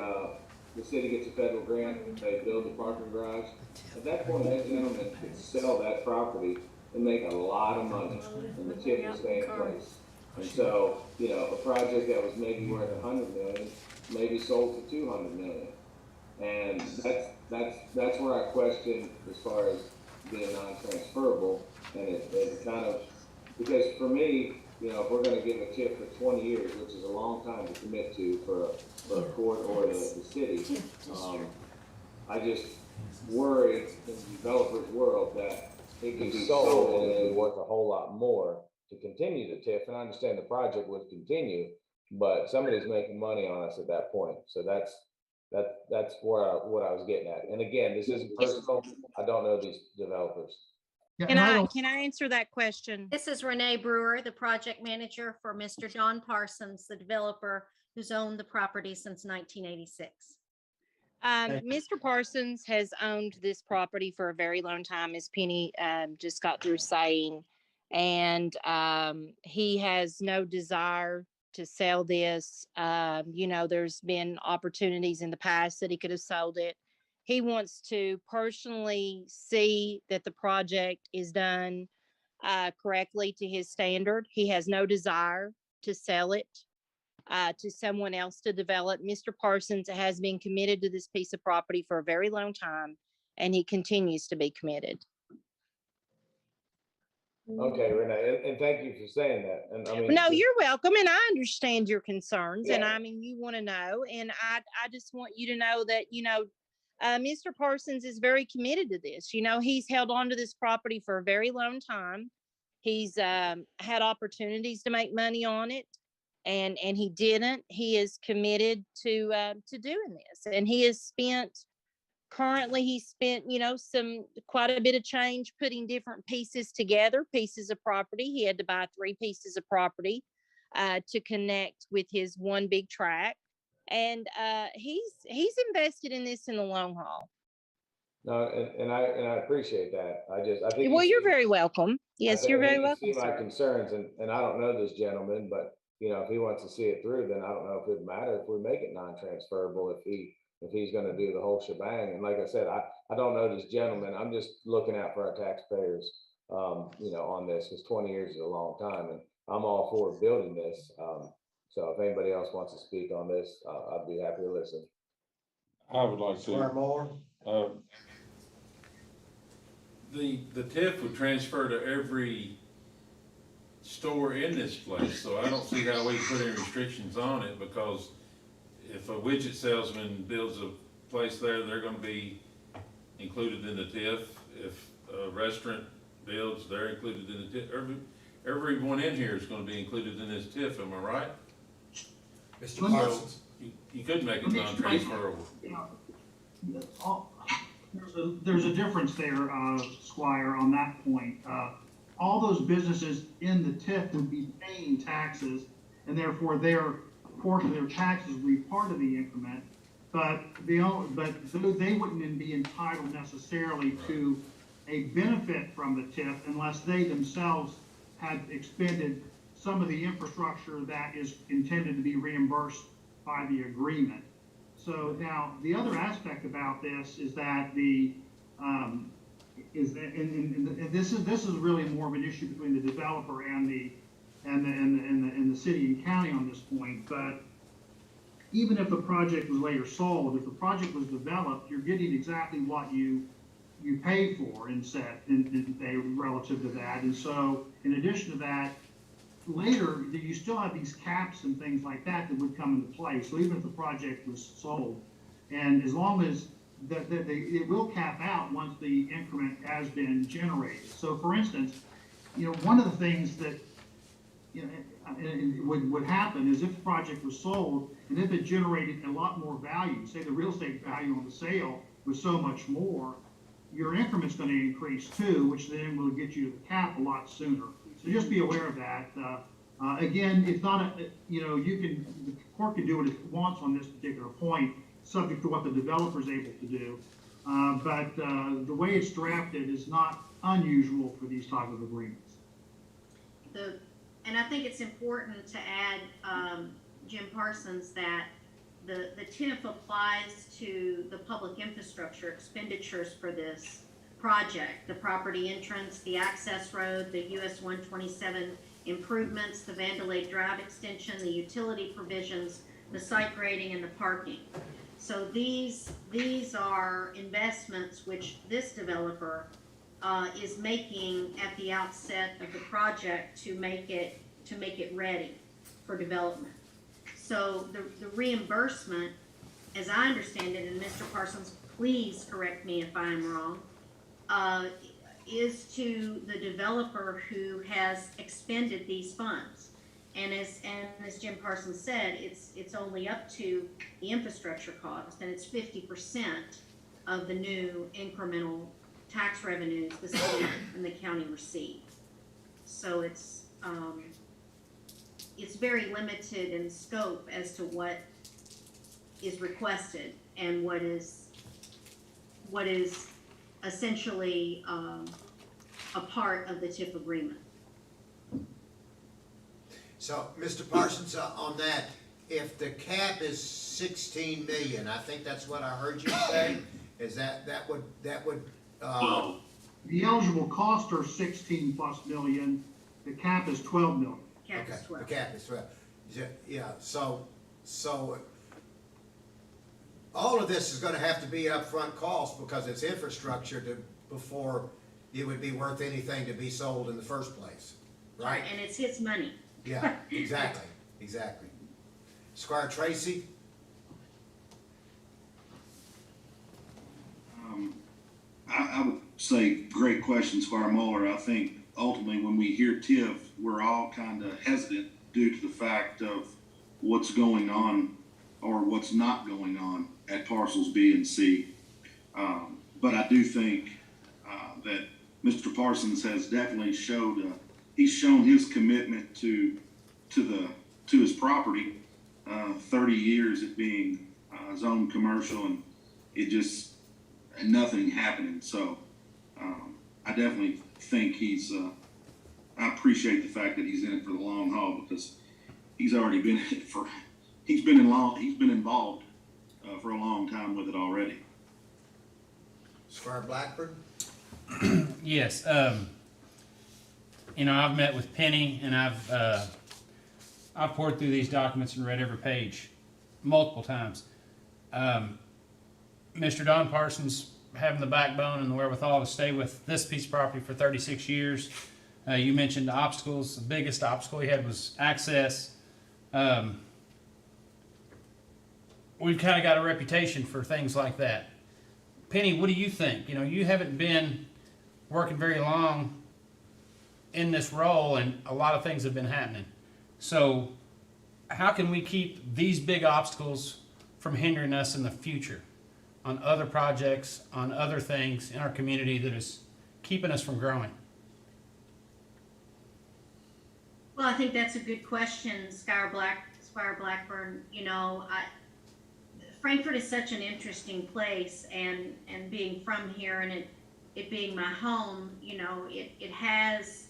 the city gets a federal grant, they build the parking garage. At that point, that gentleman could sell that property and make a lot of money, and the TIF will stay in place. And so, a project that was maybe worth $100 million, maybe sold for $200 million. And that's where I question as far as being non-transferable. And it kind of, because for me, if we're gonna give a TIF for 20 years, which is a long time to commit to for a court or the city, I just worry in the developer's world that it could be sold and it'd be worth a whole lot more to continue the TIF. And I understand the project would continue, but somebody's making money on us at that point. So that's what I was getting at. And again, this isn't personal. I don't know these developers.
Can I answer that question? This is Renee Brewer, the project manager for Mr. John Parsons, the developer who's owned the property since 1986.
Mr. Parsons has owned this property for a very long time, as Penny just got through saying, and he has no desire to sell this. There's been opportunities in the past that he could have sold it. He wants to personally see that the project is done correctly to his standard. He has no desire to sell it to someone else to develop. Mr. Parsons has been committed to this piece of property for a very long time, and he continues to be committed.
Okay, Renee, and thank you for saying that. And
no, you're welcome, and I understand your concerns. Yeah. And you want to know, and I just want you to know that Mr. Parsons is very committed to this. He's held on to this property for a very long time. He's had opportunities to make money on it, and he didn't. He is committed to doing this, and he's spent quite a bit of change putting different pieces together, pieces of property. He had to buy 3 pieces of property to connect with his one big tract. And he's invested in this in the long haul.
No, and I appreciate that. I think.
Well, you're very welcome. Yes, you're very welcome.
You see my concerns, and I don't know this gentleman, but if he wants to see it through, then I don't know if it'd matter if we make it non-transferable if he's going to do the whole shebang. And like I said, I don't know this gentleman. I'm just looking out for our taxpayers, on this, because 20 years is a long time, and I'm all for building this. So if anybody else wants to speak on this, I'd be happy to listen.
I would like to. the TIF would transfer to every store in this place, so I don't see how we can put any restrictions on it, because if a widget salesman builds a place there, they're gonna be included in the TIF. If a restaurant builds, they're included in the TIF. Everyone in here is gonna be included in this TIF, am I right?
Mr. Parsons?
You could make it non-transferable.
There's a difference there, Squire, on that point. All those businesses in the TIF would be paying taxes, and therefore a portion of their taxes would be part of the increment. But they wouldn't be entitled necessarily to a benefit from the TIF unless they themselves had expended some of the infrastructure that is intended to be reimbursed by the agreement. So now the other aspect about this is that and this is really more of an issue between the developer and the city and county on this point. But even if the project was later sold, if the project was developed, you're getting exactly what you paid for relative to that. And so in addition to that, later you still have these caps and things like that would come into play. So even if the project was sold, and as long as it will cap out once the increment has been generated. So for instance, one of the things that would happen is if the project was sold and if it generated a lot more value, say the real estate value on the sale was so much more, your increment's going to increase too, which then will get you to the cap a lot sooner. So just be aware of that. Again, it's not the court can do what it wants on this particular point, subject to what the developer is able to do. But the way it's drafted is not unusual for these type of agreements.
And I think it's important to add, Jim Parsons, that the TIF applies to the public infrastructure expenditures for this project, the property entrance, the access road, the US 127 improvements, the Vandalay Drive extension, the utility provisions, the site grading, and the parking. So these are investments which this developer is making at the outset of the project to make it ready for development. So the reimbursement, as I understand it, and Mr. Parsons, please correct me if I'm wrong, is to the developer who has expended these funds. And as Jim Parsons said, it's only up to the infrastructure cost, and it's 50% of the new incremental tax revenues the city and the county receive. So it's very limited in scope as to what is requested and what is essentially a part of the TIF agreement.
So, Mr. Parsons, on that, if the cap is 16 million, I think that's what I heard you say, is that would
the eligible costs are 16 plus million. The cap is 12 million.
Cap is 12.
The cap is 12. Yeah. So all of this is going to have to be upfront cost because it's infrastructure before it would be worth anything to be sold in the first place, right?
And it's his money.
Yeah, exactly. Squire Tracy?
I would say great question, Squire Muller. I think ultimately when we hear TIF, we're all kind of hesitant due to the fact of what's going on or what's not going on at parcels B and C. But I do think that Mr. Parsons has definitely he's shown his commitment to his property, 30 years it being zoned commercial, and nothing happening. So I definitely think I appreciate the fact that he's in it for the long haul, because he's already been in it he's been involved for a long time with it already.
Squire Blackburn?
Yes. I've met with Penny, and I've poured through these documents and read every page multiple times. Mr. Don Parsons having the backbone and the wherewithal to stay with this piece of property for 36 years. You mentioned the obstacles. The biggest obstacle you had was access. We've kind of got a reputation for things like that. Penny, what do you think? You know, you haven't been working very long in this role, and a lot of things have been happening. So how can we keep these big obstacles from hindering us in the future on other projects, on other things in our community that is keeping us from growing?
Well, I think that's a good question, Squire Blackburn. You know, Frankfurt is such an interesting place, and being from here and it being my home, you know, it has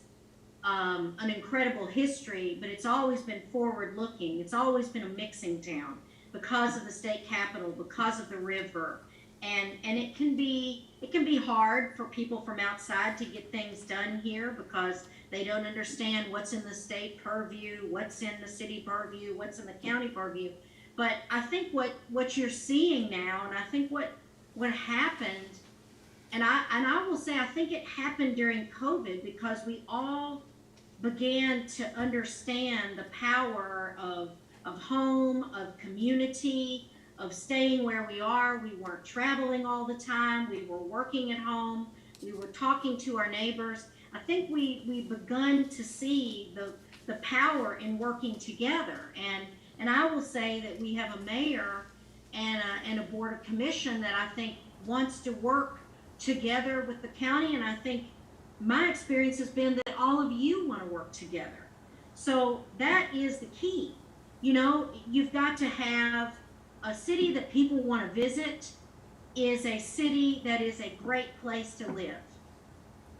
an incredible history, but it's always been forward looking. It's always been a mixing town because of the state capitol, because of the river. And it can be hard for people from outside to get things done here because they don't understand what's in the state purview, what's in the city purview, what's in the county purview. But I think what you're seeing now, and I think what happened, and I will say I think it happened during COVID because we all began to understand the power of home, of community, of staying where we are. We weren't traveling all the time. We were working at home. We were talking to our neighbors. I think we've begun to see the power in working together. And I will say that we have a mayor and a board of commission that I think wants to work together with the county. And I think my experience has been that all of you want to work together. So that is the key. You know, you've got to have a city that people want to visit is a city that is a great place to live.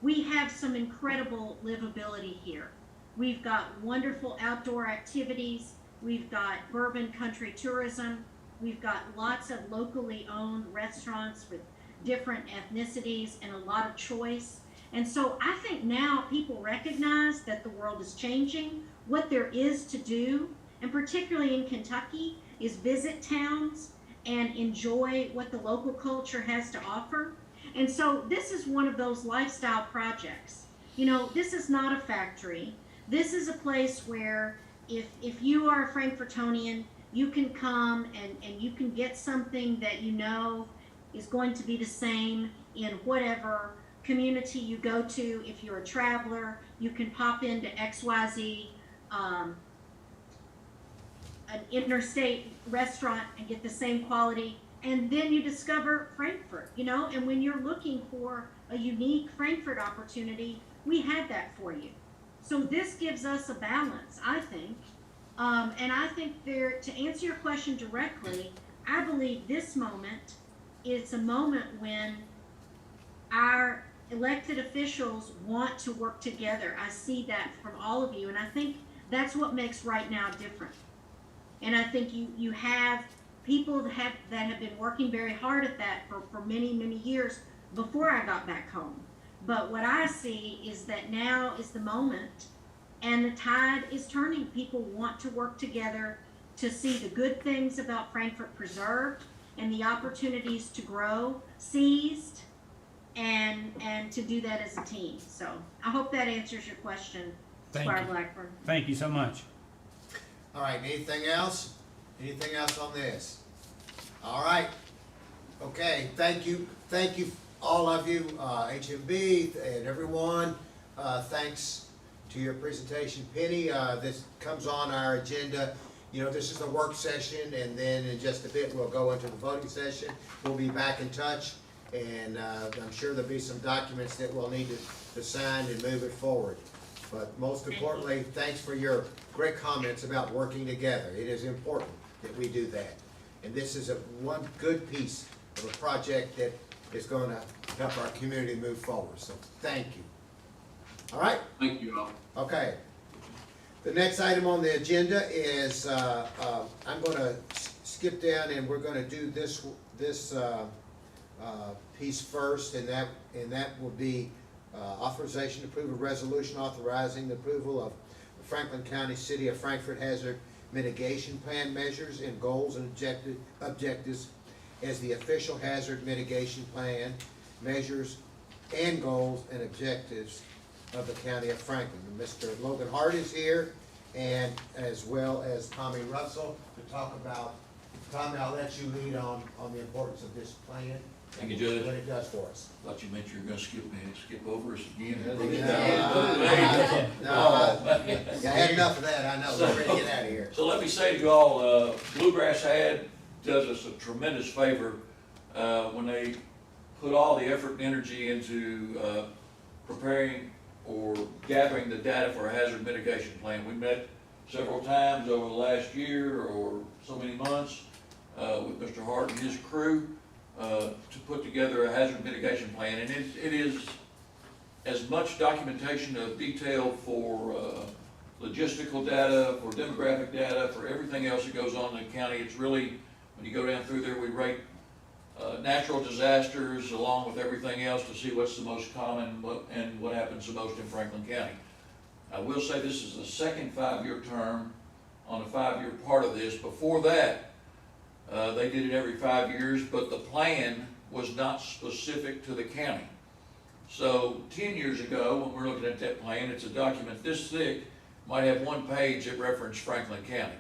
We have some incredible livability here. We've got wonderful outdoor activities. We've got bourbon country tourism. We've got lots of locally owned restaurants with different ethnicities and a lot of choice. And so I think now people recognize that the world is changing. What there is to do, and particularly in Kentucky, is visit towns and enjoy what the local culture has to offer. And so this is one of those lifestyle projects. You know, this is not a factory. This is a place where if you are a Frankfurtonian, you can come and you can get something that you know is going to be the same in whatever community you go to. If you're a traveler, you can pop into XYZ, an interstate restaurant and get the same quality, and then you discover Frankfurt, you know, and when you're looking for a unique Frankfurt opportunity, we have that for you. So this gives us a balance, I think. And I think to answer your question directly, I believe this moment is a moment when our elected officials want to work together. I see that from all of you, and I think that's what makes right now different. And I think you have people that have been working very hard at that for many, many years before I got back home. But what I see is that now is the moment, and the tide is turning. People want to work together to see the good things about Frankfurt preserved and the opportunities to grow seized, and to do that as a team. So I hope that answers your question, Squire Blackburn.
Thank you so much.
All right, anything else? Anything else on this? All right. Okay, thank you, all of you, HMB and everyone. Thanks to your presentation. Penny, this comes on our agenda. You know, this is the work session, and then in just a bit we'll go into the voting session. We'll be back in touch, and I'm sure there'll be some documents that we'll need to sign and move it forward. But most importantly, thanks for your great comments about working together. It is important that we do that. And this is one good piece of a project that is going to help our community move forward. So thank you. All right?
Thank you all.
Okay. The next item on the agenda is, I'm going to skip down and we're going to do this piece first, and that will be authorization to approve a resolution authorizing the approval of the Franklin County City of Frankfurt Hazard Mitigation Plan measures and goals and objectives as the official hazard mitigation plan, measures and goals and objectives of the County of Franklin. And Mr. Logan Hart is here, and as well as Tommy Russell to talk about. Tommy, I'll let you lead on the importance of this plan.
Thank you, Judge.
What it does for us.
Thought you meant you were gonna skip over us again.
I had enough of that, I know, we're ready to get out of here.
So let me say to you all, Bluegrass Ad does us a tremendous favor, when they put all the effort and energy into, preparing or gathering the data for a hazard mitigation plan. We met several times over the last year or so many months, with Mr. Hart and his crew, to put together a hazard mitigation plan, and it is as much documentation of detail for logistical data, for demographic data, for everything else that goes on in the county. It's really, when you go down through there, we rate natural disasters along with everything else to see what's the most common and what happens the most in Franklin County. I will say this is the second 5-year term on a 5-year part of this. Before that, they did it every 5 years, but the plan was not specific to the county. So 10 years ago, when we're looking at that plan, it's a document this thick, might have 1 page that referenced Franklin County.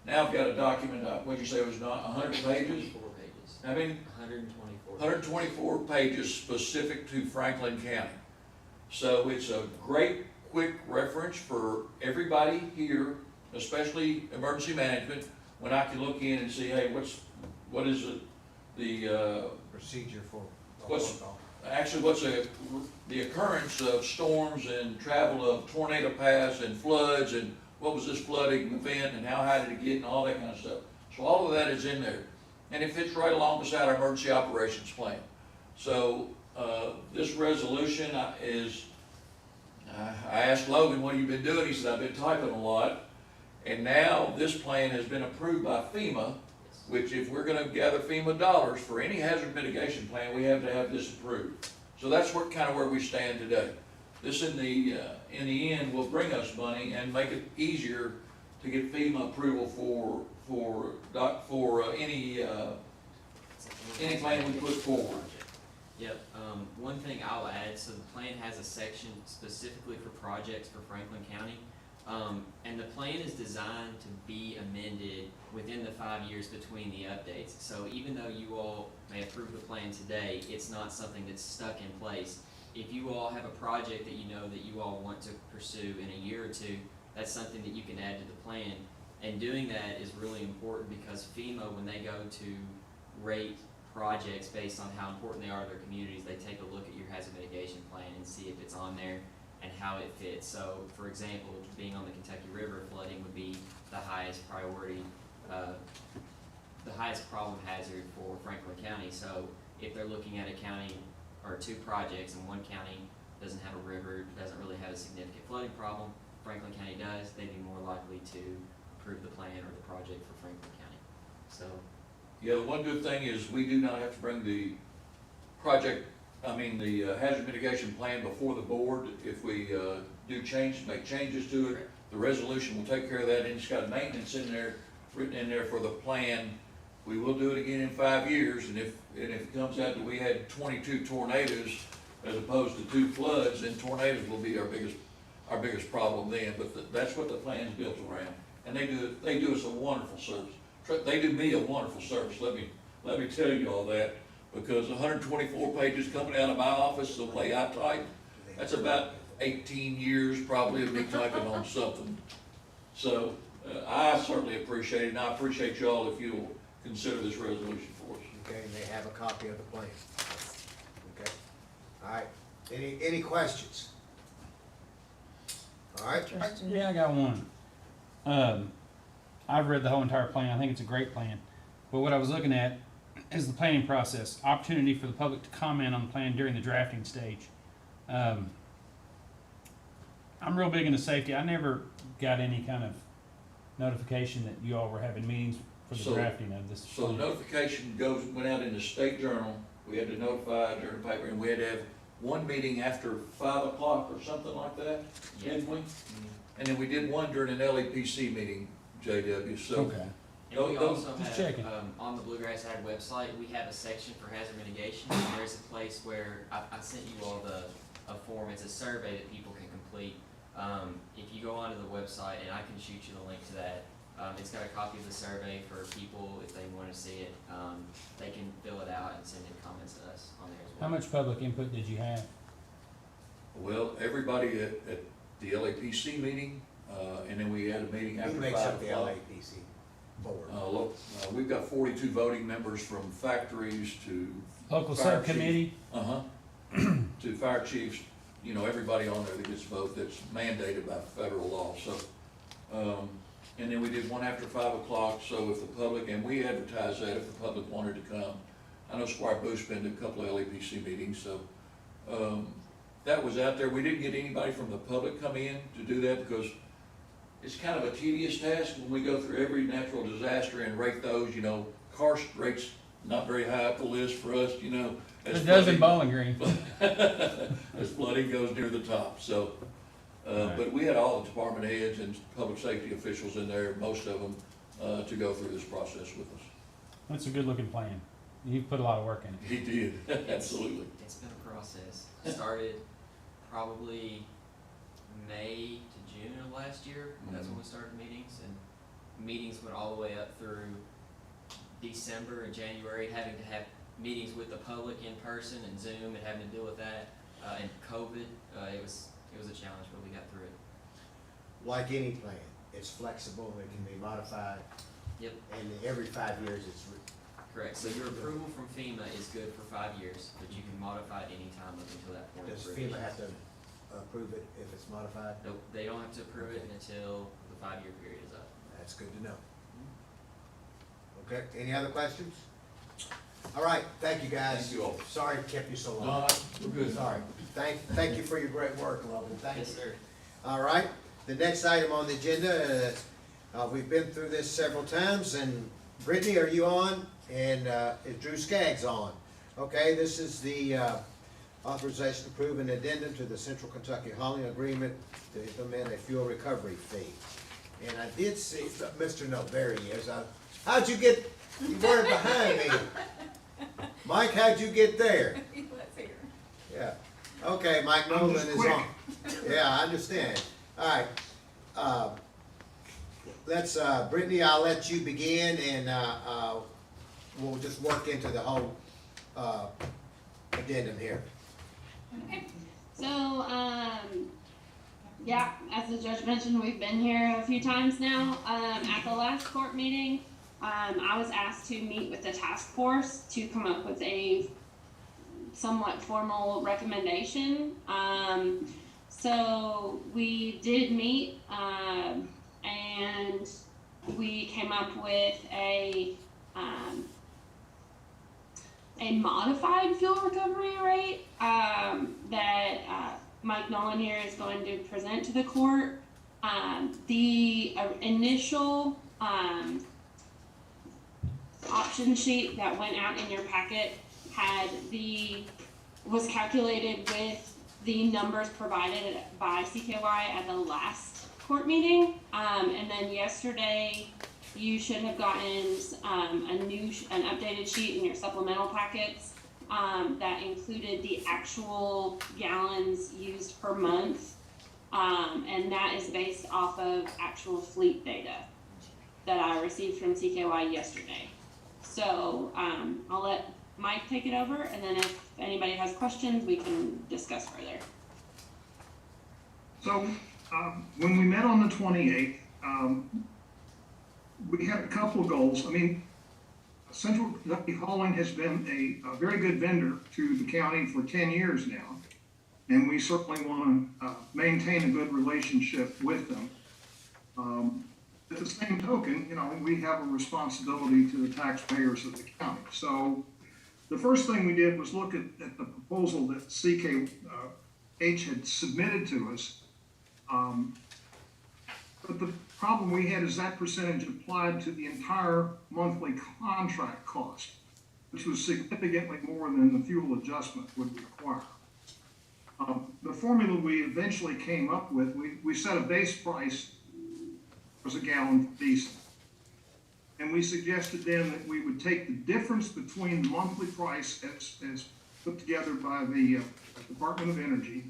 Now I've got a document, what'd you say it was, not 100 pages?
4 pages.
I mean?
124.
124 pages specific to Franklin County. So it's a great, quick reference for everybody here, especially emergency management, when I can look in and see, hey, what is the
procedure for
what's the occurrence of storms and travel of tornado paths and floods, and what was this flooding event and how high did it get and all that kind of stuff. So all of that is in there, and it fits right along beside our emergency operations plan. So this resolution is, I asked Logan, what have you been doing? He said, I've been typing a lot. And now this plan has been approved by FEMA, which if we're gonna gather FEMA dollars for any hazard mitigation plan, we have to have this approved. So that's kind of where we stand today. This in the end will bring us money and make it easier to get FEMA approval for any plan we put forward.
Yep, one thing I'll add, so the plan has a section specifically for projects for Franklin County. And the plan is designed to be amended within the 5 years between the updates. So even though you all may approve the plan today, it's not something that's stuck in place. If you all have a project that you know that you all want to pursue in a year or two, that's something that you can add to the plan. And doing that is really important because FEMA, when they go to rate projects based on how important they are to their communities, they take a look at your hazard mitigation plan and see if it's on there and how it fits. So, for example, being on the Kentucky River, flooding would be the highest priority, the highest problem hazard for Franklin County. So, if they're looking at a county or 2 projects and one county doesn't have a river, doesn't really have a significant flooding problem, Franklin County does, they'd be more likely to approve the plan or the project for Franklin County. So,
yeah, the one good thing is we do not have to bring the hazard mitigation plan before the board. If we make changes to it, the resolution will take care of that, and it's got maintenance in there, written in there for the plan. We will do it again in 5 years, and if it comes out that we had 22 tornadoes as opposed to 2 floods, then tornadoes will be our biggest problem then. But that's what the plan's built around, and they do us a wonderful service. They do me a wonderful service. Let me tell you all that. Because 124 pages coming out of my office, the way I type, that's about 18 years probably of me typing on something. So I certainly appreciate it, and I appreciate y'all if you'll consider this resolution for us.
Okay, and they have a copy of the plan. Okay, all right. Any questions? All right.
Yeah, I got one. I've read the whole entire plan. I think it's a great plan. But what I was looking at is the planning process, opportunity for the public to comment on the plan during the drafting stage. I'm real big into safety. I never got any kind of notification that you all were having meetings for the drafting of this.
So the notification went out in the state journal. We had to notify during the paper, and we had to have one meeting after 5 o'clock or something like that, didn't we? And then we did one during an LEPC meeting, JW. So
okay.
And we also
Just
have,
checking.
on the Bluegrass Ag website, we have a section for hazard mitigation, and there's a place where, I sent you all a form, it's a survey that people can complete. If you go onto the website, and I can shoot you the link to that, it's got a copy of the survey for people, if they wanna see it, they can fill it out and send in comments to us on there as well.
How much public input did you have?
Well, everybody at the LAPC meeting, and then we had a meeting after
Who
5
makes up the
o'clock.
LAPC board?
Look, we've got 42 voting members from factories to.
Local
fire
subcommittee?
chief- to fire chiefs, you know, everybody on there that gets a vote that's mandated by federal law, so. And then we did one after 5 o'clock, so if the public, and we advertised that if the public wanted to come. I know Squire Bush been to a couple of LAPC meetings, so, that was out there. We didn't get anybody from the public come in to do that because it's kind of a tedious task when we go through every natural disaster and rate those, you know. Karst rate's not very high up the list for us, you know.
It does in Bowling Green.
As flooding goes near the top, so. But we had all the department heads and public safety officials in there, most of them, to go through this process with us.
That's a good looking plan. You put a lot of work in it.
He did, absolutely.
It's been a process. Started probably May to June of last year. That's when we started meetings, and meetings went all the way up through December and January, having to have meetings with the public in person and Zoom and having to deal with that. And COVID, it was a challenge, but we got through it.
Like any plan, it's flexible, it can be modified.
Yep.
And every 5 years it's.
Correct. So your approval from FEMA is good for 5 years, but you can modify it anytime up until that point.
Does FEMA have to approve it if it's modified?
Nope, they don't have to approve it until the 5-year period is up.
That's good to know. Okay, any other questions? All right, thank you guys.
Thank you all.
Sorry it kept you so long.
No, we're good.
Sorry. Thank you for your great work, Logan. Thank you.
Yes, sir.
All right, the next item on the agenda, we've been through this several times, and Brittany, are you on? And is Drew Skaggs on? Okay, this is the authorization to approve an addendum to the Central Kentucky Hauling Agreement to implement a fuel recovery fee. And I did see, Mr. No, there he is. How'd you get, you weren't behind me. Mike, how'd you get there?
He was here.
Yeah. Okay, Mike Nolan is on. Yeah, I understand. All right. Let's, Brittany, I'll let you begin, and we'll just work into the whole addendum here.
Okay. So, yeah, as the judge mentioned, we've been here a few times now. At the last court meeting, I was asked to meet with the task force to come up with a somewhat formal recommendation. So we did meet, and we came up with a modified fuel recovery rate that Mike Nolan here is going to present to the court. The initial option sheet that went out in your packet was calculated with the numbers provided by CKY at the last court meeting. And then yesterday, you should have gotten an updated sheet in your supplemental packets that included the actual gallons used per month. And that is based off of actual fleet data that I received from CKY yesterday. So I'll let Mike take it over, and then if anybody has questions, we can discuss further.
So, when we met on the 28th, we had a couple of goals. I mean, Central Kentucky Hauling has been a very good vendor to the county for 10 years now, and we certainly want to maintain a good relationship with them. At the same token, you know, we have a responsibility to the taxpayers of the county. So the first thing we did was look at the proposal that CKH had submitted to us. But the problem we had is that percentage applied to the entire monthly contract cost, which was significantly more than the fuel adjustment would require. The formula we eventually came up with, we set a base price as a gallon for diesel. And we suggested then that we would take the difference between the monthly price as put together by the Department of Energy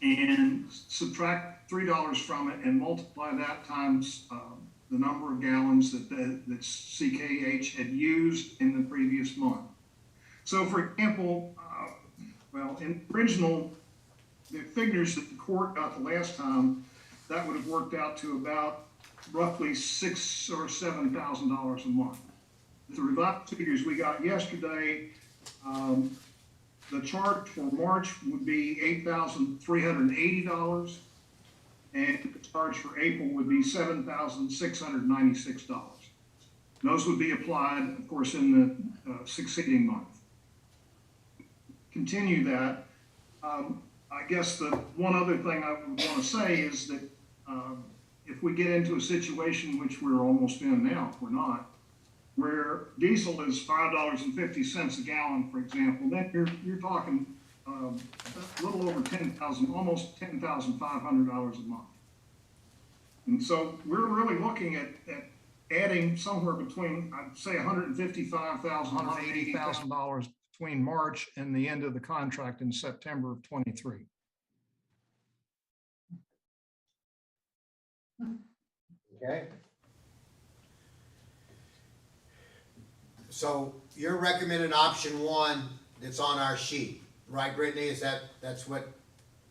and subtract $3 from it and multiply that times the number of gallons that CKH had used in the previous month. So for example, in the figures that the court got the last time, that would have worked out to about roughly $6,000 or $7,000 a month. The revised figures we got yesterday, the charge for March would be $8,380, and the charge for April would be $7,696. Those would be applied, of course, in the succeeding month. Continue that. I guess the one other thing I would want to say is that if we get into a situation which we're almost in now, if we're not, where diesel is $5.50 a gallon, for example, then you're talking a little over $10,000, almost $10,500 a month. And so we're really looking at adding somewhere between, I'd say, $155,000, $180,000 between March and the end of the contract in September of 23.
Okay. So you're recommending option one that's on our sheet, right, Brittany? That's what?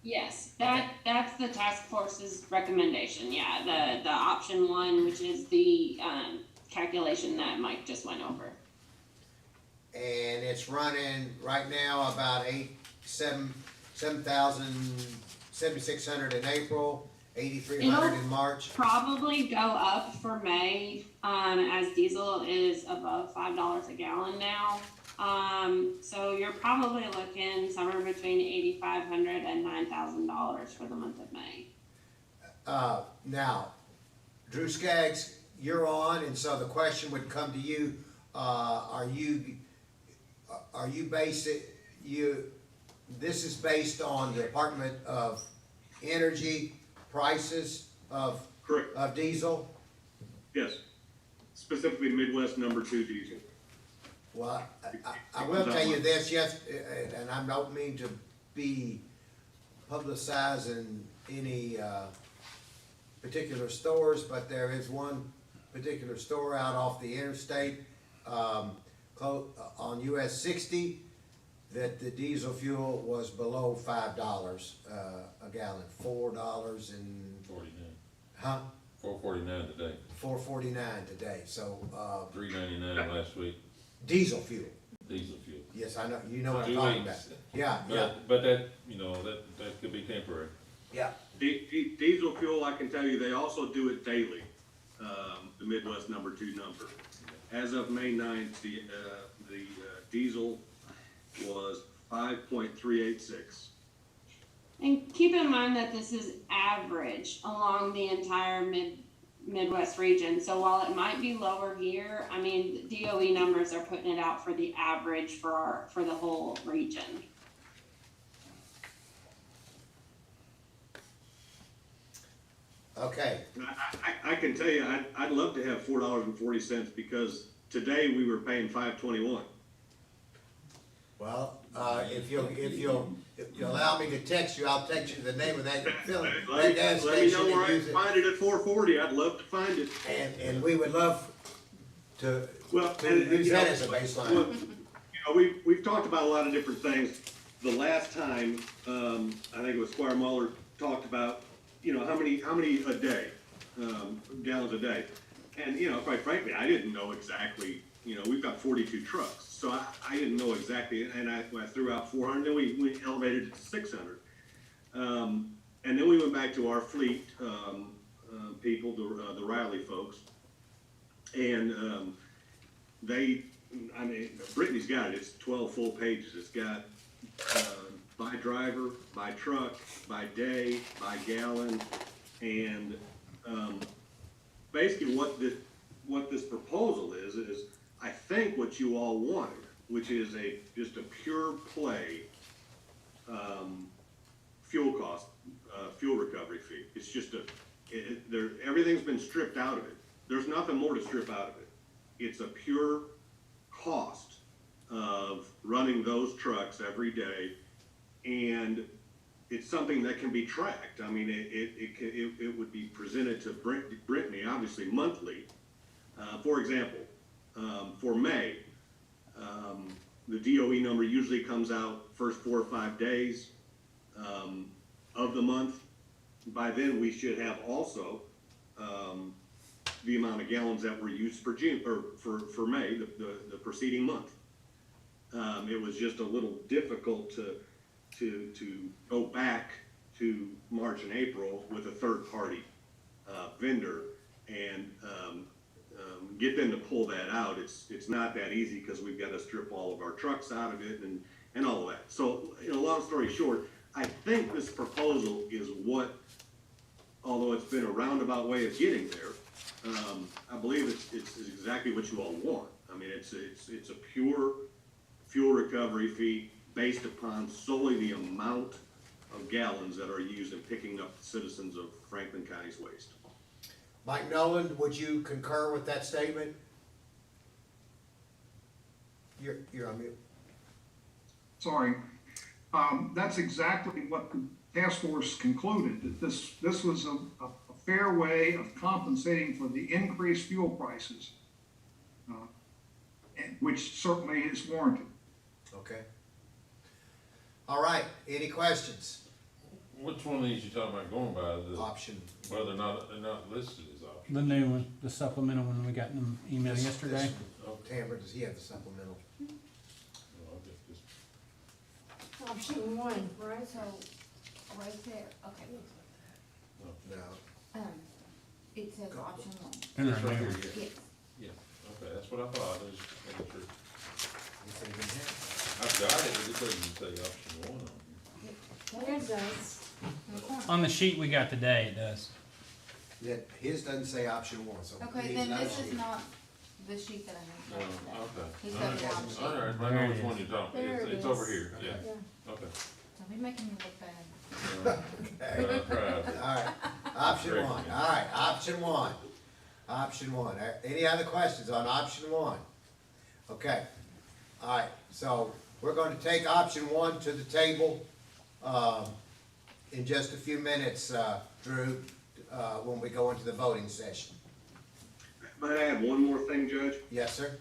Yes, that's the task force's recommendation. Yeah, the option one, which is the calculation that Mike just went over.
And it's running right now about 7,600 in April, 8,300 in March.
Probably go up for May, as diesel is above $5 a gallon now. So you're probably looking somewhere between $8,500 and $9,000 for the month of May.
Now, Drew Skaggs, you're on, and so the question would come to you: Are you basing this is based on the Department of Energy prices of
correct
of diesel?
Yes, specifically Midwest number 2 diesel.
Well, I will tell you this, yes, and I don't mean to be publicizing any particular stores, but there is one particular store out off the interstate on US 60 that the diesel fuel was below $5 a gallon, $4 and
49.
Huh?
$4.49 today.
$4.49 today. So
$3.99 last week.
Diesel fuel.
Diesel fuel.
Yes, I know. You know what I'm
2
talking
weeks.
about. Yeah,
But that, that could be temporary.
Yeah.
Diesel fuel, I can tell you, they also do it daily. The Midwest number 2 number. As of May 9th, the diesel was 5.386.
And keep in mind that this is average along the entire Midwest region. So while it might be lower here, I mean, the DOE numbers are putting it out for the average for the whole region.
Okay.
I can tell you, I'd love to have $4.40 because today we were paying $5.21.
Well, if you'll allow me to text you, I'll text you the name of that filling.
Let me know where I can find it at $4.40. I'd love to find it.
And we would love to use that as a baseline.
Well, we've talked about a lot of different things. The last time, I think it was Squire Muller talked about, how many a day, gallons a day. And, quite frankly, I didn't know exactly, we've got 42 trucks. So I didn't know exactly, and I threw out 400, then we elevated it to 600. And then we went back to our fleet people, the Riley folks. And Brittany's got it, it's 12 full pages. It's got by driver, by truck, by day, by gallon, and basically what this proposal is I think what you all wanted, which is just a pure play fuel cost, fuel recovery fee. It's just everything's been stripped out of it. There's nothing more to strip out of it. It's a pure cost of running those trucks every day, and it's something that can be tracked. I mean, it would be presented to Brittany, obviously monthly. For example, for May, the DOE number usually comes out first 4 or 5 days of the month. By then, we should have also the amount of gallons that were used for June or for May, the preceding month. It was just a little difficult to go back to March and April with a third-party vendor and get them to pull that out. It's not that easy because we've got to strip all of our trucks out of it and all of that. So, long story short, I think this proposal is what, although it's been a roundabout way of getting there, I believe it's exactly what you all want. I mean, it's a pure fuel recovery fee based upon solely the amount of gallons that are used in picking up the citizens of Franklin County's waste.
Mike Nolan, would you concur with that statement? You're on mute.
Sorry. That's exactly what the task force concluded, that this was a fair way of compensating for the increased fuel prices, which certainly is warranted.
Okay. All right, any questions?
Which one of these you talking about going by? The
Option.
Whether or not they're not listed as options.
The new one, the supplemental one we got in the email yesterday.
Tamara, does he have the supplemental?
Well, I'll get this.
Option one, right, so, right there, okay.
No.
It says option one.
In
It's
there,
right
new.
here, yeah.
Yes.
Yeah, okay, that's what I thought. I was making sure.
You say he didn't have
I've got it, but it doesn't say option one on here.
There it does.
On the sheet we got today, it does.
it? Yeah, his doesn't say option one, so.
Okay,
he's
then
not
this
on
is
here.
not the sheet that I have.
Oh, okay.
He's
All
got
right.
the option.
All right, I
There
know
it
which
is.
one you're talking
There
about.
it
It's
is.
over here, yeah,
Yeah.
okay.
Don't be making me look bad.
Well, I tried.
All right, option
Great.
one, all right, option one. Option one, any other questions on option one? Okay, all right, so we're going to take option one to the table, in just a few minutes, Drew, when we go into the voting session.
Might I add one more thing, Judge?
Yes, sir?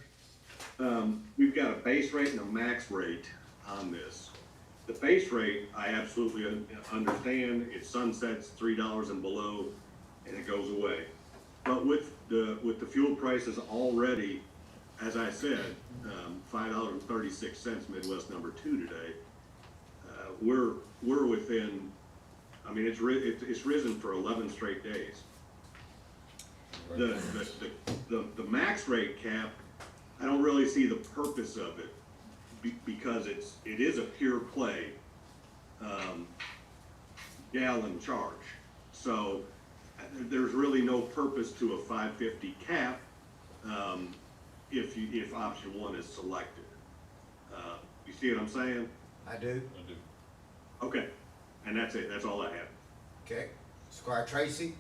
We've got a base rate and a max rate on this. The base rate, I absolutely understand, it sunsets $3 and below, and it goes away. But with the fuel prices already, as I said, $5.36 Midwest number 2 today, we're within, I mean, it's risen for 11 straight days. The max rate cap, I don't really see the purpose of it because it is a pure play gallon charge. So there's really no purpose to a 550 cap if option one is selected. You see what I'm saying?
I do.
I do.
Okay, and that's it. That's all I have.
Okay, Squire Tracy?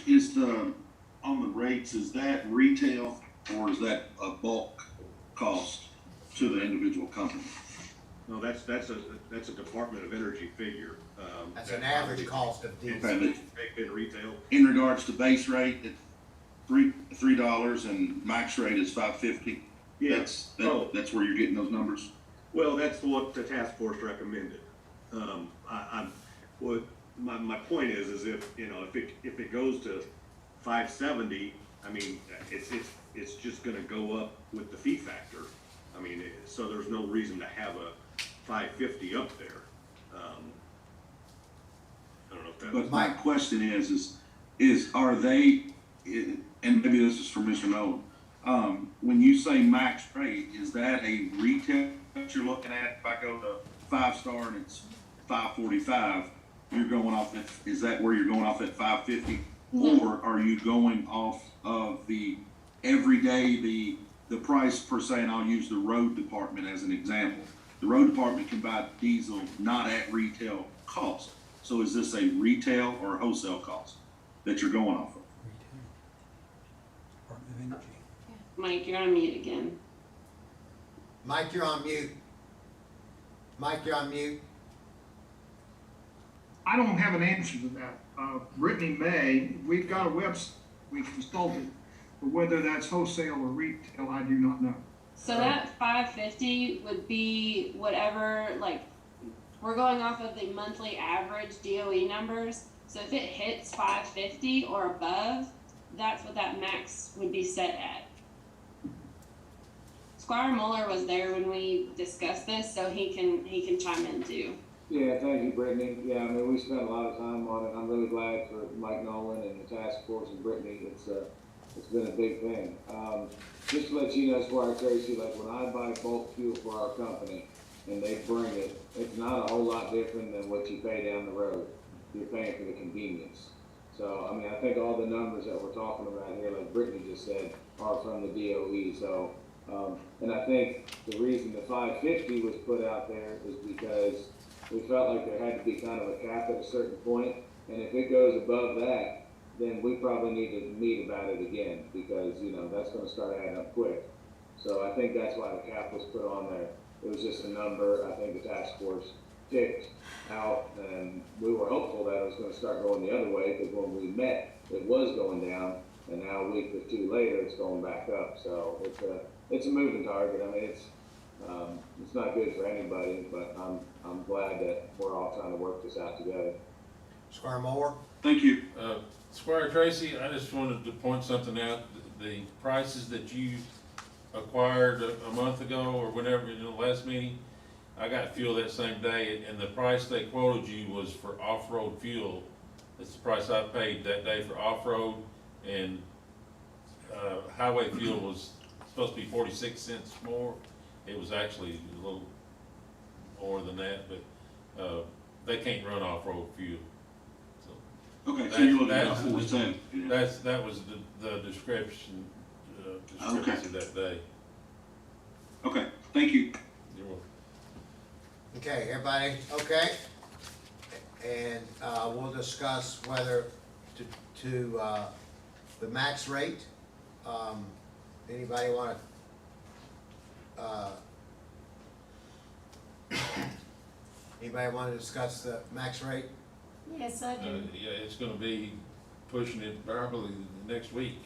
Is on the rates, is that retail or is that a bulk cost to the individual company?
No, that's a Department of Energy figure.
That's an average cost of diesel.
Okay,
In retail.
in regards to base rate, it's $3 and max rate is $5.50.
Yes.
That's where you're getting those numbers.
Well, that's what the task force recommended. My point is if it goes to 570, I mean, it's just gonna go up with the fee factor. I mean, so there's no reason to have a 550 up there. I don't know if that was.
But my question is are they, and maybe this is for Mr. Nolan, when you say max rate, is that a retail that you're looking at? If I go to 5-star and it's $5.45, you're going off at, is that where you're going off at $5.50? Or are you going off of the everyday, the price per se, and I'll use the road department as an example. The road department can buy diesel not at retail cost. So is this a retail or wholesale cost that you're going off of?
Department of Energy.
Mike, you're on mute again.
Mike, you're on mute. Mike, you're on mute.
I don't have an answer to that. Brittany May, we've got a website we consulted, but whether that's wholesale or retail, I do not know.
So that 550 would be whatever, like, we're going off of the monthly average DOE numbers. So if it hits 550 or above, that's what that max would be set at. Squire Mueller was there when we discussed this, so he can chime in too.
Yeah, thank you, Brittany. Yeah, I mean, we spent a lot of time on it. I'm really glad for Mike Nolan and the task force and Brittany. It's been a big thing. Just to let you know, Squire Tracy, like when I buy bulk fuel for our company and they bring it, it's not a whole lot different than what you pay down the road. You're paying for the convenience. So, I mean, I think all the numbers that we're talking about here, like Brittany just said, are from the DOE. So, and I think the reason the 550 was put out there is because we felt like there had to be kind of a cap at a certain point, and if it goes above that, then we probably need to meet about it again, because, you know, that's gonna start adding up quick. So I think that's why the cap was put on there. It was just a number I think the task force ticked out, and we were hopeful that it was gonna start going the other way, because when we met, it was going down, and now a week or two later, it's going back up. So it's a moving target. I mean, it's not good for anybody, but I'm glad that we're all trying to work this out together.
Squire Moore?
Thank you.
Squire Tracy, I just wanted to point something out. The prices that you acquired a month ago or whenever in the last meeting, I got fuel that same day, and the price they quoted you was for off-road fuel. That's the price I paid that day for off-road, and highway fuel was supposed to be 46 cents more. It was actually a little more than that, but they can't run off-road fuel. So
Okay, so you're looking at 410.
that was the description discrepancy that day.
Okay, thank you.
You're welcome.
Okay, everybody, okay? And we'll discuss whether to the max rate. Anybody want to discuss the max rate?
Yes, I do.
Yeah, it's gonna be pushing it probably next week.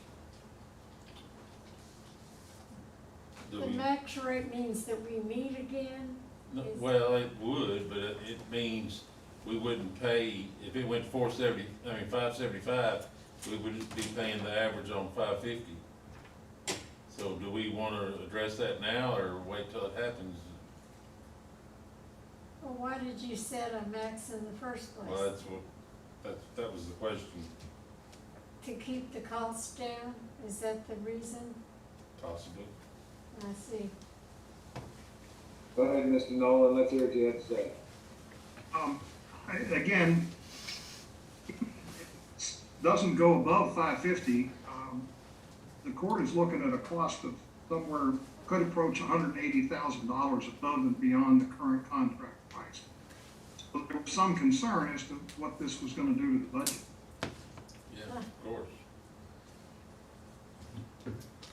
The max rate means that we meet again?
No, well, it would, but it means we wouldn't pay, if it went 575, we wouldn't be paying the average on 550. So do we wanna address that now or wait till it happens?
Well, why did you set a max in the first place?
Well, that was the question,
To keep the costs down? Is that the reason?
possibly.
I see.
Go ahead, Mr. Nolan, let's hear what you have to say.
Again, doesn't go above 550. The court is looking at a cost of somewhere, could approach $180,000 above and beyond the current contract price. So there was some concern as to what this was going to do to the budget.
Yeah, of course.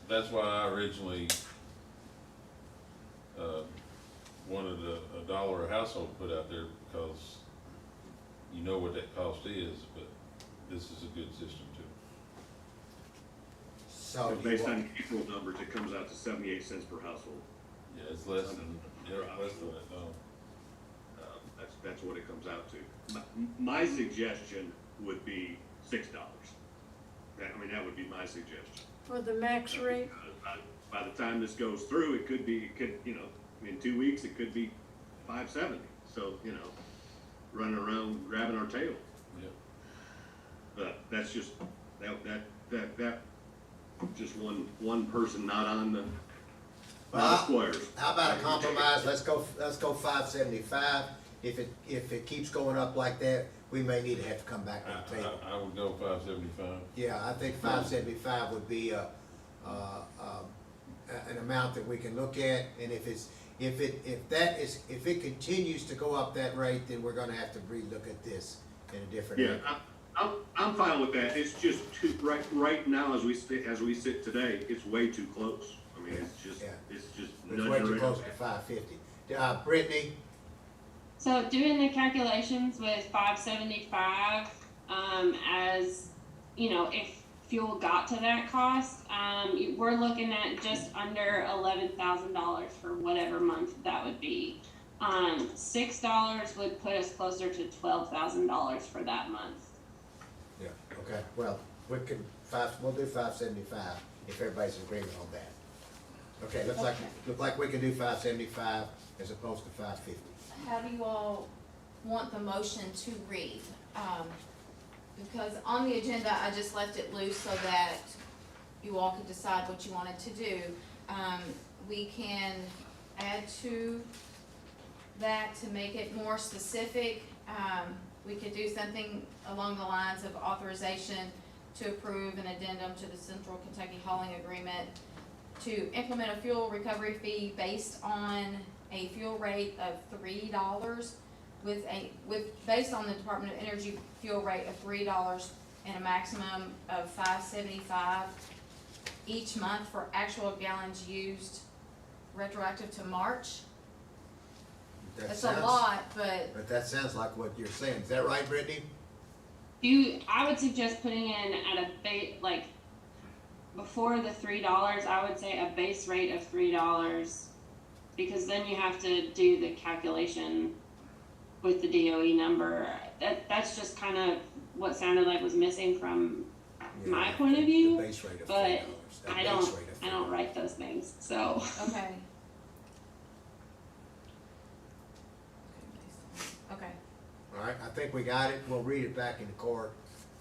That's why I originally wanted a $1 a household put out there, because you know what that cost is, but this is a good system too.
So
based on April numbers, it comes out to 78 cents per household.
Yeah, it's less than that, no.
That's what it comes out to. My suggestion would be $6. That would be my suggestion.
For the max rate?
By the time this goes through, it could, in 2 weeks, it could be $5.70. So, running around grabbing our tail.
Yeah.
But that's just, that just one person not on the, squares.
How about a compromise? Let's go 575. If it keeps going up like that, we may need to have to come back to the table.
I would go 575.
Yeah, I think 575 would be an amount that we can look at, and if it continues to go up that rate, then we're gonna have to relook at this in a different
Yeah,
area.
I'm fine with that. It's just too, right now, as we sit today, it's way too close. I mean, it's just
It's way too
nudging
close
around.
to 550. Brittany,
So doing the calculations with 575, as you know, if fuel got to that cost, we're looking at just under $11,000 for whatever month that would be. $6 would put us closer to $12,000 for that month.
yeah, okay, well, we'll do 575 if everybody's in agreement on that. Okay, looks like we can do 575 as opposed to 550.
How do you all want the motion to read? Because on the agenda, I just left it loose so that you all could decide what you wanted to do. We can add to that to make it more specific. We could do something along the lines of authorization to approve an addendum to the Central Kentucky Hauling Agreement to implement a fuel recovery fee based on a fuel rate of $3 based on the Department of Energy fuel rate of $3 and a maximum of $5.75 each month for actual gallons used retroactive to March. That's a lot,
But that sounds like what you're saying. Is that right, Brittany?
I would suggest putting in at a base, like before the $3, I would say a base rate of $3, because then you have to do the calculation with the DOE number. That's just kind of what sounded like was missing from my point of view.
The base rate of
but
$3.
I don't write those things, so.
okay. Okay.
All right, I think we got it. We'll read it back into court.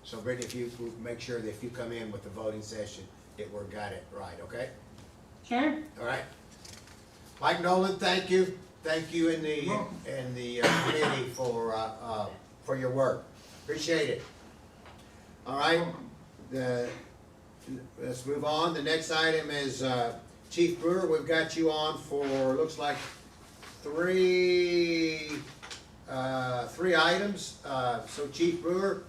So Brittany, if you make sure that if you come in with the voting session, that we've got it right, okay?
Sure.
All right. Mike Nolan, thank you. Thank you and the committee for your work. Appreciate it. All right, let's move on. The next item is Chief Brewer. We've got you on for, looks like three items. So Chief Brewer,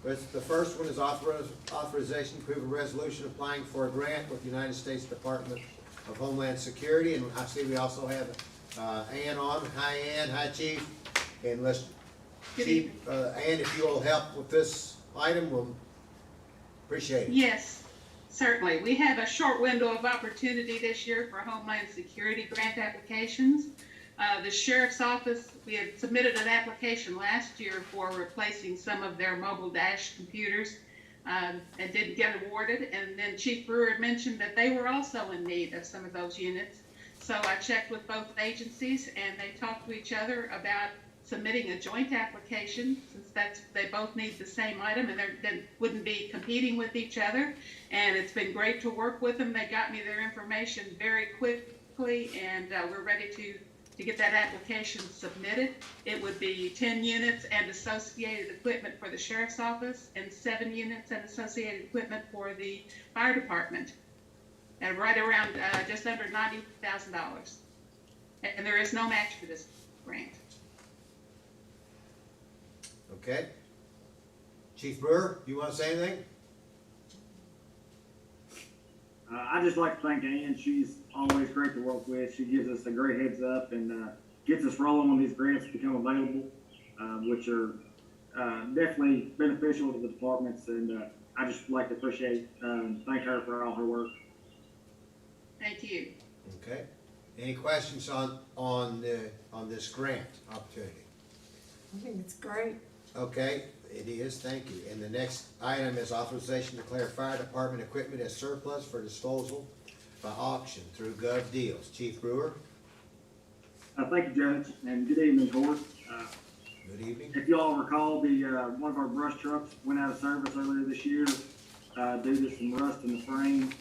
the first one is authorization to approve a resolution applying for a grant with the United States Department of Homeland Security. And I see we also have Ann on. Hi Ann, hi Chief. And let's, Chief, Ann, if you will help with this item, we'll appreciate it.
Yes, certainly. We have a short window of opportunity this year for Homeland Security grant applications. The Sheriff's Office, we had submitted an application last year for replacing some of their mobile dash computers and didn't get awarded. And then Chief Brewer mentioned that they were also in need of some of those units. So I checked with both agencies and they talked to each other about submitting a joint application, since they both need the same item and they wouldn't be competing with each other. And it's been great to work with them. They got me their information very quickly, and we're ready to get that application submitted. It would be 10 units and associated equipment for the Sheriff's Office and 7 units and associated equipment for the Fire Department. And right around just under $90,000. And there is no match for this grant.
Okay. Chief Brewer, you want to say anything?
I'd just like to thank Ann. She's always great to work with. She gives us a great heads up and gets us rolling when these grants become available, which are definitely beneficial to the departments. And I just like to thank her for all her work.
Thank you.
Okay. Any questions on this grant opportunity?
I think it's great.
Okay, it is, thank you. And the next item is authorization to declare fire department equipment as surplus for disposal by auction through Gov Deals. Chief Brewer?
Thank you, Judge, and good evening, Board.
Good evening.
If you all recall, one of our brush trucks went out of service earlier this year due to some rust in the frame.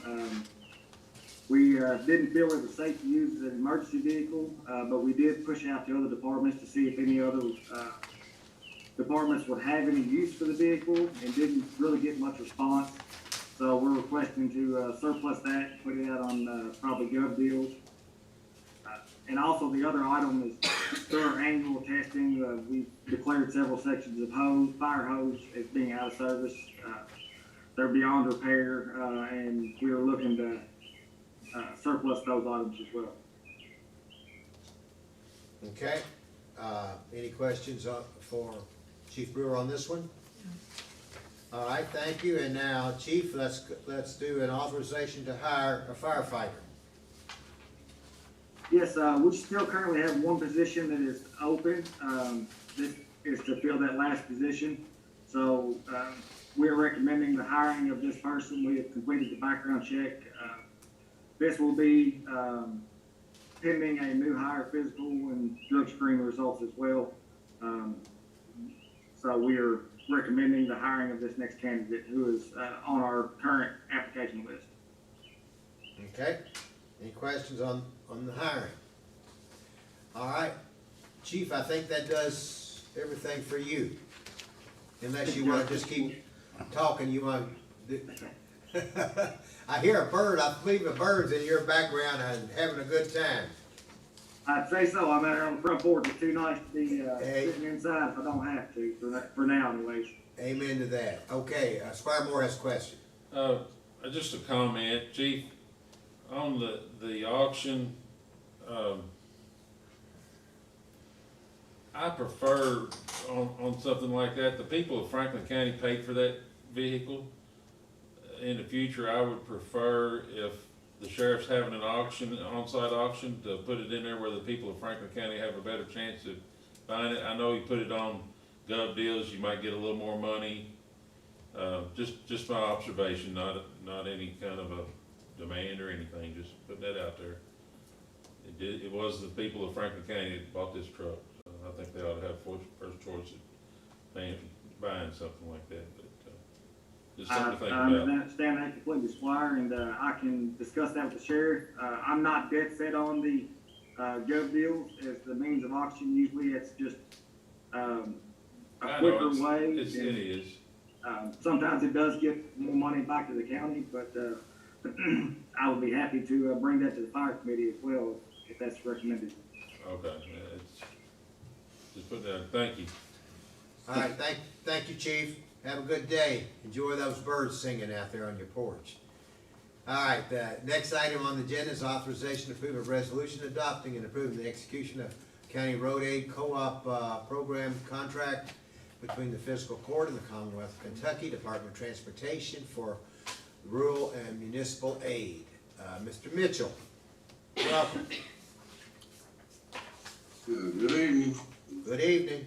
We didn't feel it was safe to use as an emergency vehicle, but we did push out to other departments to see if any other departments would have any use for the vehicle, and didn't really get much response. So we're requesting to surplus that, put it out on probably Gov Deals. And also the other item is through our annual testing time, we declared several sections of hose, fire hose as being out of service. They're beyond repair, and we are looking to surplus those items as well.
Okay, any questions for Chief Brewer on this one? All right, thank you, and now, Chief, let's do an authorization to hire a firefighter.
Yes, we still currently have one position that is open. This is to fill that last position. So, we're recommending the hiring of this person. We have completed the background check. This will be, pending a new hire physical and drug screen results as well. So we are recommending the hiring of this next candidate who is, on our current application list.
Okay, any questions on the hiring? All right, Chief, I think that does everything for you. Unless you wanna just keep talking, you want to. I hear a bird, I believe a bird's in your background and having a good time.
I'd say so. I'm out here on the front porch. It's too nice to be, sitting inside if I don't have to, for now anyways.
Amen to that. Okay, Squire Moore has a question.
Just a comment, Chief, on the auction, I prefer on something like that, the people of Franklin County paid for that vehicle. In the future, I would prefer if the sheriff's having an auction, an on-site auction, to put it in there where the people of Franklin County have a better chance of buying it. I know you put it on Gov Deals, you might get a little more money. Just my observation, not any kind of a demand or anything, just putting that out there. It was the people of Franklin County that bought this truck, so I think they ought to have first choice of buying something like that, but, just something to think
I
about.
understand that completely, Squire, and I can discuss that with the sheriff. I'm not dead set on the Gov Deals as the means of auction. Usually it's just a quicker way.
It is.
Sometimes it does get more money back to the county, but I would be happy to bring that to the fire committee as well if that's recommended.
Okay, just put that, thank you.
All right, thank you, Chief. Have a good day. Enjoy those birds singing out there on your porch. All right, the next item on the agenda is authorization to approve a resolution adopting and approving the execution of County Road Aid Co-op Program Contract between the Fiscal Court and the Commonwealth of Kentucky Department of Transportation for Rural and Municipal Aid. Mr. Mitchell, welcome.
Good evening.
Good evening.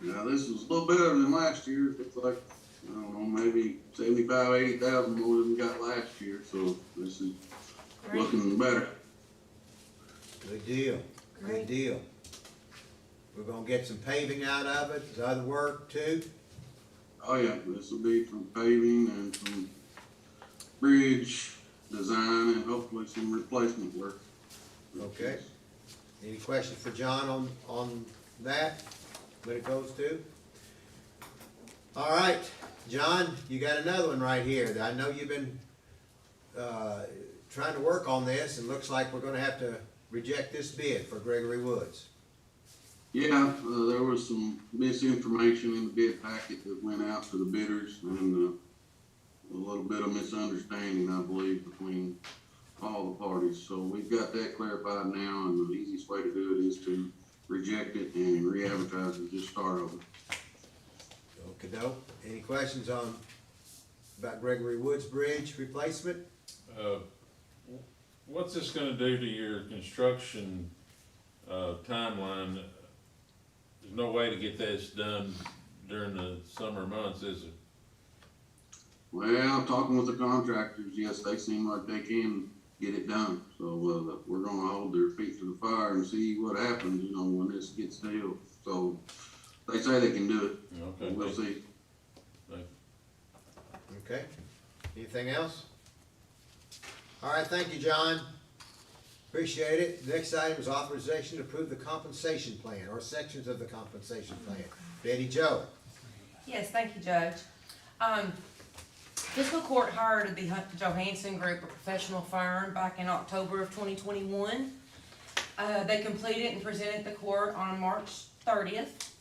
Now, this was a little better than last year. It looks like, I don't know, maybe 75, 80,000 more than we got last year, so this is looking better.
Good deal. Good deal. We're gonna get some paving out of it, there's other work too.
Oh yeah, this will be some paving and some bridge design and hopefully some replacement work.
Okay. Any questions for John on that, what it goes to? All right, John, you got another one right here. I know you've been trying to work on this, and looks like we're gonna have to reject this bid for Gregory Woods.
Yeah, there was some misinformation in the bid packet that went out to the bidders, and a little bit of misunderstanding, I believe, between all the parties. So we've got that clarified now, and the easiest way to do it is to reject it and re-advertise and just start over.
Okey-doke. Any questions about Gregory Woods Bridge replacement?
What's this gonna do to your construction timeline? There's no way to get this done during the summer months, is there?
Well, talking with the contractors, yes, they seem like they can get it done. So we're gonna hold their feet to the fire and see what happens, you know, when this gets nailed. So they say they can do it.
Okay.
We'll see.
Okay. Anything else? All right, thank you, John. Appreciate it. Next item is authorization to approve the compensation plan or sections of the compensation plan. Betty Jo.
Yes, thank you, Judge. Fiscal Court hired the Johansson Group, a professional firm, back in October of 2021. They completed and presented the court on March 30th.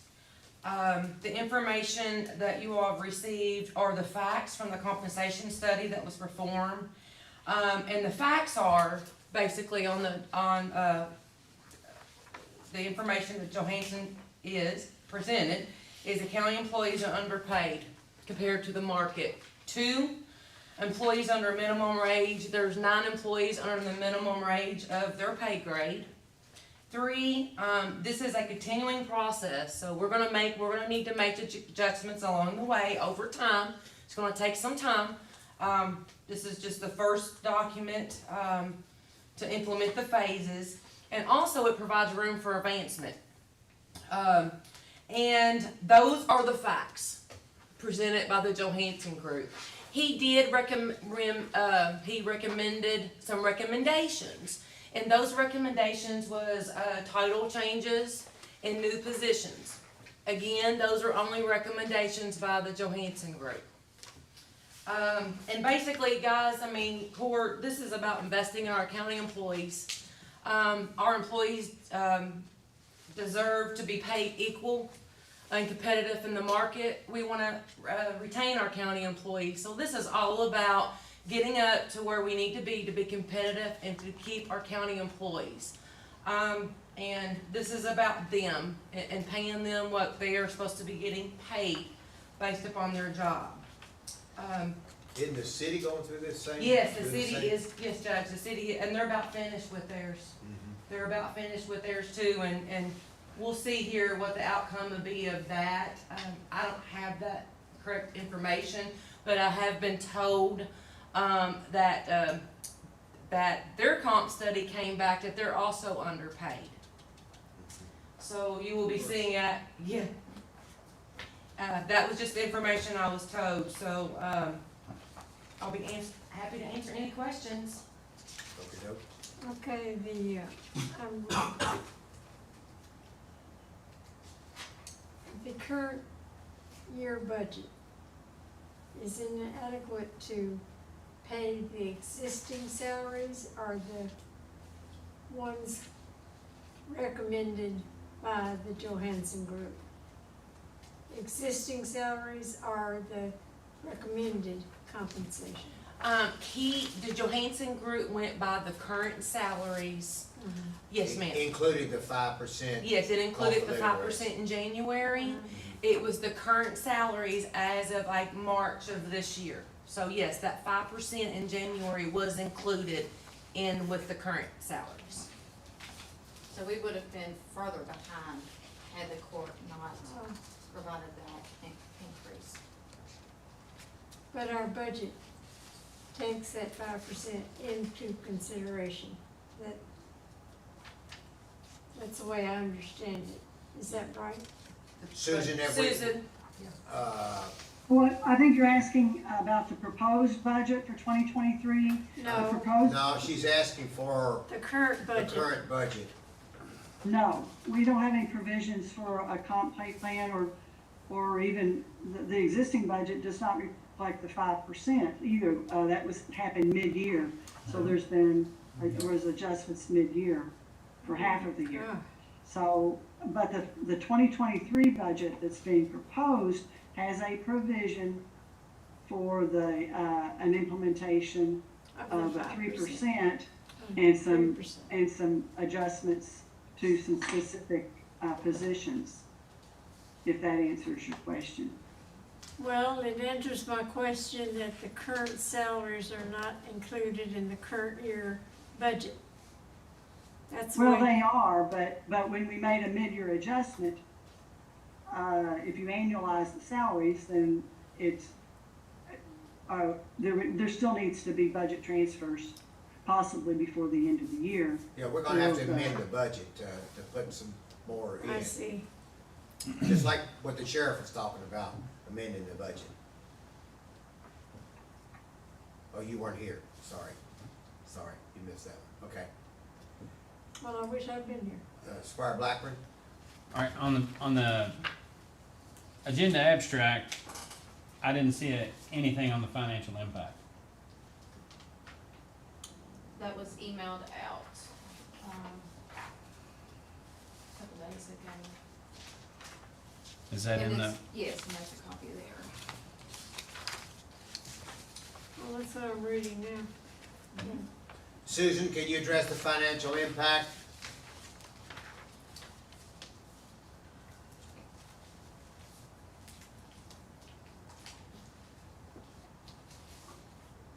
The information that you all have received are the facts from the compensation study that was performed. And the facts are basically on the information that Johansson is presented is the county employees are underpaid compared to the market. 2, employees under a minimum wage, there's 9 employees under the minimum wage of their pay grade. 3, this is a continuing process, so we're gonna need to make adjustments along the way over time. It's gonna take some time. This is just the first document to implement the phases, and also it provides room for advancement. And those are the facts presented by the Johansson Group. He did he recommended some recommendations, and those recommendations was title changes and new positions. Again, those are only recommendations by the Johansson Group. And basically, guys, I mean, court, this is about investing in our county employees. Our employees deserve to be paid equal and competitive in the market. We want to retain our county employees. So this is all about getting up to where we need to be competitive and to keep our county employees. And this is about them and paying them what they are supposed to be getting paid based upon their job.
Isn't the city going through this same?
Yes, the city is, yes, Judge, the city, and they're about finished with theirs. They're about finished with theirs too, and we'll see here what the outcome will be of that. I don't have that correct information, but I have been told, that their comp study came back that they're also underpaid. So you will be seeing that was just the information I was told, so, I'll be happy to answer any questions.
Okay, the current year budget is inadequate to pay the existing salaries or the ones recommended by the Johansson Group. Existing salaries are the recommended compensation.
The Johansson Group went by the current salaries. Yes, ma'am.
Including the 5%.
Yes, it included the 5% in January. It was the current salaries as of like March of this year. So yes, that 5% in January was included in with the current salaries.
So we would have been further behind had the court not provided that increase.
But our budget takes that 5% into consideration. That's the way I understand it. Is that right?
Susan,
Well, I think you're asking about the proposed budget for 2023?
No.
No, she's asking for
the current
budget.
No, we don't have any provisions for a comp pay plan or even the existing budget does not reflect the 5% either. That happened mid-year. So there was adjustments mid-year for half of the year. So, but the 2023 budget that's being proposed has a provision for an implementation of a 3% and some adjustments to some specific positions, if that answers your question.
Well, it answers my question that the current salaries are not included in the current year budget.
Well, they are, but when we made a mid-year adjustment, if you annualize the salaries, then it's, there still needs to be budget transfers, possibly before the end of the year.
Yeah, we're gonna have to amend the budget to put some more in.
I see.
Just like what the sheriff was talking about, amending the budget. Oh, you weren't here, sorry, you missed that one, okay.
Well, I wish I'd been here.
Squire Blackburn?
All right, on the agenda abstract, I didn't see anything on the financial impact.
That was emailed out. basic and.
Is that
and
in the,
this- Yes, and that's a copy there.
Well, that's what I'm reading now.
Susan, can you address the financial impact?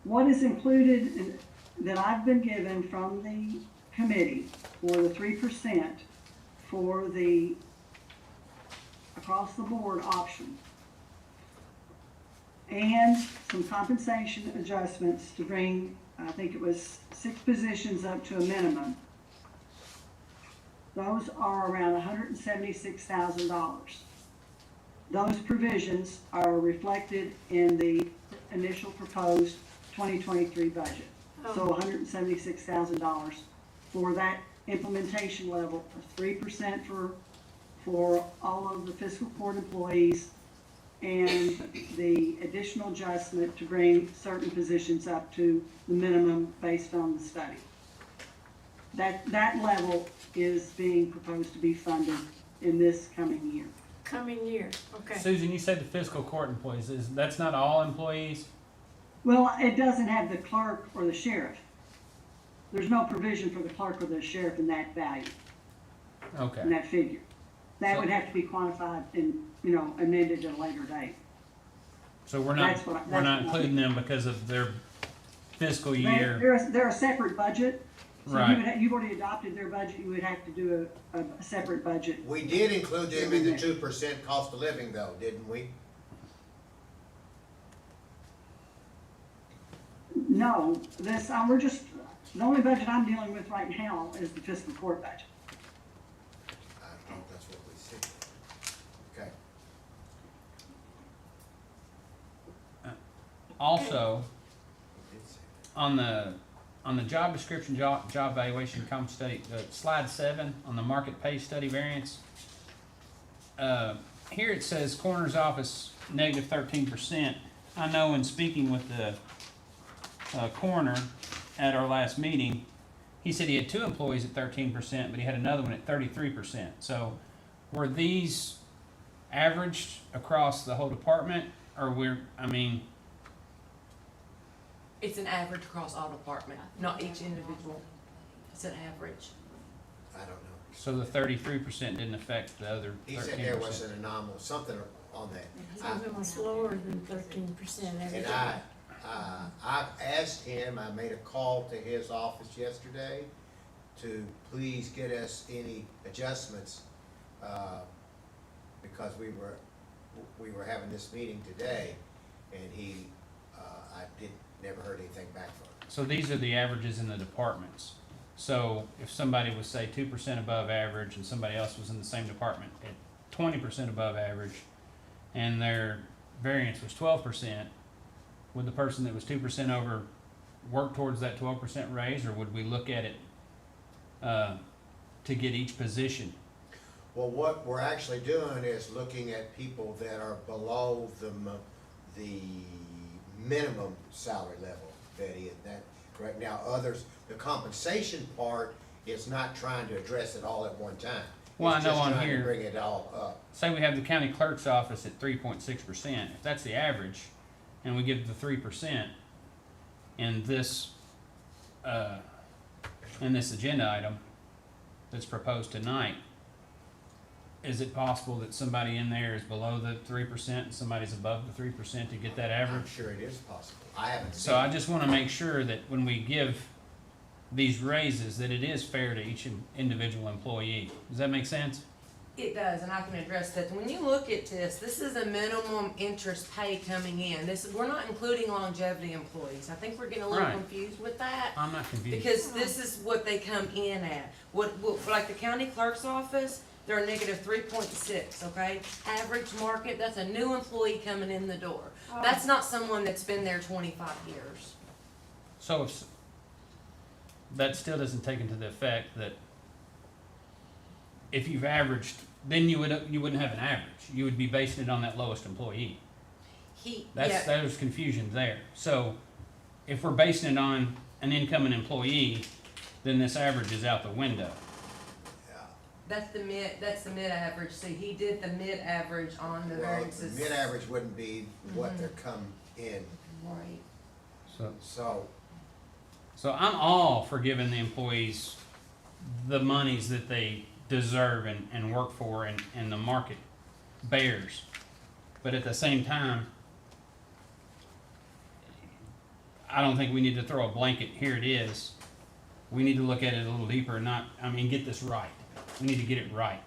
What is included that I've been given from the committee for the 3% for the across the board option, and some compensation adjustments to bring, I think it was 6 positions up to a minimum. Those are around $176,000. Those provisions are reflected in the initial proposed 2023 budget. So $176,000 for that implementation level of 3% for all of the fiscal court employees, and the additional adjustment to bring certain positions up to the minimum based on the study. That level is being proposed to be funded in this coming year.
Coming year, okay.
Susan, you said the fiscal court employees, that's not all employees?
Well, it doesn't have the clerk or the sheriff. There's no provision for the clerk or the sheriff in that value,
Okay.
in that figure. That
So-
would have to be quantified and, amended at a later date.
So we're not,
That's what
we're not including them because of their fiscal year?
They're a separate budget. So
Right.
you've already adopted their budget, you would have to do a separate budget.
We did include them in the 2% cost of living though, didn't we?
No, the only budget I'm dealing with right now is the fiscal court budget.
I thought that's what we said. Okay.
Also, on the job description, job valuation, comp study, slide 7 on the market pay study variance. Here it says coroner's office negative 13%. I know in speaking with the coroner at our last meeting, he said he had 2 employees at 13%, but he had another one at 33%. So were these averaged across the whole department, or
It's an average across all department, not each individual. It's an average.
I don't know.
so the 33% didn't affect the other 13%?
He said there was an anomaly, something on that.
Some of them was lower than 13% every
And
time.
I asked him, I made a call to his office yesterday to please get us any adjustments, because we were having this meeting today, and I never heard anything back from him.
So these are the averages in the departments. So if somebody was, say, 2% above average and somebody else was in the same department at 20% above average and their variance was 12%, would the person that was 2% over work towards that 12% raise, or would we look at it to get each position?
Well, what we're actually doing is looking at people that are below the minimum salary level, Betty, and that, right now, the compensation part is not trying to address it all at one time.
Well,
It's
I know
just
on
trying to
here-
bring it all up.
Say we have the county clerk's office at 3.6%. If that's the average, and we give the 3% in this agenda item that's proposed tonight, is it possible that somebody in there is below the 3% and somebody's above the 3% to get that
I'm
average?
sure it is possible. I haven't seen
So I
it.
just want to make sure that when we give these raises, that it is fair to each individual employee. Does that make sense?
It does, and I can address that. When you look at this is a minimum interest pay coming in. We're not including longevity employees. I think we're getting a little
Right.
confused with that.
I'm not confused.
Because this is what they come in at. What like the county clerk's office, they're a negative 3.6, okay? Average market, that's a new employee coming in the door. That's not someone that's been there 25 years.
So if that still doesn't take into the effect that if you've averaged, then you wouldn't have an average. You would be basing it on that lowest employee. There's confusion there. So if we're basing it on an incoming employee, then this average is out the window.
That's the mid average. See, he did the mid average on the
Well,
variances.
the mid-average wouldn't be what they're come in,
Right.
so,
So I'm all for giving the employees the monies that they deserve and work for and the market bears. But at the same time, I don't think we need to throw a blanket, here it is. We need to look at it a little deeper, get this right. We need to get it right.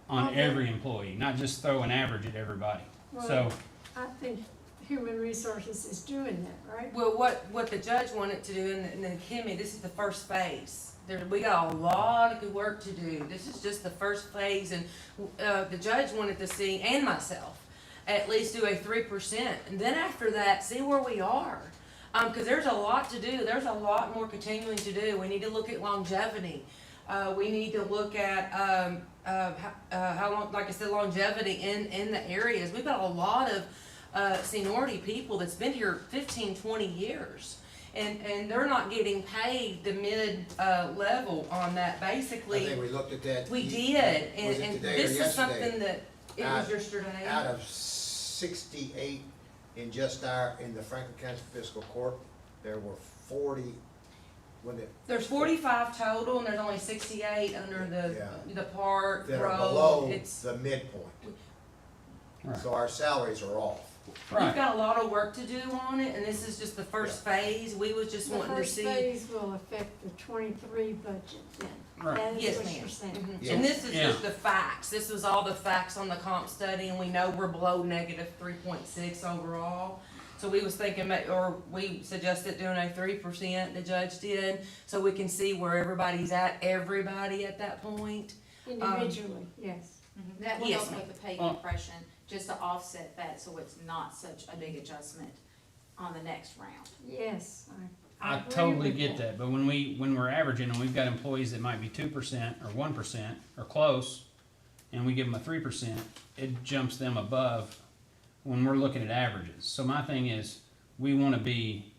On every employee, not just throw an average at everybody. So,
Well, I think Human Resources is doing that, right?
Well, what the judge wanted to do, and then Kimmy, this is the first phase. We got a lot of good work to do. This is just the first phase, and the judge wanted to see, and myself, at least do a 3%, and then after that, see where we are. Because there's a lot to do. There's a lot more continuing to do. We need to look at longevity. We need to look at how long, like I said, longevity in the areas. We've got a lot of seniority people that's been here 15, 20 years. And they're not getting paid the mid level on that. Basically,
I think we looked at that.
we did,
Was it
and
today or
this is
yesterday?
something that it was yesterday.
Out of 68 in the Franklin County Fiscal Court, there were 40,
There's 45 total, and there's only 68 under the park
that
road.
are below
It's
the midpoint.
Right.
So our salaries are off.
We've got a lot of work to do on it, and this is just the first phase. We was just
The
wanting to
first
see.
phase will affect the 23 budget then.
Right.
That is
Yes,
what
ma'am.
you're saying.
Mhm.
Yes.
And this is
Yeah.
just the facts. This was all the facts on the comp study, and we know we're below negative 3.6 overall. So we was thinking, or we suggested doing a 3%, the judge did, so we can see where everybody at that point.
Individually, yes.
That will
Yes,
help
ma'am.
with the pay compression, just to offset that, so it's not such a big adjustment on the next round.
Yes,
I
agree
totally
with
get that, but when we're averaging and we've got employees that might be 2% or 1% or close, and we give them a 3%, it jumps them above when we're looking at averages. So my thing is, we wanna be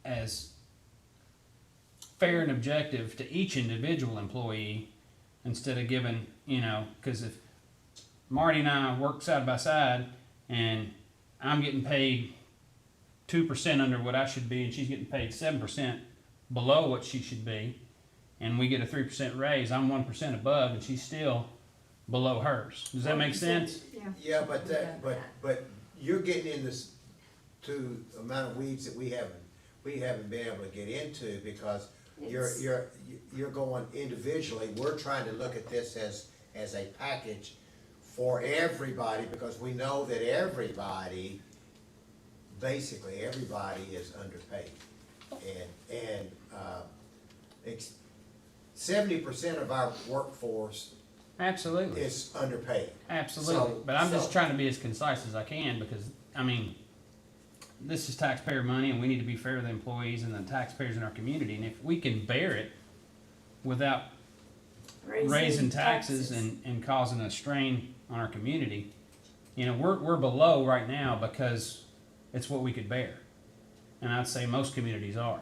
as fair and objective to each individual employee instead of giving, cause if Marty and I work side by side and I'm getting paid 2% under what I should be, and she's getting paid 7% below what she should be, and we get a 3% raise, I'm 1% above, and she's still below hers. Does that make sense?
Yeah, but you're getting in this to amount of weeds that we haven't been able to get into because you're going individually. We're trying to look at this as a package for everybody because we know that basically everybody is underpaid. And 70% of our workforce
Absolutely.
is underpaid.
Absolutely. But I'm just trying to be as concise as I can because, this is taxpayer money and we need to be fair to the employees and the taxpayers in our community. And if we can bear it without raising taxes and causing a strain on our community, we're below right now because it's what we could bear. And I'd say most communities are.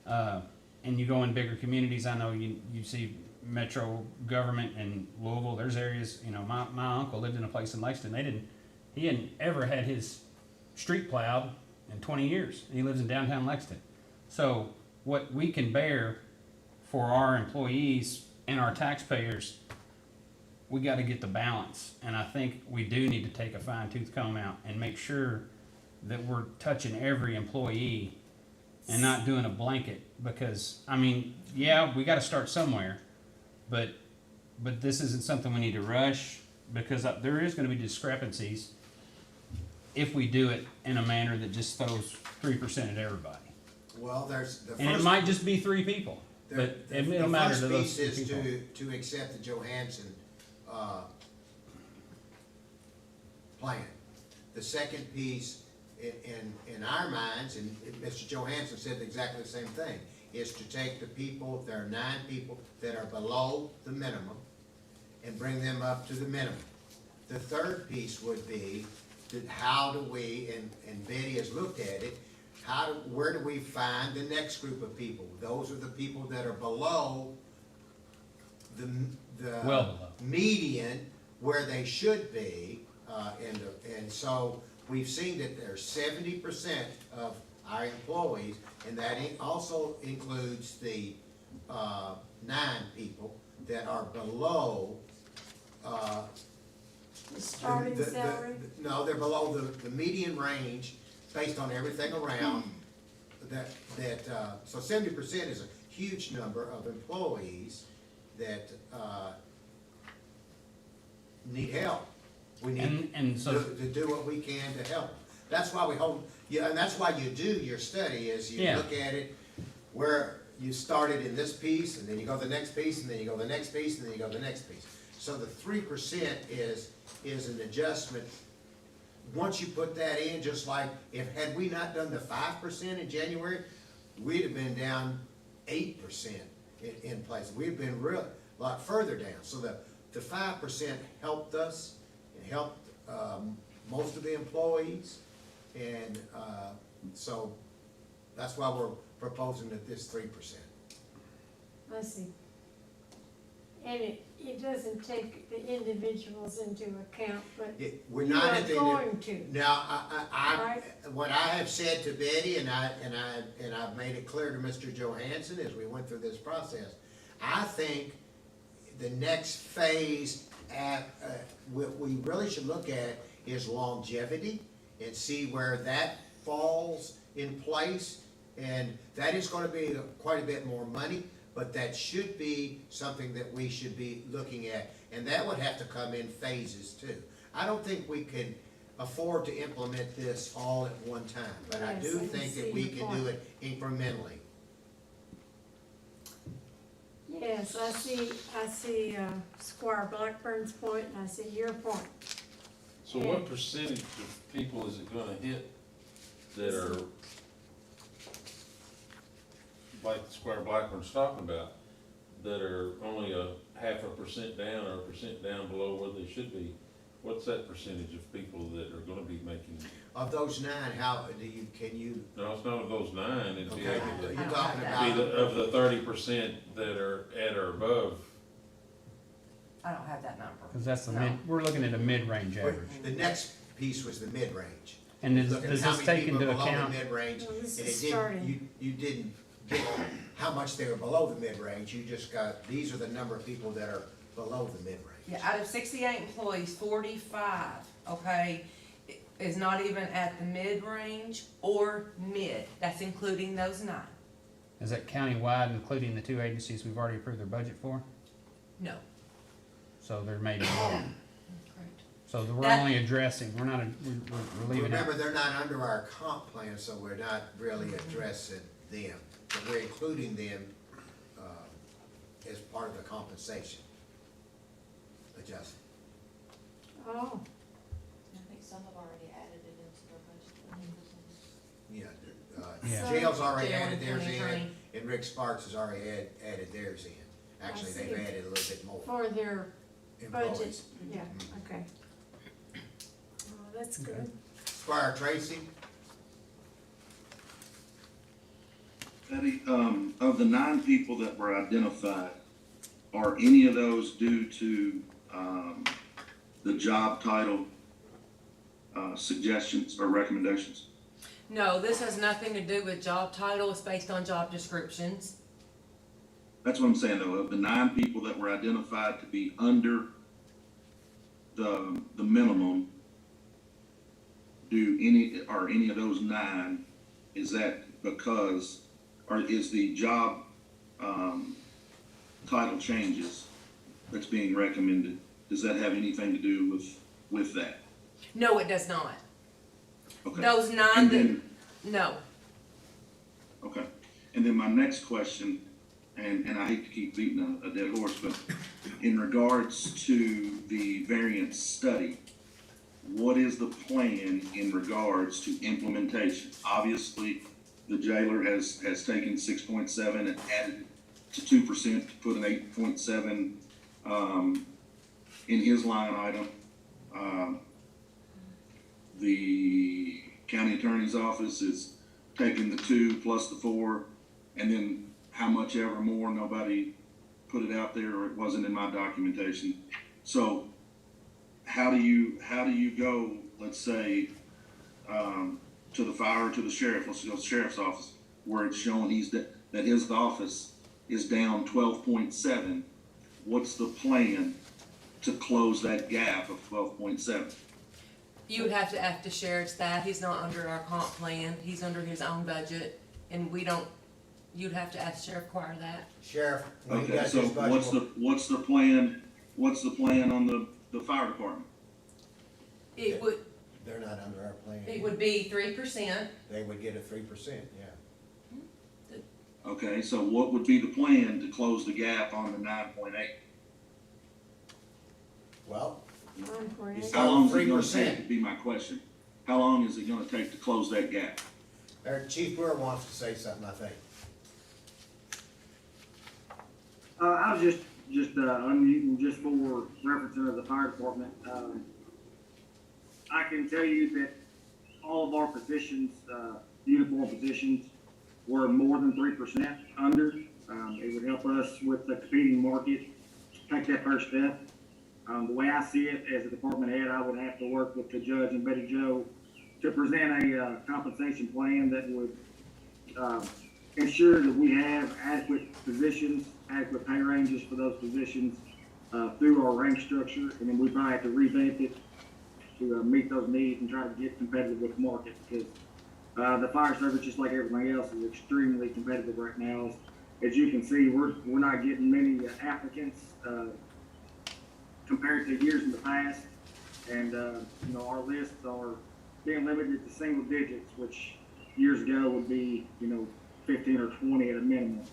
And you go in bigger communities, I know you see metro government in Louisville, there's areas, my uncle lived in a place in Lexington, he hadn't ever had his street plowed in 20 years, and he lives in downtown Lexington. So what we can bear for our employees and our taxpayers, we got to get the balance. And I think we do need to take a fine-tooth comb out and make sure that we're touching every employee and not doing a blanket because, we got to start somewhere, but this isn't something we need to rush because there is going to be discrepancies if we do it in a manner that just throws 3% at everybody.
Well,
And it might just be 3 people, but it'll matter to those 3 people.
The first piece is to accept the Johansson plan. The second piece, in our minds, and Mr. Johansson said exactly the same thing, is to take the people, there are 9 people that are below the minimum, and bring them up to the minimum. The third piece would be that how do we, and Betty has looked at it, where do we find the next group of people? Those are the people that are below
Well below.
median where they should be, and so we've seen that there's 70% of our employees, and that also includes the 9 people that are below
The starting salary?
No, they're below the median range based on everything around so 70% is a huge number of employees that need help. We need
And so-
to do what we can to help. That's why we hold, yeah, and that's why you do your study, is you
Yeah.
look at it where you started in this piece, and then you go to the next piece, and then you go to the next piece, and then you go to the next piece. So the 3% is an adjustment. Once you put that in, just like had we not done the 5% in January, we'd have been down 8% in place. We'd have been a lot further down. So the 5% helped us. It helped most of the employees, and so that's why we're proposing that this 3%.
I see. And it doesn't take the individuals into account, but
We're
you
not
are
at the
going to.
Now,
Right?
what I have said to Betty, and I've made it clear to Mr. Johansson as we went through this process, I think the next phase what we really should look at is longevity and see where that falls in place. And that is gonna be quite a bit more money, but that should be something that we should be looking at. And that would have to come in phases too. I don't think we can afford to implement this all at one time, but I
Yes,
do
I can
think
see
that we
your
can
point.
do it incrementally.
Yes, I see Squire Blackburn's point, and I see your point.
So what percentage of people is it gonna hit that are, like Squire Blackburn's talking about, that are only a 0.5% down or 1% down below where they should be? What's that percentage of people that are gonna be making?
Of those 9, how can you?
No, it's not of those 9, it'd be
Okay,
able to.
you're talking
Be
about.
of the 30% that are at or above.
I don't have that number.
Cause that's the
No.
we're looking at a mid-range average.
The next piece was the mid-range.
And does
Look at
this
how many
take
people
into
are below the
account?
mid-range,
No, this
and
is
it
starting.
didn't, you didn't get how much they were below the mid-range, you just got, these are the number of people that are below the mid-range.
Yeah, out of 68 employees, 45, okay, is not even at the mid-range or mid. That's including those 9.
Is that countywide, including the 2 agencies we've already approved their budget for?
No.
So there may be more.
Correct.
So we're
That-
only addressing, we're not, we're leaving out.
Remember, they're not under our comp plan, so we're not really addressing them, but we're including them, as part of the compensation adjustment.
Oh,
I think some have already added it into their budget.
Yeah,
Yeah.
jail's already
Jail
added theirs in,
2020.
and Rick Sparks has already added theirs in. Actually,
I
they've
see.
added a little bit more
for their budget,
employees.
yeah, okay. Oh, that's good.
Squire Tracy?
Betty, of the 9 people that were identified, are any of those due to, the job title, suggestions or recommendations?
No, this has nothing to do with job title. It's based on job descriptions.
That's what I'm saying though, of the 9 people that were identified to be under the minimum, are any of those 9, is that because, or is the job, title changes that's being recommended, does that have anything to do with that?
No, it does not.
Okay.
Those 9
And
that,
then-
no.
Okay, and then my next question, and I hate to keep beating a dead horse, but in regards to the variance study, what is the plan in regards to implementation? Obviously, the jailer has taken 6.7 and added to 2% to put an 8.7, in his line item. The county attorney's office is taking the 2 plus the 4, and then how much ever more, nobody put it out there, or it wasn't in my documentation. So how do you go, let's say, to the fire, to the sheriff, let's go to the sheriff's office, where it's showing that his office is down 12.7. What's the plan to close that gap of 12.7?
You would have to ask the sheriff's that, he's not under our comp plan, he's under his own budget, and we don't, you'd have to ask Sheriff Choir that.
Sheriff, when you
Okay,
got
so
this budget,
what's the plan on the fire department?
It would,
they're not under our plan.
it would be 3%.
They would get a 3%, yeah.
Okay, so what would be the plan to close the gap on the 9.8?
Well,
How long is it gonna
3%.
take, would be my question. How long is it gonna take to close that gap?
Chief Brewer wants to say something, I think.
I was just unmuting just for reference to the fire department. I can tell you that all of our positions, uniform positions, were more than 3% under. It would help us with the competing market, take that first step. The way I see it, as a department head, I would have to work with the judge and Betty Jo to present a compensation plan that would ensure that we have adequate positions, adequate pay ranges for those positions through our rank structure, and then we probably have to revamp it to meet those needs and try to get competitive with the market, because the fire service, just like everything else, is extremely competitive right now. As you can see, we're not getting many applicants compared to years in the past, and our lists are being limited to single digits, which years ago would be 15 or 20 at a minimum.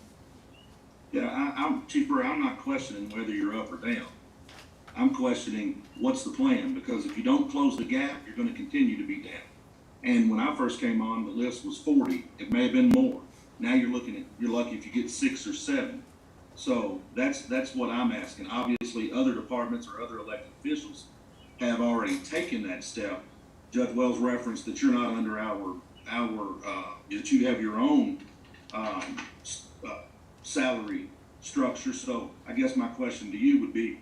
Yeah, I'm Chief Brewer, I'm not questioning whether you're up or down. I'm questioning what's the plan, because if you don't close the gap, you're gonna continue to be down. And when I first came on, the list was 40, it may have been more. Now you're lucky if you get 6 or 7. So that's what I'm asking. Obviously, other departments or other elected officials have already taken that step. Judge Wells referenced that you're not under that you have your own salary structure. So I guess my question to you would be,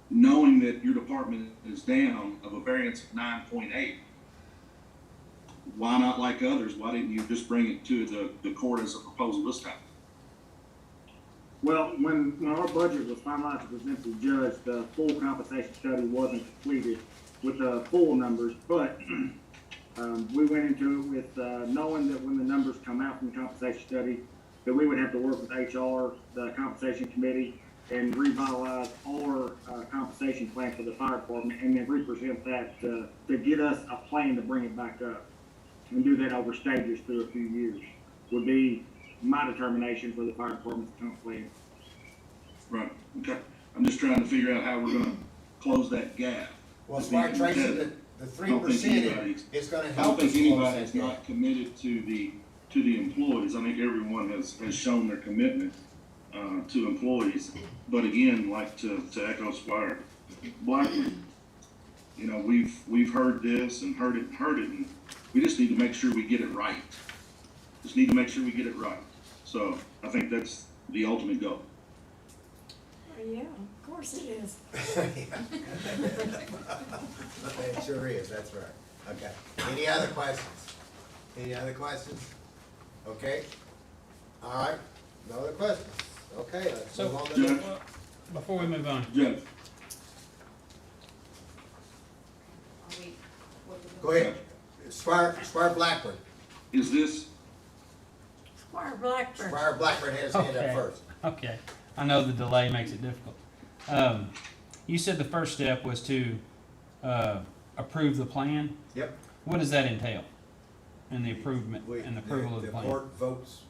knowing that your department is down of a variance of 9.8, why not like others? Why didn't you just bring it to the court as a proposal this time?
Well, when our budget was finalized to present to the judge, the full compensation study wasn't completed with the full numbers, but we went into it with knowing that when the numbers come out from the compensation study, that we would have to work with HR, the compensation committee, and revitalize our compensation plan for the fire department, and then represent that to get us a plan to bring it back up, and do that over stages through a few years, would be my determination for the fire department's comp plan.
Right, okay. I'm just trying to figure out how we're gonna close that gap.
Well, Smart Tracy, the 3% is gonna help us
I don't think
close
anybody
that
is
gap.
not committed to the employees. I think everyone has shown their commitment to employees. But again, like to echo Squire Blackman, we've heard this and heard it, and we just need to make sure we get it right. So I think that's the ultimate goal.
Yeah, of course it is.
It sure is, that's right. Okay. Any other questions? Okay. All right, no other questions. Okay, let's
So,
move on to the
Judge,
before we move on,
Judge,
Go ahead. Squire Blackburn.
is this,
Squire Blackburn.
Squire Blackburn has his hand up
Okay.
first.
okay, I know the delay makes it difficult. You said the first step was to approve the plan.
Yep.
What does that entail? And the approval of the plan?
The court votes,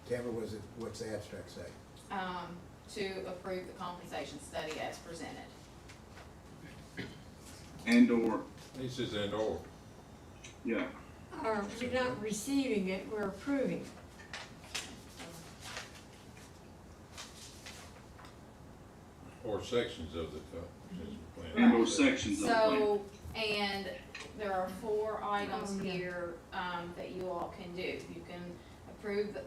Tamara, what's the abstract say?
To approve the compensation study as presented.
and/or,
He says and or.
yeah,
We're not receiving it, we're approving it.
Or sections of the comprehensive plan.
and/or sections of the plan.
So, and there are 4 items here, that you all can do. You can approve,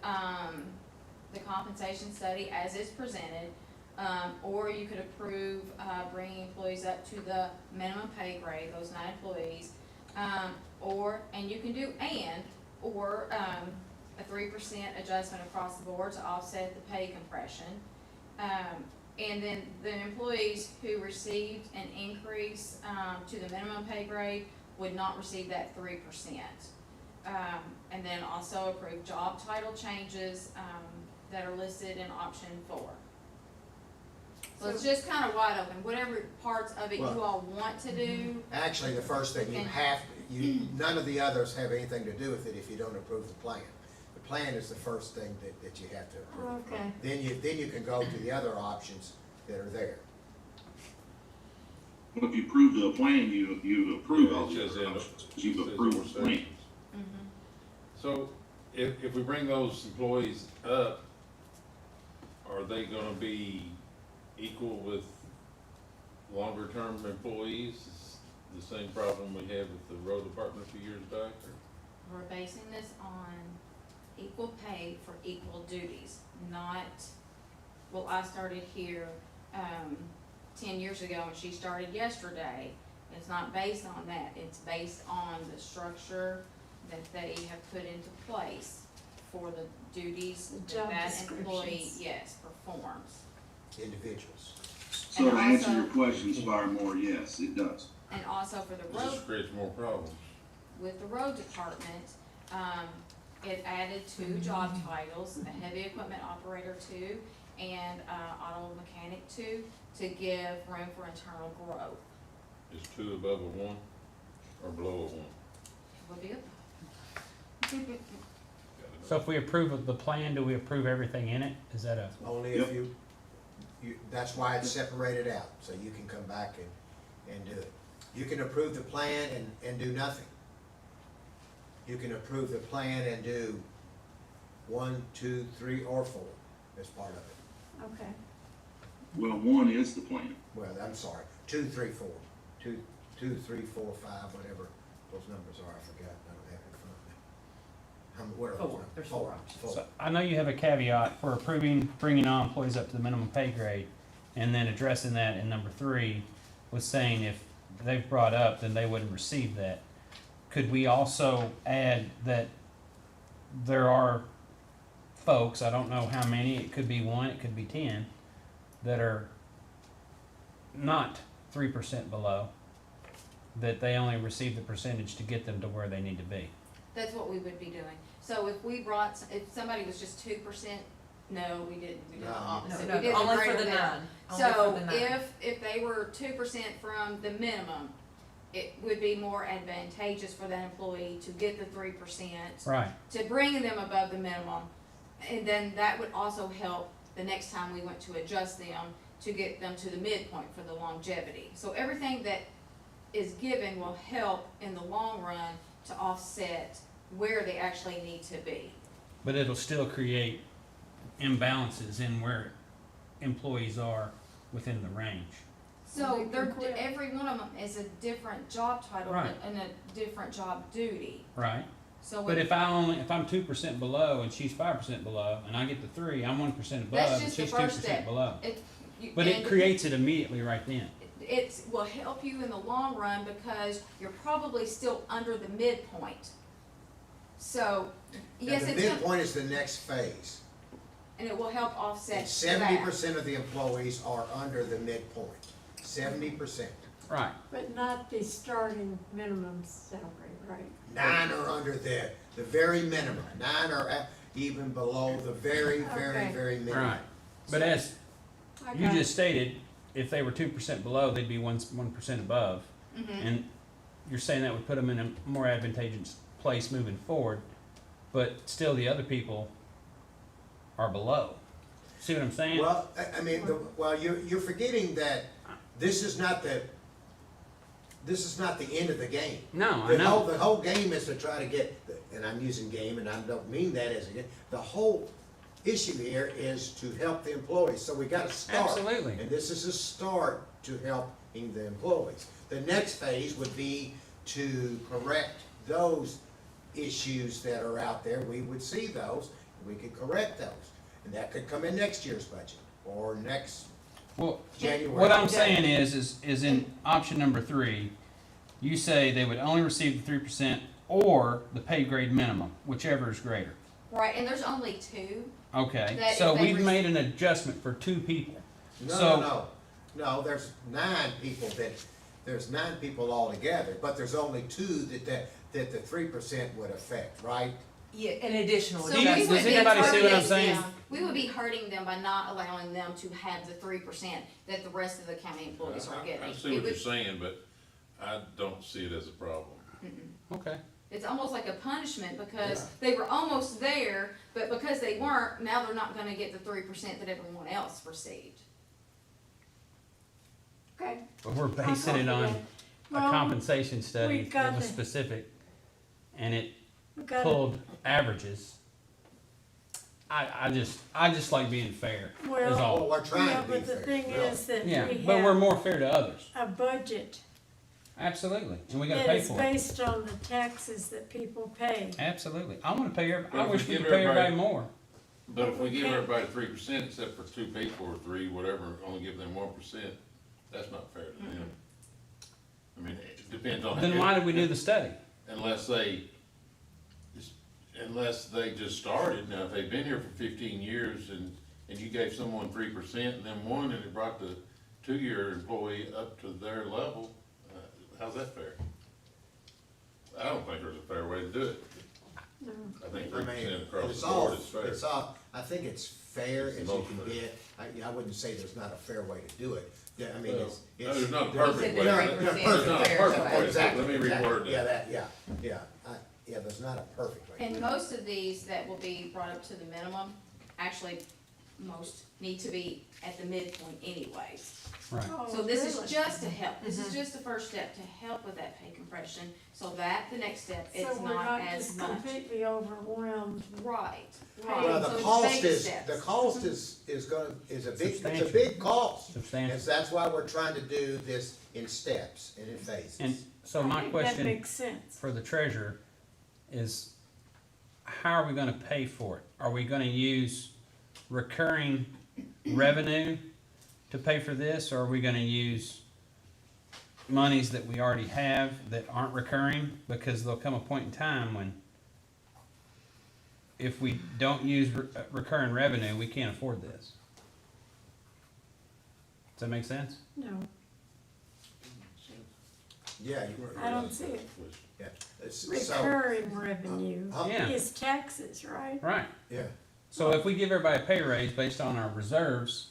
the compensation study as is presented, or you could approve, bringing employees up to the minimum pay grade, those 9 employees, and you can do or a 3% adjustment across the board to offset the pay compression. And then the employees who received an increase, to the minimum pay grade would not receive that 3%. And then also approve job title changes, that are listed in option 4. So it's just kind of wide open, whatever parts of it you all want to do.
Actually, the first thing none of the others have anything to do with it if you don't approve the plan. The plan is the first thing that you have to approve.
Okay.
Then you can go to the other options that are there.
Well, if you approve the plan, you approve all the
Says
other
in-
options, 'cause you've
says
approved
more
the plan.
sections. So if we bring those employees up, are they gonna be equal with longer term employees? Is the same problem we had with the road department a few years back, or?
We're basing this on equal pay for equal duties, not, well, I started here, 10 years ago and she started yesterday. It's not based on that, it's based on the structure that they have put into place for the duties
Job
that employee,
descriptions.
yes, performs.
Individuals.
So to
And
answer
also-
your question, Spire Moore, yes, it does.
And also for the
It
road,
just creates more problems.
with the road department, it added 2 job titles, a heavy equipment operator 2 and auto mechanic 2, to give room for internal growth.
Is 2 above a 1 or below a 1?
Would be a
So if we approve of the plan, do we approve everything in it? Is that a?
Only if that's why it's separated out, so you can come back and do it. You can approve the plan and do nothing. You can approve the plan and do 1, 2, 3, or 4 as part of it.
Okay.
Well, 1 is the plan.
Well, I'm sorry, 2, 3, 4. 2, 3, 4, 5, whatever those numbers are, I forgot, I don't have it in front of me. What are
Four. There's 4 options.
Four.
So I know you have a caveat for approving bringing all employees up to the minimum pay grade, and then addressing that in number 3 was saying if they've brought up, then they wouldn't receive that. Could we also add that there are folks, I don't know how many, it could be 1, it could be 10, that are not 3% below, that they only receive the percentage to get them to where they need to be?
That's what we would be doing. So if we brought, if somebody was just 2%, no, we didn't, we did the
No.
opposite.
No,
We did the
only for
greater
the
than.
9. Only
So
for the 9.
if they were 2% from the minimum, it would be more advantageous for that employee to get the 3%.
Right.
To bring them above the minimum. And then that would also help the next time we went to adjust them to get them to the midpoint for the longevity. So everything that is given will help in the long run to offset where they actually need to be.
But it'll still create imbalances in where employees are within the range.
So
We can quit.
every one of them is a different job title
Right.
and a different job duty.
Right.
So
But
we-
if I'm 2% below and she's 5% below, and I get the 3, I'm 1% above,
That's
and
just the
she's
first
2%
step.
below. But
and
it creates it immediately right then.
it will help you in the long run because you're probably still under the midpoint. So, yes,
And the
it's gonna,
midpoint is the next phase.
and it will help offset
And
that.
70% of the employees are under the midpoint. 70%.
Right.
But not the starting minimum salary, right?
9 are under the very minimum. 9 are even below the very, very,
Okay.
very minimum.
Right. But as
I
you
got it.
just stated, if they were 2% below, they'd be 1% above.
Mhm.
And you're saying that would put them in a more advantageous place moving forward, but still the other people are below. See what I'm saying?
Well, I mean, you're forgetting that this is not the end of the game.
No, I know.
The whole game is to try to get, and I'm using game, and I don't mean that as a game. The whole issue here is to help the employees, so we gotta start.
Absolutely.
And this is a start to helping the employees. The next phase would be to correct those issues that are out there. We would see those, we could correct those. And that could come in next year's budget, or next
Well,
January.
what I'm saying is in option number 3, you say they would only receive the 3% or the pay grade minimum, whichever is greater.
Right, and there's only 2.
Okay,
That
so
if they
we've
rec-
made an adjustment for 2 people.
No,
So-
no, there's 9 people there's 9 people altogether, but there's only 2 that the 3% would affect, right?
Yeah, an additional
So
Do you-
we
adjustment.
would
does
be
anybody see what I'm
hurting
saying?
them- We would be hurting them by not allowing them to have the 3% that the rest of the county employees are getting.
I see
It
what
would-
you're saying, but I don't see it as a problem.
Okay.
It's almost like a punishment because they were almost there, but because they weren't, now they're not gonna get the 3% that everyone else received. Okay.
But we're basing it on a
Well,
compensation study
we've got
that was
to-
specific, and it
We gotta-
pulled averages. I just like being fair, is
Well,
all.
Well, we're trying
yeah,
to be
but the
fair,
thing
really.
is that
Yeah,
we
but we're
have
more fair to others.
a budget
Absolutely, and we gotta
that
pay
is
for it.
based on the taxes that people pay.
Absolutely, I wanna pay
But
I
if
wish
we
we
give
could pay everybody
everybody-
more.
But if we give
Okay.
everybody 3%, except for 2 people or 3, whatever, only give them 1%, that's not fair to them. I mean, it depends on.
Then why did we do the study?
Unless they just started. Now, if they've been here for 15 years and you gave someone 3% and then 1, and it brought the 2-year employee up to their level, how's that fair? I don't think there's a fair way to do it.
No.
I think
I mean,
3% across
it's
the
all,
board is fair.
it's all, I think it's fair as you
Most
can
fair.
get. I wouldn't say there's not a fair way to do it. Yeah, I mean,
Well,
it's.
no, there's not a
there's-
perfect
way.
There
There's
ain't
not
a
a
perfect
perfect
way.
way.
Exactly,
Let me
exactly.
reword that.
Yeah, there's not a perfect way.
And most of these that will be brought up to the minimum, actually, most need to be at the midpoint anyways.
Right.
Oh,
So this is
really?
just to help, this is just the first step to help with that pay compression, so that the next step, it's
So we're
not
not
as
just
much.
completely overwhelmed.
Right,
Well,
Well,
right, so
the
it's
cost
baby
is,
steps.
the cost is a big, it's a
Substantial.
big cost.
Substantial.
And that's why we're trying to do this in steps and in phases.
And so
I
my
think that
question
makes sense.
for the treasurer is, how are we gonna pay for it? Are we gonna use recurring revenue to pay for this, or are we gonna use monies that we already have that aren't recurring? Because there'll come a point in time when if we don't use recurring revenue, we can't afford this. Does that make sense?
No,
Yeah,
I don't see it.
yeah. So,
Recurring revenue
Yeah.
is taxes, right?
Right.
yeah.
So if we give everybody a pay raise based on our reserves,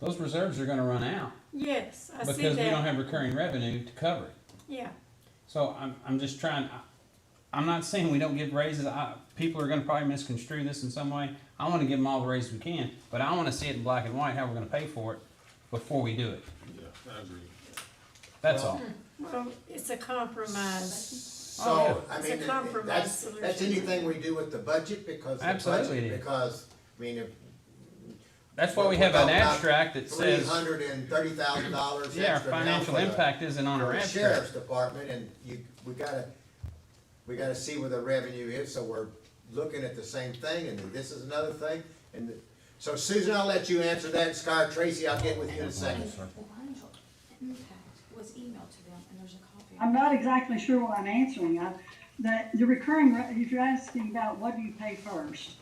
those reserves are gonna run out
Yes, I see
because we don't
that.
have recurring revenue to cover it.
Yeah,
So I'm just trying, I'm not saying we don't give raises, people are gonna probably misconstrue this in some way. I wanna give them all the raises we can, but I wanna see it in black and white, how we're gonna pay for it before we do it.
Yeah, I agree.
That's all.
well, it's a compromise.
So,
Oh,
I
It's a
mean,
compromise
that's
solution.
anything we do with the budget, because the
Absolutely
budget,
it is.
because, I mean, if.
That's why we have an abstract that says,
$330,000
yeah, our
extra now
financial
for the-
impact isn't on
for
our
the
abstract.
sheriff's department, and we gotta see where the revenue is, so we're looking at the same thing, and this is another thing, so Susan, I'll let you answer that, Scar, Tracy, I'll get with you in a second.
The financial impact was emailed to them, and there's a copy.
I'm not exactly sure what I'm answering. The recurring, if you're asking about what do you pay first,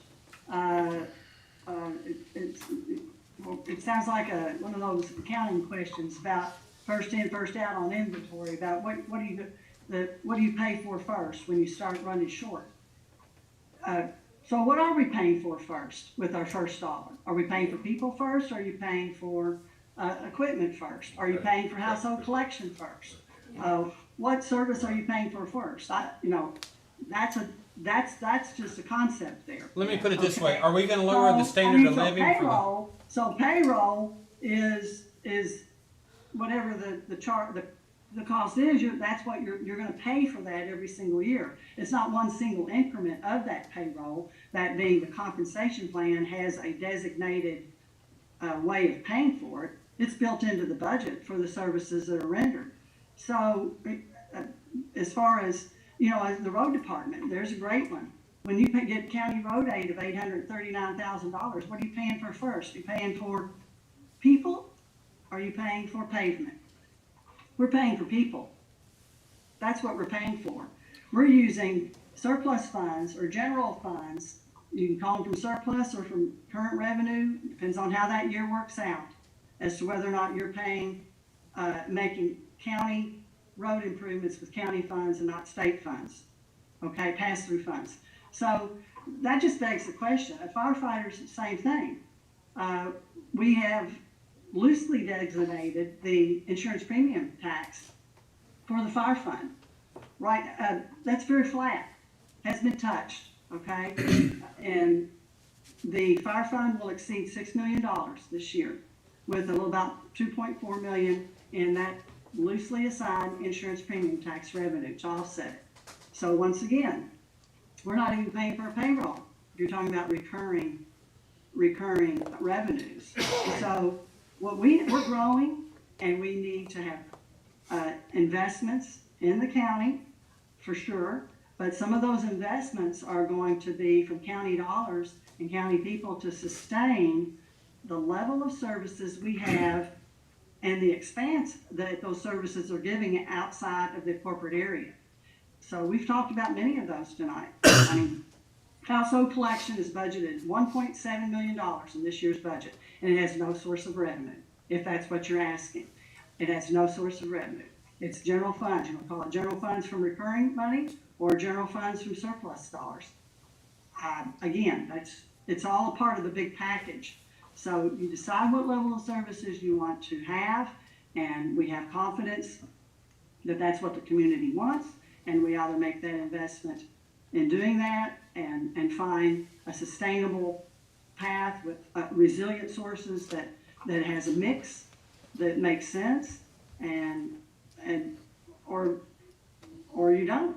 it sounds like one of those accounting questions about first in, first out on inventory, about what do you pay for first when you start running short? So what are we paying for first with our first dollar? Are we paying for people first, or are you paying for equipment first? Are you paying for household collection first? What service are you paying for first? That's just a concept there.
Let me put it this
Okay.
way, are we gonna lower the standard of living for the?
So payroll is whatever the cost is, that's what you're gonna pay for that every single year. It's not one single increment of that payroll, that being the compensation plan has a designated way of paying for it. It's built into the budget for the services that are rendered. So as far as, the road department, there's a great one. when you get county road aid of $839,000, what are you paying for first? You paying for people? Or are you paying for pavement? We're paying for people. That's what we're paying for. We're using surplus funds or general funds. You can call them from surplus or from current revenue. Depends on how that year works out as to whether or not you're paying, making county road improvements with county funds and not state funds. Okay, pass-through funds. So that just begs the question. Firefighters, same thing. We have loosely designated the insurance premium tax for the fire fund. Right, that's very flat, hasn't been touched, okay? And the fire fund will exceed $6 million this year with about 2.4 million in that loosely assigned insurance premium tax revenue to offset it. So once again, we're not even paying for a payroll. You're talking about recurring revenues. So we're growing, and we need to have investments in the county for sure. But some of those investments are going to be from county dollars and county people to sustain the level of services we have and the expanse that those services are giving outside of the corporate area. So we've talked about many of those tonight. I mean, household collection is budgeted $1.7 million in this year's budget, and it has no source of revenue, if that's what you're asking. It has no source of revenue. It's general funds. You want to call it general funds from recurring money or general funds from surplus dollars. Again, it's all a part of the big package. So you decide what level of services you want to have, and we have confidence that that's what the community wants, and we ought to make that investment in doing that and find a sustainable path with resilient sources that has a mix that makes sense, or you don't.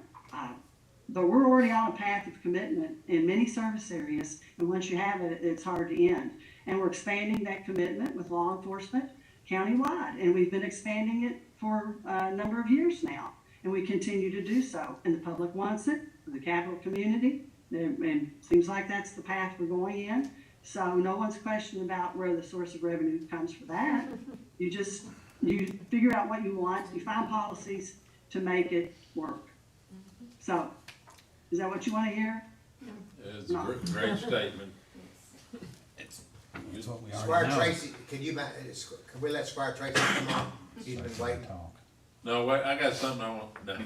But we're already on a path of commitment in many service areas, and once you have it, it's hard to end. And we're expanding that commitment with law enforcement countywide, and we've been expanding it for a number of years now, and we continue to do so. And the public wants it, the capital community, and it seems like that's the path we're going in. So no one's questioning about where the source of revenue comes for that. You figure out what you want, you find policies to make it work. So, is that what you want to hear?
It's a great statement.
It's what we already
Squire
know.
Tracy, can we let Squire Tracy come on? He's been waiting.
No, wait, I got something I want, no.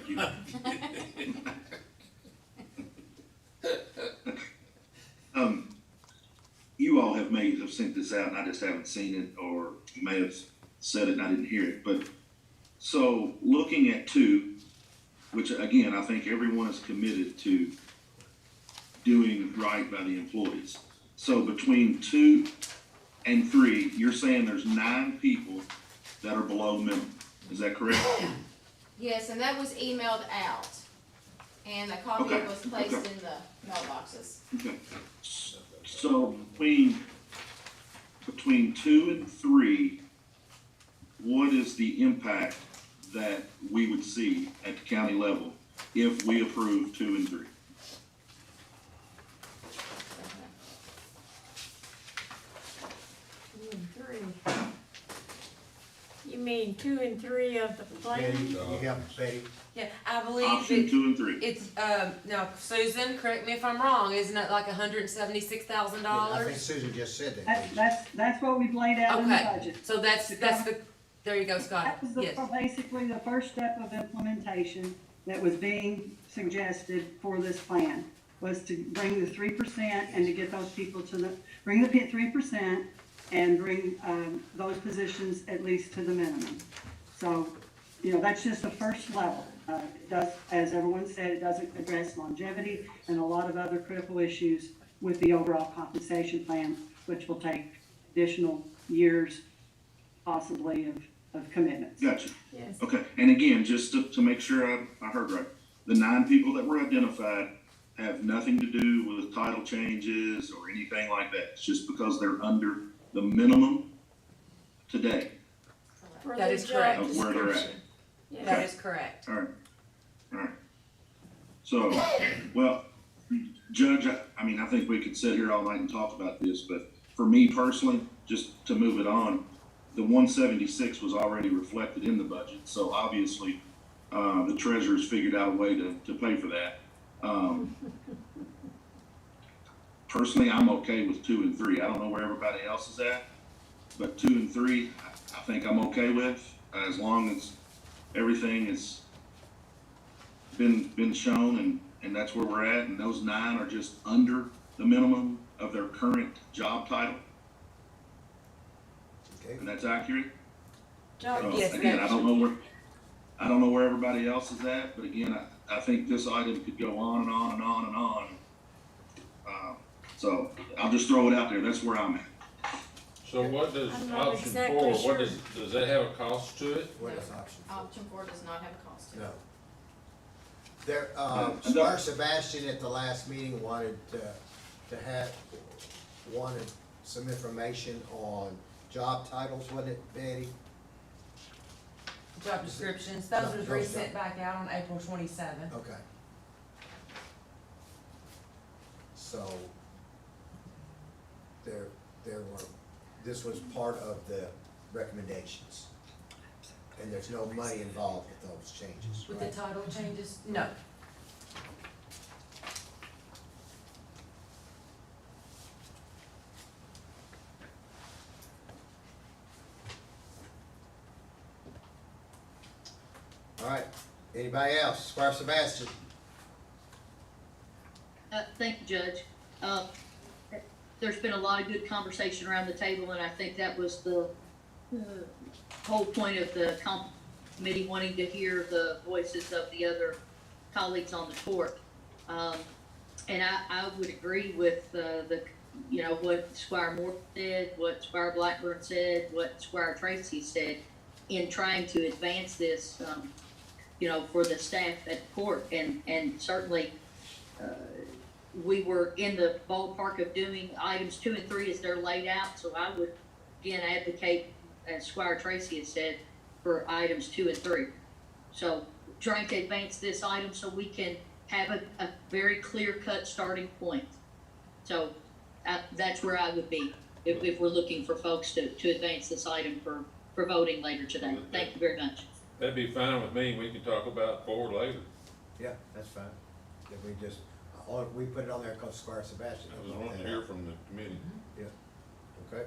You all have sent this out, and I just haven't seen it, or you may have said it and I didn't hear it. But so looking at 2, which again, I think everyone is committed to doing right by the employees. So between 2 and 3, you're saying there's 9 people that are below minimum. Is that correct?
Yes, and that was emailed out, and a copy
Okay,
was placed
okay.
in the mailboxes.
Okay. So between 2 and 3, what is the impact that we would see at the county level if we approve 2 and 3?
You mean 2 and 3 of the plan?
Betty, you help Betty?
Yeah, I believe
Option 2 and 3.
it's, now Susan, correct me if I'm wrong, isn't it like $176,000?
I think Susan just said that.
That's what we've laid out in the
Okay,
budget.
so that's the, there you go, Scott,
That was
yes.
basically the first step of implementation that was being suggested for this plan, was to bring the 3% and to get those people bring the 3% and bring those positions at least to the minimum. So, that's just the first level. It does, as everyone said, it doesn't address longevity and a lot of other critical issues with the overall compensation plan, which will take additional years, possibly, of commitments.
Gotcha.
Yes.
Okay, and again, just to make sure I heard right, the 9 people that were identified have nothing to do with title changes or anything like that. It's just because they're under the minimum today.
For
That
the
is
job
correct.
Of where they're at.
description. Yes.
That is correct.
All right. So, well, Judge, I mean, I think we could sit here all night and talk about this, but for me personally, just to move it on, the 176 was already reflected in the budget, so obviously, the treasurer's figured out a way to pay for that. Personally, I'm okay with 2 and 3. I don't know where everybody else is at, but 2 and 3, I think I'm okay with, as long as everything has been shown and that's where we're at, and those 9 are just under the minimum of their current job title.
Okay.
And that's accurate.
Job
Yes,
Again, I don't know where everybody else is at, but again, I think this item could go on and on and on and on. So I'll just throw it out there. That's where I'm at.
So what does
I'm not
option
exactly
4,
sure.
what does that have a cost to it?
What is option?
Option 4 does not have a cost to it.
No. There, Squire Sebastian at the last meeting wanted some information on job titles, wasn't it, Betty?
Job descriptions, those
No,
was
those
resent back out on April 27th.
Okay. So, this was part of the recommendations. And there's no money involved with those changes,
With
right?
the title changes? No.
All right, anybody else? Squire Sebastian?
Thank you, Judge. There's been a lot of good conversation around the table, and I think that was the whole point of the committee wanting to hear the voices of the other colleagues on the court. And I would agree with what Squire Moore said, what Squire Blackburn said, what Squire Tracy said in trying to advance this, for the staff at the court. And certainly, we were in the ballpark of doing items 2 and 3 as they're laid out. So I would, again, advocate, as Squire Tracy has said, for items 2 and 3. So trying to advance this item so we can have a very clear-cut starting point. So that's where I would be if we're looking for folks to advance this item for voting later today. Thank you very much.
That'd be fine with me, we can talk about 4 later.
Yeah, that's fine. If we put it on there because Squire Sebastian.
I just want to hear from the committee.
Yeah, okay.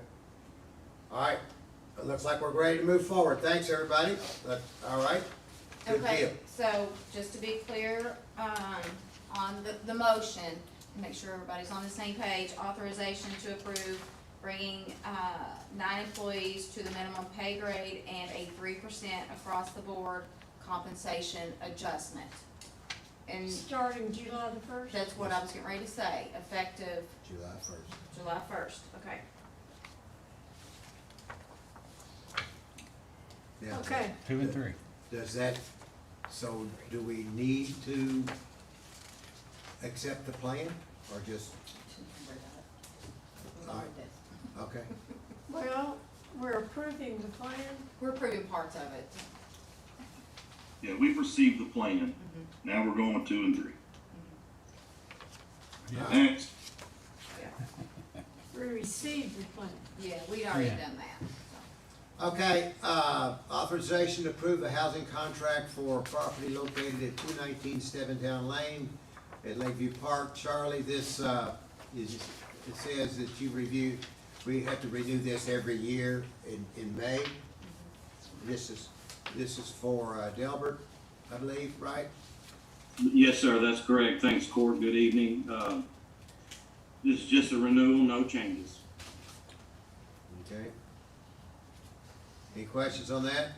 All right, it looks like we're ready to move forward. Thanks, everybody. All right, good
Okay,
deal.
so just to be clear, on the motion, and make sure everybody's on the same page, authorization to approve bringing, 9 employees to the minimum pay grade and a 3% across the board compensation adjustment. And
Starting July the 1st?
that's what I was getting ready to say, effective
July 1st.
July 1st, okay.
Now,
Okay.
2 and 3.
Does that, so do we need to accept the plan or just, all right, okay.
Well, we're approving the plan.
We're approving parts of it.
Yeah, we've received the plan. Now we're going 2 and 3. Next.
We received the plan.
Yeah, we'd already
Yeah.
done that.
Okay, authorization to approve a housing contract for property located at 219 Steventown Lane at Lakeview Park. Charlie, this, it says that we have to renew this every year in May. This is for Delbert, I believe, right?
Yes, sir, that's correct. Thanks, Court. Good evening. This is just a renewal, no changes.
Okay. Any questions on that?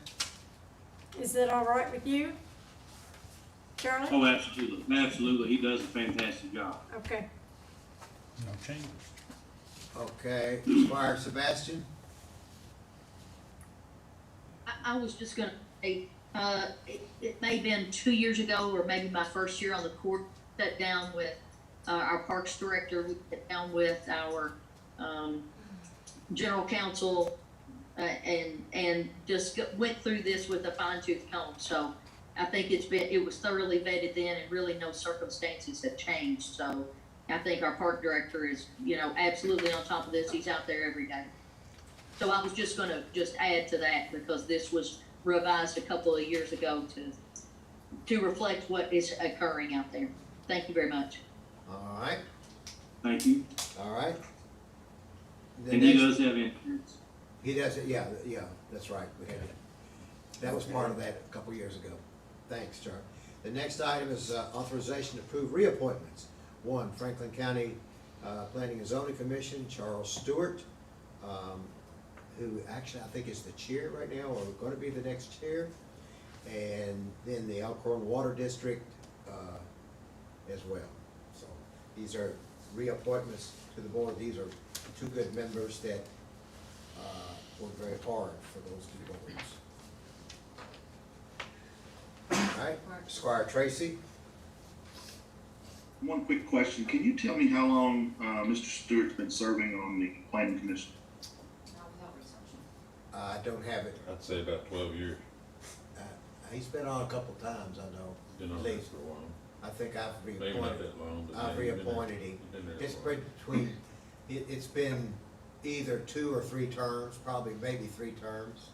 Is that all right with you, Charlie?
Oh, absolutely. Absolutely. He does a fantastic job.
Okay.
No changes.
Okay, Squire Sebastian?
I was just gonna say, it may have been 2 years ago, or maybe my first year on the court, sat down with our Parks Director, we sat down with our General Counsel, and just went through this with a fine-tooth comb. So I think it was thoroughly vetted then, and really no circumstances have changed. So I think our park director is, absolutely on top of this. He's out there every day. So I was just gonna add to that because this was revised a couple of years ago to reflect what is occurring out there. Thank you very much.
All right,
Thank you.
all right. The
And he
next-
does have insurance.
He does it, yeah, that's right. We had it. That was part of that a couple years ago. Thanks, Charlie. The next item is authorization to approve reappointments. One, Franklin County Planning and Zoning Commission, Charles Stewart, who actually I think is the chair right now, or going to be the next chair. And then the Elkhorn Water District as well. So these are reappointments to the board. These are two good members that work very hard for those two boards. All right, Squire Tracy.
One quick question. Can you tell me how long Mr. Stewart's been serving on the planning commission?
I don't have it.
I'd say about 12 years.
He's been on a couple times, I know.
Been on
At
there
least.
for a while.
I think I've
Maybe not
reappointed.
that long, but
I've
yeah, he's been there.
reappointed him.
He's been there a
It's
while.
been between, it's been either 2 or 3 terms, probably maybe 3 terms.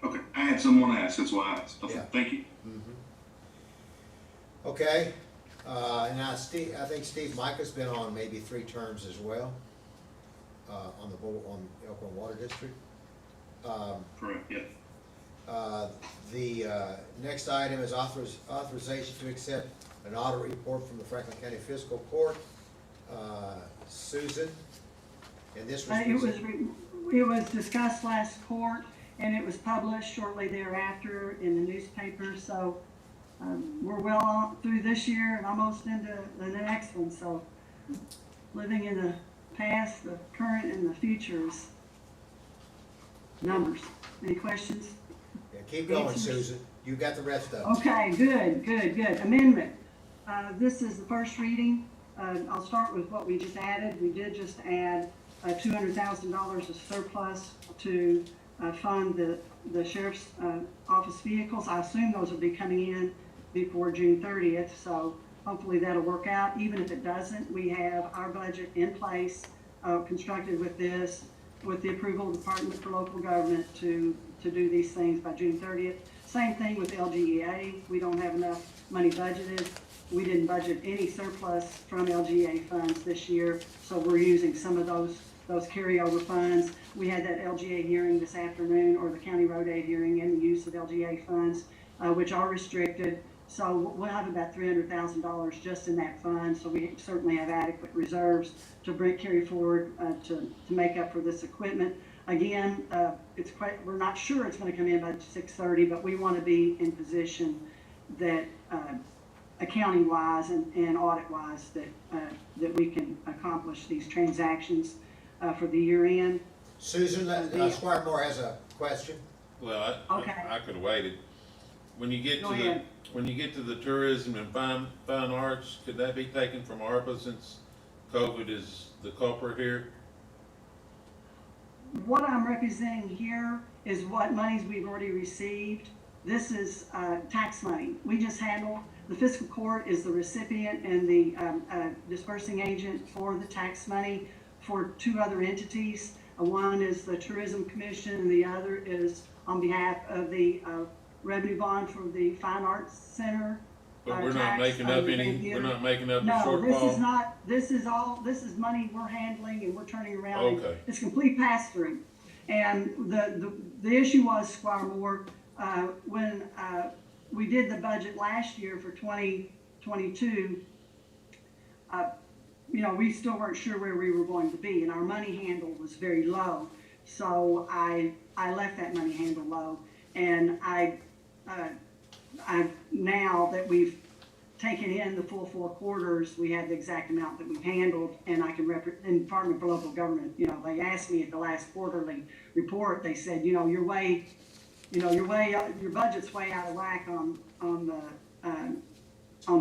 Okay, I had someone ask, that's why I asked. Okay,
Yeah.
thank you.
Okay, and I think Steve Micah's been on maybe 3 terms as well, on the board, on Elkhorn Water District.
Correct, yeah.
The next item is authorization to accept an audit report from the Franklin County Fiscal Court. Susan, and this was.
It was discussed last court, and it was published shortly thereafter in the newspaper, so we're well on through this year and almost into the next one, so living in the past, the current, and the futures. Numbers. Any questions?
Yeah, keep going,
Answers?
Susan. You got the rest of it.
Okay, good. Amendment. This is the first reading. I'll start with what we just added. We did just add $200,000 of surplus to fund the sheriff's office vehicles. I assume those will be coming in before June 30th, so hopefully that'll work out. Even if it doesn't, we have our budget in place, constructed with this, with the approval of the Department for Local Government to do these things by June 30th. Same thing with LGEA. We don't have enough money budgeted. We didn't budget any surplus from LGA funds this year, so we're using some of those carryover funds. We had that LGA hearing this afternoon, or the county road aid hearing, and the use of LGA funds, which are restricted. So we'll have about $300,000 just in that fund, so we certainly have adequate reserves to carry forward to make up for this equipment. Again, we're not sure it's going to come in by 6:30, but we want to be in position that accounting-wise and audit-wise that we can accomplish these transactions for the year end.
Susan, Squire Moore has a question.
Well, I could have waited. When you get
Go
to
ahead.
when you get to the tourism and fine arts, could that be taken from ARPA since COVID is the culprit here?
What I'm representing here is what monies we've already received. This is tax money. We just handle, the fiscal court is the recipient and the dispersing agent for the tax money for 2 other entities. One is the Tourism Commission, and the other is on behalf of the revenue bond for the Fine Arts Center.
But we're not making up any. We're not making up the shortfall.
No, this is not. This is money we're handling and we're turning around.
Okay.
It's complete pass through. And the issue was, Squire Moore, when we did the budget last year for 2022, we still weren't sure where we were going to be, and our money handle was very low. So I left that money handle low, and I now that we've taken in the full 4 quarters, we have the exact amount that we've handled, and I can in Department for Local Government, they asked me at the last quarterly report, they said, your budget's way out of whack on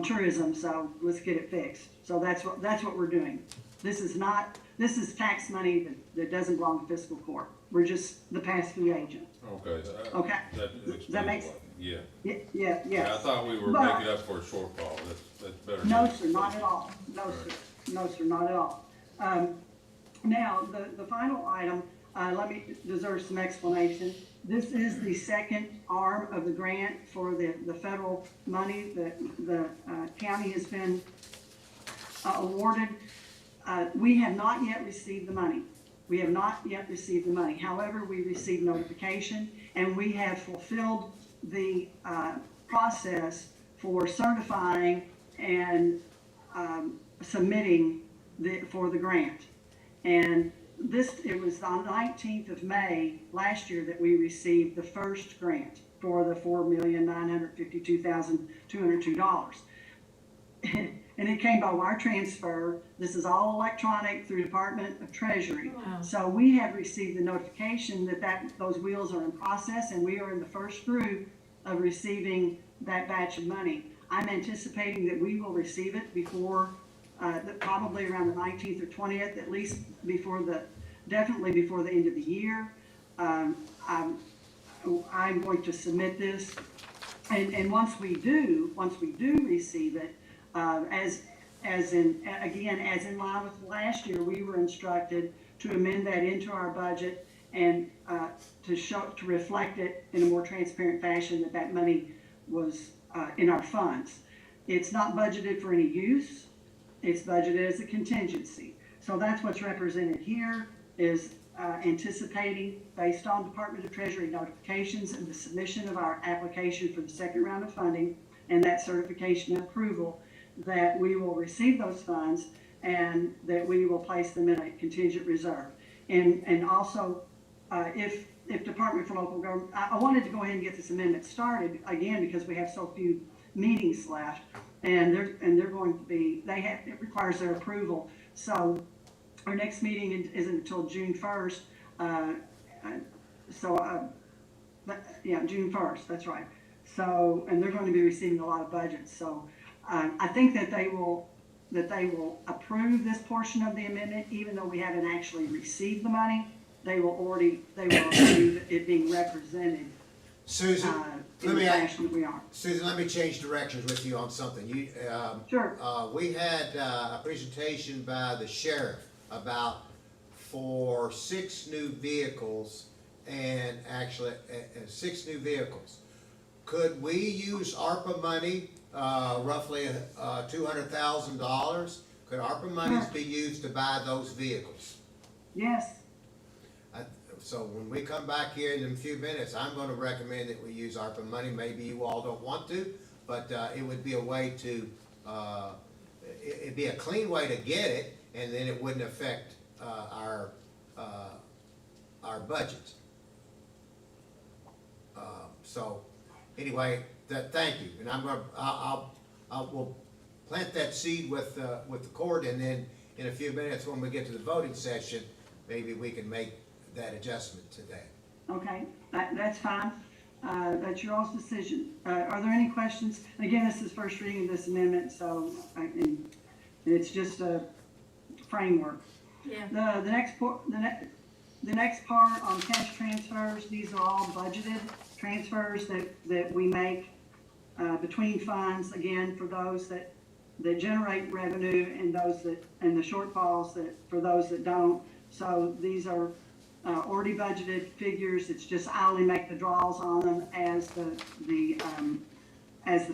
tourism, so let's get it fixed. So that's what we're doing. This is tax money that doesn't belong to fiscal court. We're just the pass-through agent.
Okay.
Okay. That makes.
Yeah.
Yeah.
I thought we were making up for a shortfall. That's better.
No, sir, not at all. No, sir. No, sir, not at all. Now, the final item, deserves some explanation. This is the second arm of the grant for the federal money that the county has been awarded. We have not yet received the money. We have not yet received the money. However, we received notification, and we have fulfilled the process for certifying and submitting for the grant. And it was on the 19th of May last year that we received the first grant for the $4,952,202. And it came by wire transfer. This is all electronic through Department of Treasury.
Wow.
So we have received the notification that those wheels are in process, and we are in the first group of receiving that batch of money. I'm anticipating that we will receive it before, probably around the 19th or 20th, at least definitely before the end of the year. I'm going to submit this, and once we do receive it, as in line with last year, we were instructed to amend that into our budget and to reflect it in a more transparent fashion that money was in our funds. It's not budgeted for any use. It's budgeted as a contingency. So that's what's represented here, is anticipating, based on Department of Treasury notifications and the submission of our application for the second round of funding and that certification and approval, that we will receive those funds and that we will place them in a contingent reserve. And also, if Department for Local Government, I wanted to go ahead and get this amendment started again because we have so few meetings left, and they're going to be, it requires their approval. So our next meeting isn't until June 1st. June 1st, that's right. So, and they're going to be receiving a lot of budgets. So I think that they will approve this portion of the amendment, even though we haven't actually received the money. They will approve it being represented.
Susan,
Susan,
let me change directions with you on something.
Sure.
We had a presentation by the sheriff for 6 new vehicles, and actually 6 new vehicles. Could we use ARPA money, roughly $200,000? Could ARPA monies be used to buy those vehicles?
Yes.
So when we come back here in a few minutes, I'm going to recommend that we use ARPA money. Maybe you all don't want to, but it would be a way to, it'd be a clean way to get it, and then it wouldn't affect our budget. So anyway, thank you, and we'll plant that seed with the court, and then in a few minutes when we get to the voting session, maybe we can make that adjustment today.
Okay, that's fine. That's your all's decision. Are there any questions? And again, this is first reading of this amendment, so and it's just a framework.
Yeah.
The next part on cash transfers, these are all budgeted transfers that we make between funds, again, for those that generate revenue and the shortfalls for those that don't. So these are already budgeted figures. It's just I only make the draws on them as the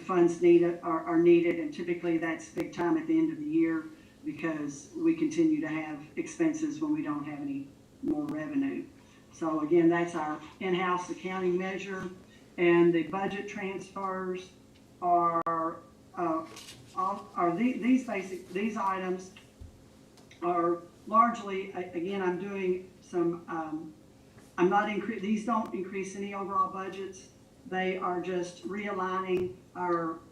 funds are needed, and typically that's big time at the end of the year because we continue to have expenses when we don't have any more revenue. So again, that's our in-house accounting measure, and the budget transfers these items are largely, again, I'm doing some, these don't increase any overall budgets. They are just realigning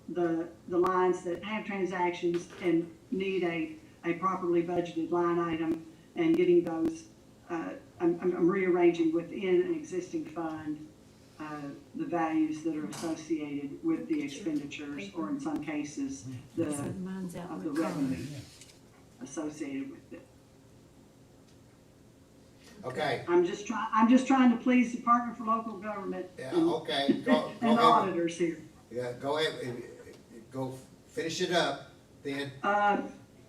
the lines that have transactions and need a properly budgeted line item, and getting those, I'm rearranging within an existing fund the values that are associated with the expenditures, or in some cases, the revenue associated with it.
Okay.
I'm just trying to please Department for Local Government.
Yeah, okay. Go
and
ahead.
auditors here.
Yeah, go ahead. Go finish it up then.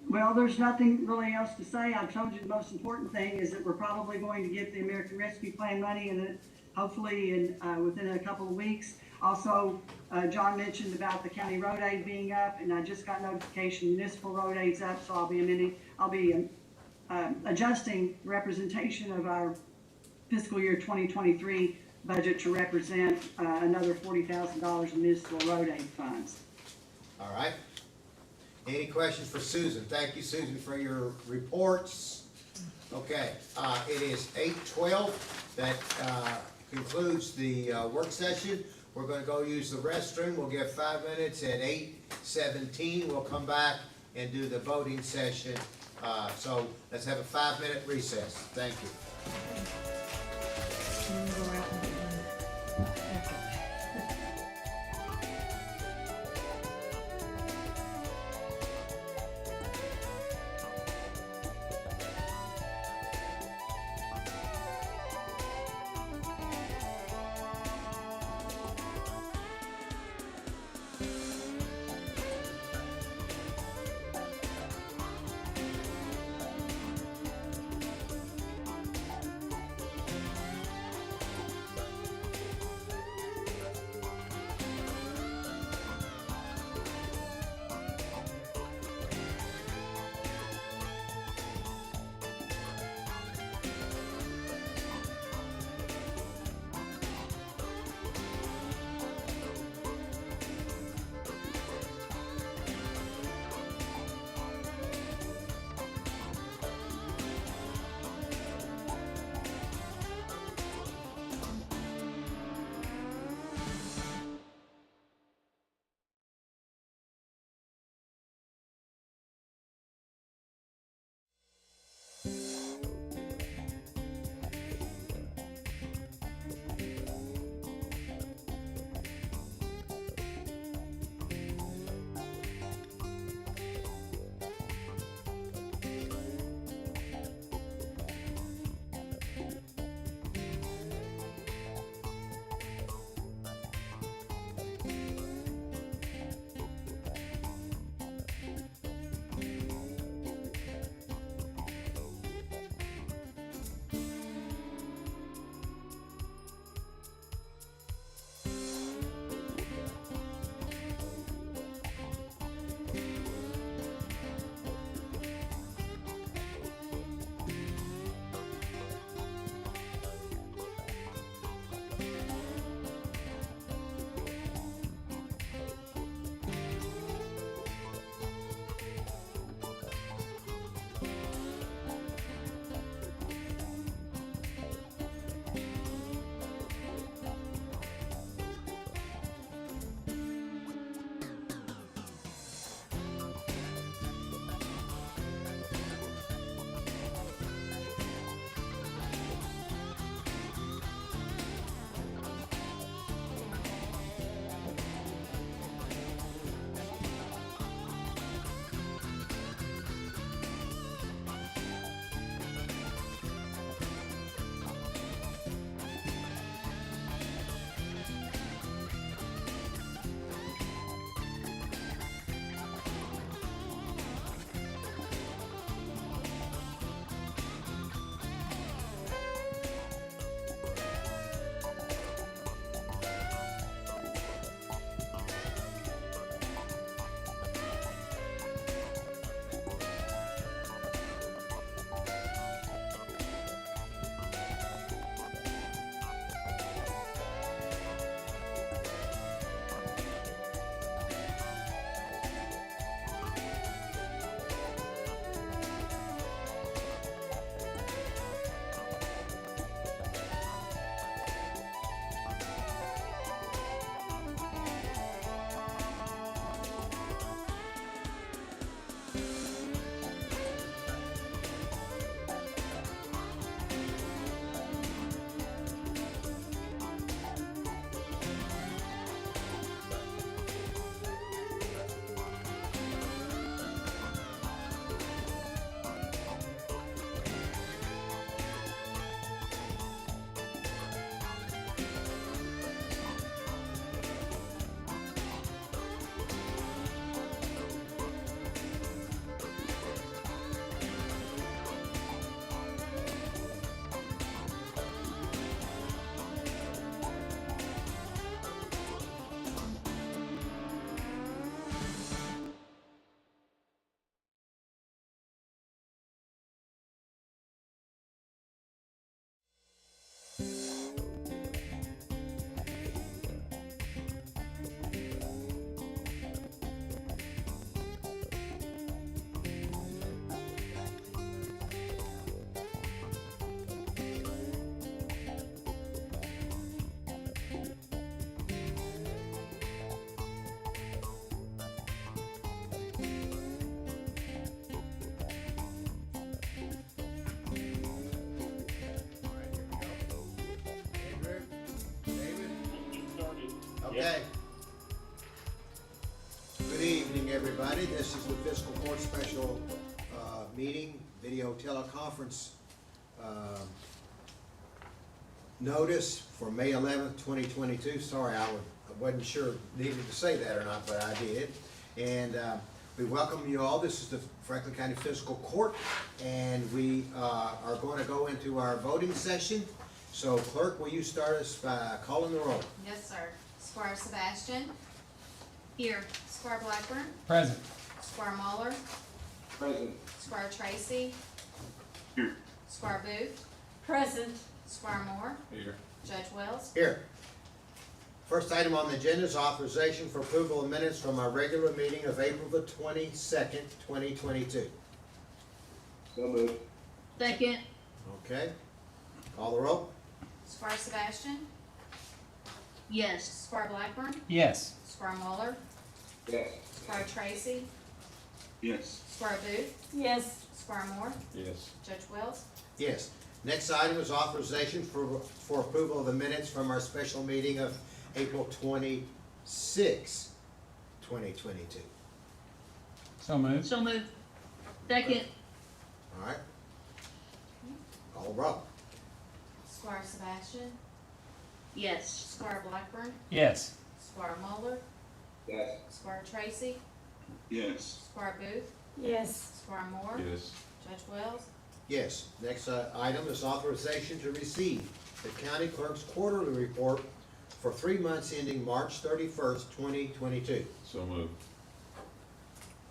Well, there's nothing really else to say. I've told you the most important thing is that we're probably going to get the American Rescue Plan money and hopefully within a couple of weeks. Also, John mentioned about the county road aid being up, and I just got notification municipal road aid's up, so I'll be adjusting representation of our fiscal year 2023 budget to represent another $40,000 in municipal road aid funds.
All right. Any questions for Susan? Thank you, Susan, for your reports. Okay, it is 8:12. That concludes the work session. We're going to go use the restroom. We'll give 5 minutes. At 8:17, we'll come back and do the voting session. So let's have a 5-minute recess. Thank you. Okay. Good evening, everybody. This is the Fiscal Court special meeting, video teleconference notice for May 11th, 2022. Sorry, I wasn't sure needed to say that or not, but I did. And we welcome you all. This is the Franklin County Fiscal Court, and we are going to go into our voting session. So clerk, will you start us by calling the roll?
Yes, sir. Squire Sebastian,
Here.
Squire Blackburn,
Present.
Squire Muller,
Present.
Squire Tracy,
Here.
Squire Booth,
Present.
Squire Moore,
Here.
Judge Wells.
Here. First item on the agenda is authorization for approval of minutes from our regular meeting of April the 22nd, 2022.
So moved.
Second.
Okay. Call the roll?
Squire Sebastian,
Yes.
Squire Blackburn,
Yes.
Squire Muller,
Yes.
Squire Tracy,
Yes.
Squire Booth,
Yes.
Squire Moore,
Yes.
Judge Wells.
Yes. Next item is authorization for approval of the minutes from our special meeting of April 26, 2022.
So moved.
So moved. Second.
All right. Call the roll?
Squire Sebastian,
Yes.
Squire Blackburn,
Yes.
Squire Muller,
Yes.
Squire Tracy,
Yes.
Squire Booth,
Yes.
Squire Moore,
Yes.
Judge Wells.
Yes. Next item is authorization to receive the county clerk's quarterly report for 3 months ending March 31st, 2022.
So moved.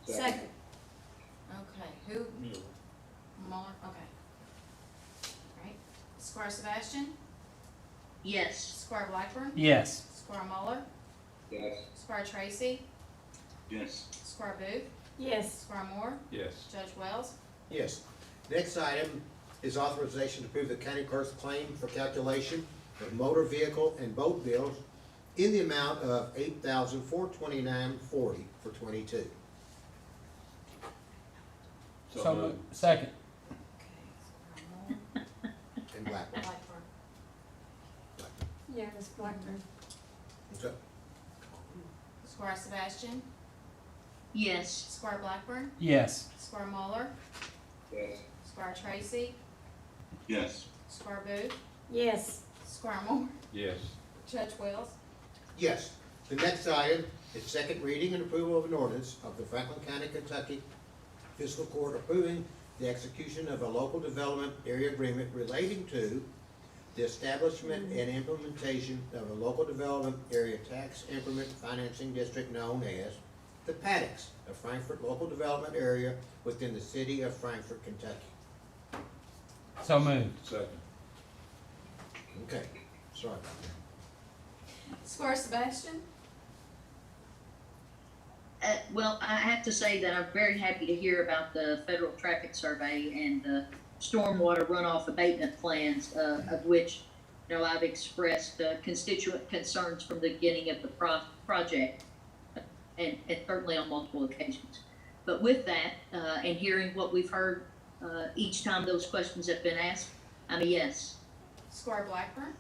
Second.
Okay, who? Muller, okay. Alright, Squire Sebastian,
Yes.
Squire Blackburn,
Yes.
Squire Muller,
Yes.
Squire Tracy,
Yes.
Squire Booth,
Yes.
Squire Moore,
Yes.
Judge Wells.
Yes. Next item is authorization to approve the county clerk's claim for calculation of motor vehicle and boat bills in the amount of $8,429.40 for 22.
So moved. Second.
Okay, Squire Moore,
And Blackburn.
Blackburn,
Yeah, Ms. Blackburn.
Okay.
Squire Sebastian,
Yes.
Squire Blackburn,
Yes.
Squire Muller,
Yes.
Squire Tracy,
Yes.
Squire Booth,
Yes.
Squire Moore,
Yes.
Judge Wells.
Yes. The next item is second reading and approval of an ordinance of the Franklin County, Kentucky Fiscal Court approving the execution of a local development area agreement relating to the establishment and implementation of a local development area tax increment financing district known as the Paddocks of Frankfort Local Development Area within the city of Frankfort, Kentucky.
So moved.
Second.
Okay, sorry about that.
Squire Sebastian,
Well, I have to say that I'm very happy to hear about the federal traffic survey and the stormwater runoff abatement plans, of which, I've expressed constituent concerns from the beginning of the project, and certainly on multiple occasions. But with that, and hearing what we've heard each time those questions have been asked, I'm a yes.
Squire Blackburn,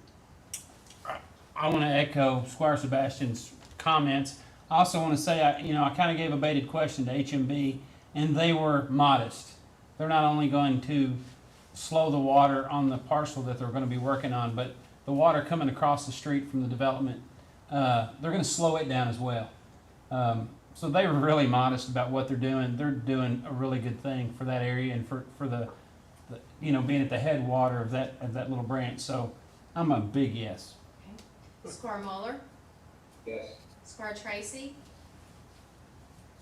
I want to echo Squire Sebastian's comments. I also want to say, I kind of gave a baited question to HMB, and they were modest. They're not only going to slow the water on the parcel that they're going to be working on, but the water coming across the street from the development, they're going to slow it down as well. So they were really modest about what they're doing. They're doing a really good thing for that area and for the being at the headwater of that little branch. So I'm a big yes.
Squire Muller,
Yes.
Squire Tracy,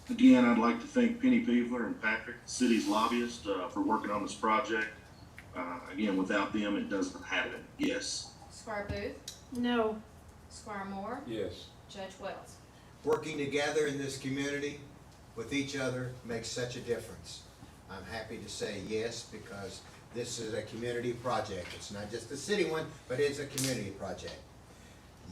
Again, I'd like to thank Penny Peevler and Patrick, the city's lobbyist, for working on this project. Again, without them, it doesn't happen. Yes.
Squire Booth,
No.
Squire Moore,
Yes.
Judge Wells.
Working together in this community with each other makes such a difference. I'm happy to say yes, because this is a community project. It's not just a city one, but it's a community project.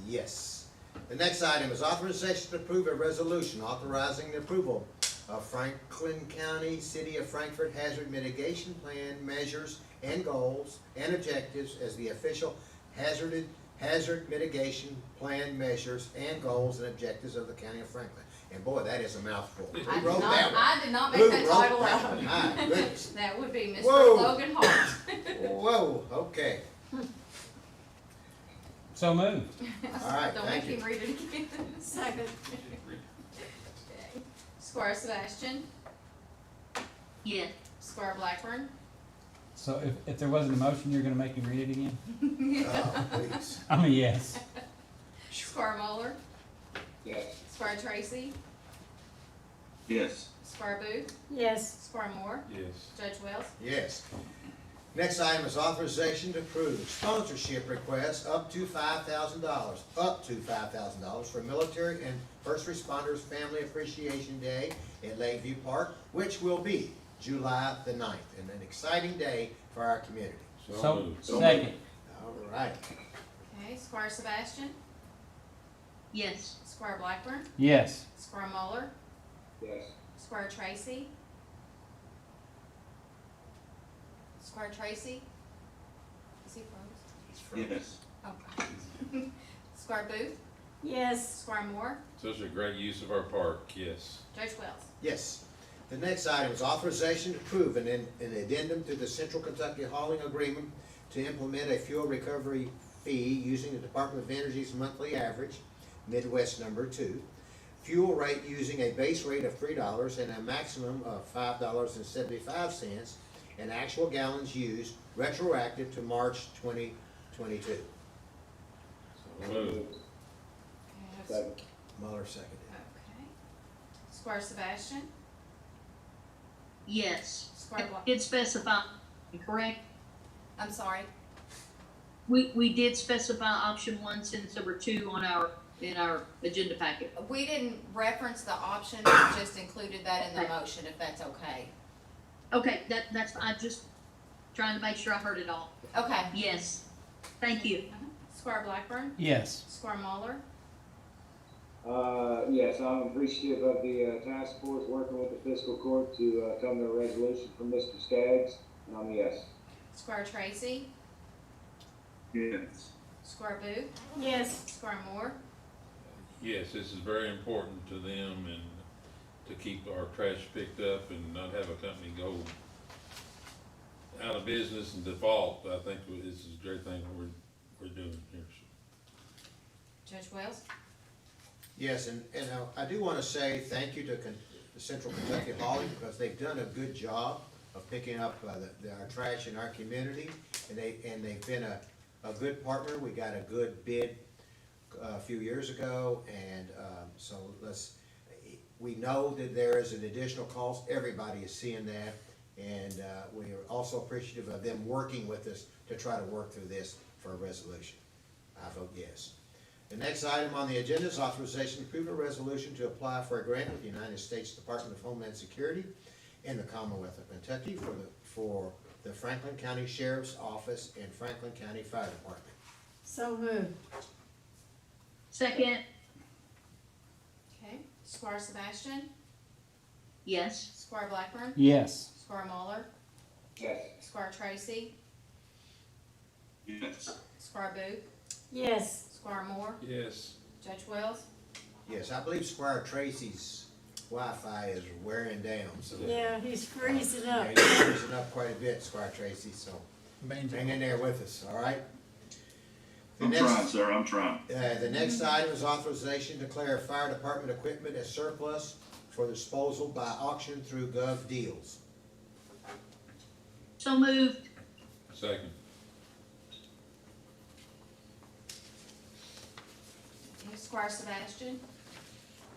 Yes. The next item is authorization to approve a resolution authorizing the approval of Franklin County, City of Frankfort Hazard Mitigation Plan measures and goals and objectives as the official hazarded hazard mitigation plan measures and goals and objectives of the County of Franklin. And boy, that is a mouthful. Who wrote that one?
I did not
Who
make that
wrote
title
that
up.
one? My goodness.
That would be Mr.
Whoa.
Logan Hart.
Whoa, okay.
So moved.
All right,
Don't
thank
make
you.
him read it again.
Second.
Okay. Squire Sebastian,
Yes.
Squire Blackburn,
So if there wasn't a motion, you're gonna make me read it again?
Oh, please.
I'm a yes.
Squire Muller,
Yes.
Squire Tracy,
Yes.
Squire Booth,
Yes.
Squire Moore,
Yes.
Judge Wells.
Yes. Next item is authorization to approve sponsorship requests up to $5,000 for military and first responders Family Appreciation Day at Lakeview Park, which will be July the 9th, and an exciting day for our community.
So,
moved.
second.
All right.
Okay, Squire Sebastian,
Yes.
Squire Blackburn,
Yes.
Squire Muller,
Yes.
Squire Tracy, Squire Tracy. Is he froze?
Yes.
Okay. Squire Booth,
Yes.
Squire Moore,
Such a great use of our park, yes.
Judge Wells.
Yes. The next item is authorization to approve an addendum to the Central Kentucky Hauling Agreement to implement a fuel recovery fee using the Department of Energy's monthly average, Midwest number 2, fuel rate using a base rate of $3 and a maximum of $5.75, and actual gallons used retroactive to March 2022.
So moved.
Second.
Muller seconded.
Okay. Squire Sebastian,
Yes.
Squire Black,
Did specify, correct?
I'm sorry.
We did specify option 1 since there were 2 in our agenda packet.
We didn't reference the option, we just included that in the motion, if that's okay.
Okay, that's, I'm just trying to make sure I heard it all.
Okay.
Yes. Thank you.
Squire Blackburn,
Yes.
Squire Muller,
Yes, I'm appreciative of the task force working with the fiscal court to come to a resolution for Mr. Skaggs, and I'm a yes.
Squire Tracy,
Yes.
Squire Booth,
Yes.
Squire Moore,
Yes, this is very important to them and to keep our trash picked up and not have a company go out of business and default. I think this is a great thing we're doing here.
Judge Wells.
Yes, and I do want to say thank you to the Central Kentucky Hauling, because they've done a good job of picking up our trash in our community, and they've been a good partner. We got a good bid a few years ago, and so we know that there is an additional cost. Everybody is seeing that, and we are also appreciative of them working with us to try to work through this for a resolution. I vote yes. The next item on the agenda is authorization to approve a resolution to apply for a grant with the United States Department of Homeland Security in the Commonwealth of Kentucky for the Franklin County Sheriff's Office and Franklin County Fire Department.
So moved.
Second.
Okay. Squire Sebastian,
Yes.
Squire Blackburn,
Yes.
Squire Muller,
Yes.
Squire Tracy,
Yes.
Squire Booth,
Yes.
Squire Moore,
Yes.
Judge Wells.
Yes, I believe Squire Tracy's Wi-Fi is wearing down, so.
Yeah, he's freezing up.
Yeah, he's freezing up quite a bit, Squire Tracy, so hang in there with us, all right?
I'm trying, sir, I'm trying.
The next item is authorization to declare fire department equipment as surplus for disposal by auction through Gov Deals.
So moved.
Second.
Okay. Squire Sebastian,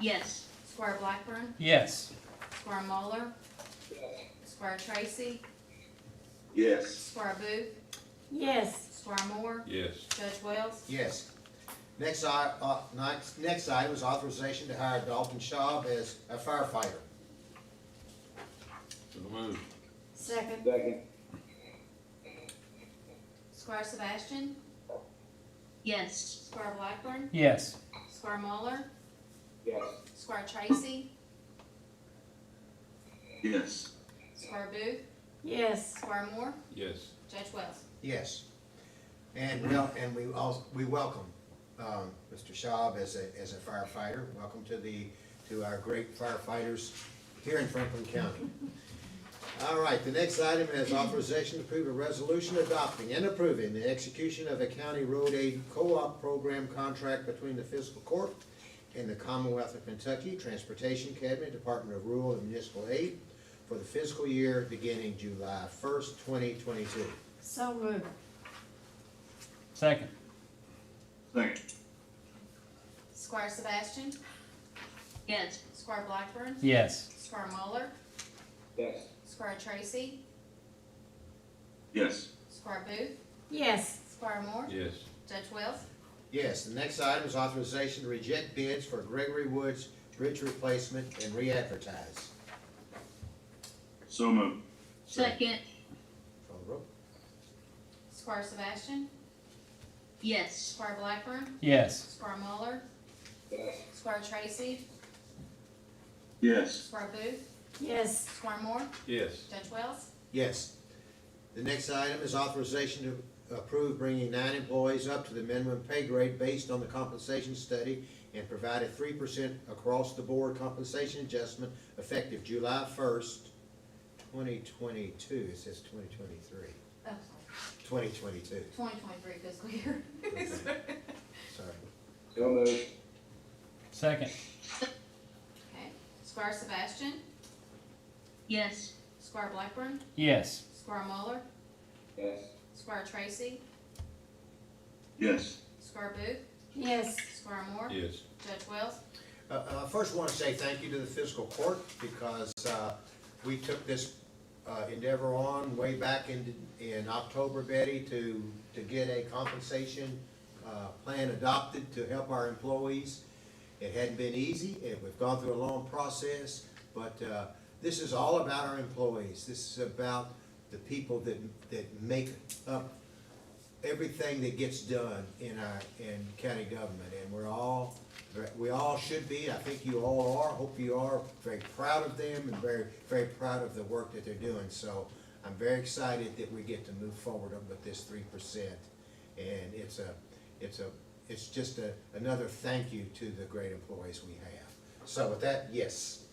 Yes.
Squire Blackburn,
Yes.
Squire Muller, Squire Tracy,
Yes.
Squire Booth,
Yes.
Squire Moore,
Yes.
Judge Wells.
Yes. Next item is authorization to hire Dalton Schaub as a firefighter.
So moved.
Second.
Second.
Squire Sebastian,
Yes.
Squire Blackburn,
Yes.
Squire Muller,
Yes.
Squire Tracy,
Yes.
Squire Booth,
Yes.
Squire Moore,
Yes.
Judge Wells.
Yes. And we welcome, Mr. Schaub as a firefighter. Welcome to our great firefighters here in Franklin County. All right, the next item is authorization to approve a resolution adopting and approving the execution of a county road aid co-op program contract between the Fiscal Court and the Commonwealth of Kentucky Transportation Cabinet Department of Rural and Municipal Aid for the fiscal year beginning July 1st, 2022.
So moved.
Second.
Second.
Squire Sebastian,
Yes.
Squire Blackburn,
Yes.
Squire Muller,
Yes.
Squire Tracy,
Yes.
Squire Booth,
Yes.
Squire Moore,
Yes.
Judge Wells.
Yes, the next item is authorization to reject bids for Gregory Woods Bridge replacement and re-advertise.
So moved.
Second.
Call the roll.
Squire Sebastian,
Yes.
Squire Blackburn,
Yes.
Squire Muller,
Yes.
Squire Tracy,
Yes.
Squire Booth,
Yes.
Squire Moore,
Yes.
Judge Wells.
Yes. The next item is authorization to approve bringing 9 employees up to the minimum pay grade based on the compensation study and provide a 3% across-the-board compensation adjustment effective July 1st, 2022. It says 2023.
Oh,
2022.
2023 fiscal year.
Sorry.
So moved.
Second.
Okay, Squire Sebastian,
Yes.
Squire Blackburn,
Yes.
Squire Muller,
Yes.
Squire Tracy,
Yes.
Squire Booth,
Yes.
Squire Moore,
Yes.
Judge Wells.
First, I want to say thank you to the Fiscal Court because we took this endeavor on way back in October, Betty, to get a compensation plan adopted to help our employees. It hadn't been easy, and we've gone through a long process, but this is all about our employees. This is about the people that make up everything that gets done in county government, and we all should be. I think you all are. Hope you are very proud of them and very, very proud of the work that they're doing. So I'm very excited that we get to move forward with this 3%, and it's just another thank you to the great employees we have. So with that, yes.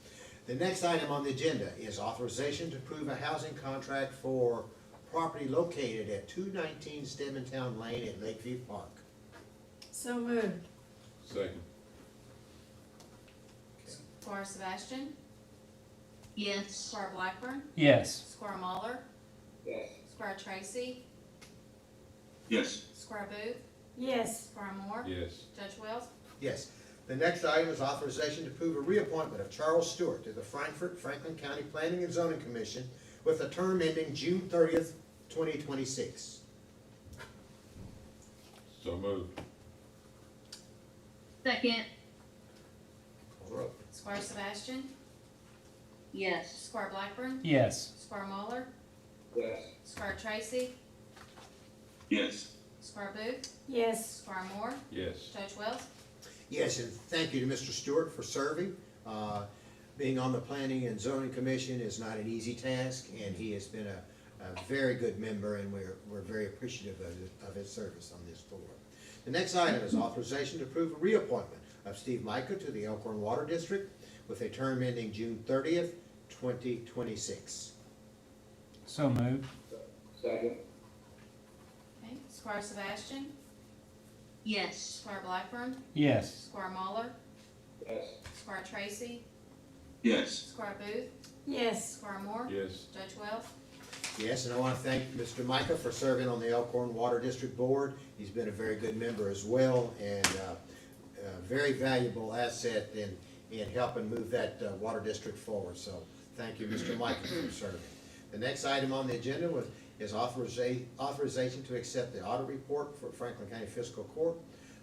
The next item on the agenda is authorization to approve a housing contract for property located at 219 Stedmantown Lane at Lakeview Park.
So moved.
Second.
Squire Sebastian,
Yes.
Squire Blackburn,
Yes.
Squire Muller,
Yes.
Squire Tracy,
Yes.
Squire Booth,
Yes.
Squire Moore,
Yes.
Judge Wells.
Yes. The next item is authorization to approve a reappointment of Charles Stewart to the Franklin County Planning and Zoning Commission with a term ending June 30th, 2026.
So moved.
Second.
Call the roll.
Squire Sebastian,
Yes.
Squire Blackburn,
Yes.
Squire Muller,
Yes.
Squire Tracy,
Yes.
Squire Booth,
Yes.
Squire Moore,
Yes.
Judge Wells.
Yes, and thank you to Mr. Stewart for serving. Being on the Planning and Zoning Commission is not an easy task, and he has been a very good member, and we're very appreciative of his service on this board. The next item is authorization to approve a reappointment of Steve Micah to the Elkhorn Water District with a term ending June 30th, 2026.
So moved.
Second.
Okay, Squire Sebastian,
Yes.
Squire Blackburn,
Yes.
Squire Muller,
Yes.
Squire Tracy,
Yes.
Squire Booth,
Yes.
Squire Moore,
Yes.
Judge Wells.
Yes, and I want to thank Mr. Micah for serving on the Elkhorn Water District Board. He's been a very good member as well, and a very valuable asset in helping move that water district forward. So thank you, Mr. Micah, for serving. The next item on the agenda is authorization to accept the audit report for Franklin County Fiscal Court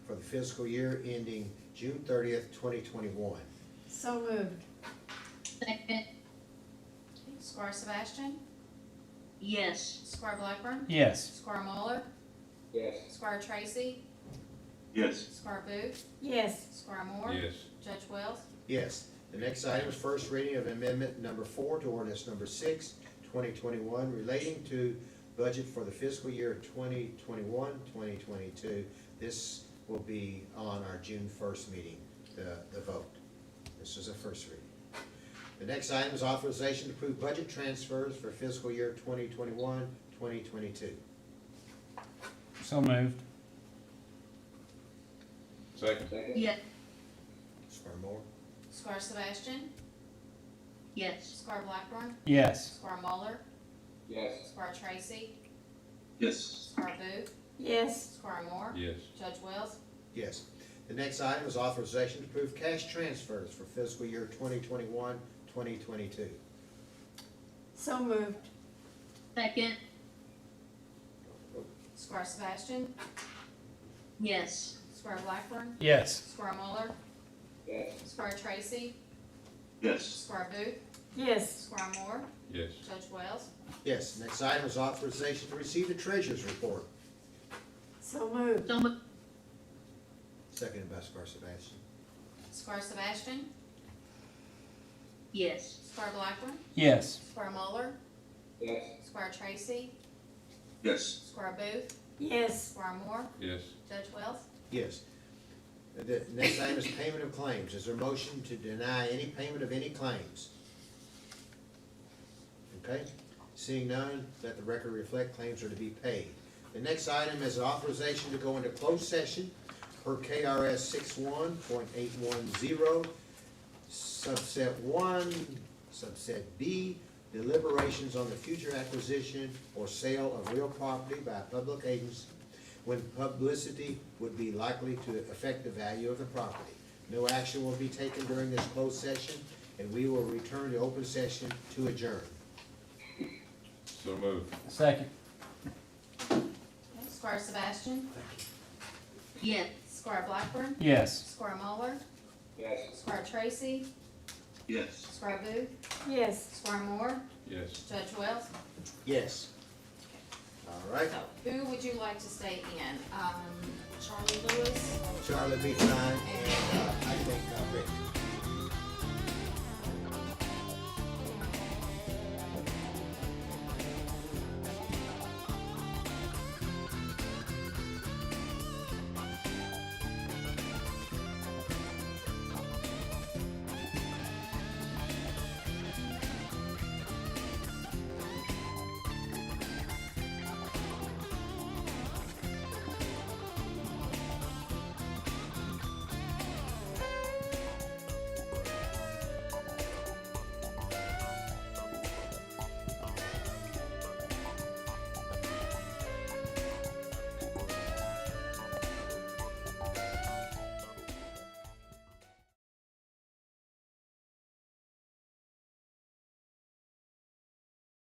for the fiscal year ending June 30th, 2021.
So moved.
Second.
Okay, Squire Sebastian,
Yes.
Squire Blackburn,
Yes.
Squire Muller,
Yes.
Squire Tracy,
Yes.
Squire Booth,
Yes.
Squire Moore,
Yes.
Judge Wells.
Yes. The next item is first reading of amendment number 4 to ordinance number 6, 2021, relating to budget for the fiscal year 2021-2022. This will be on our June 1st meeting, the vote. This is a first reading. The next item is authorization to approve budget transfers for fiscal year 2021-2022.
So moved.
Second.
Yes.
Square Moore?
Squire Sebastian,
Yes.
Squire Blackburn,
Yes.
Squire Muller,
Yes.
Squire Tracy,
Yes.
Squire Booth,
Yes.
Squire Moore,
Yes.
Judge Wells.
Yes. The next item is authorization to approve cash transfers for fiscal year 2021-2022.
So moved.
Second.
Squire Sebastian,
Yes.
Squire Blackburn,
Yes.
Squire Muller,
Yes.
Squire Tracy,
Yes.
Squire Booth,
Yes.
Squire Moore,
Yes.
Judge Wells.
Yes. Next item is authorization to receive the treasurer's report.
So moved.
So moved.
Seconded by Squire Sebastian.
Squire Sebastian,
Yes.
Squire Blackburn,
Yes.
Squire Muller,
Yes.
Squire Tracy,
Yes.
Squire Booth,
Yes.
Squire Moore,
Yes.
Judge Wells.
Yes. The next item is payment of claims. Is there a motion to deny any payment of any claims? Okay, seeing none, let the record reflect claims are to be paid. The next item is authorization to go into closed session per KRS 61.810, subset 1, subset B, deliberations on the future acquisition or sale of real property by a public agency when publicity would be likely to affect the value of the property. No action will be taken during this closed session, and we will return to open session to adjourn.
So moved.
Second.
Squire Sebastian,
Yes.
Squire Blackburn,
Yes.
Squire Muller,
Yes.
Squire Tracy,
Yes.
Squire Booth,
Yes.
Squire Moore,
Yes.
Judge Wells.
Yes. All right,
So, who would you like to stay in? Charlie Lewis?
Charlie, be fine, and I think Rick.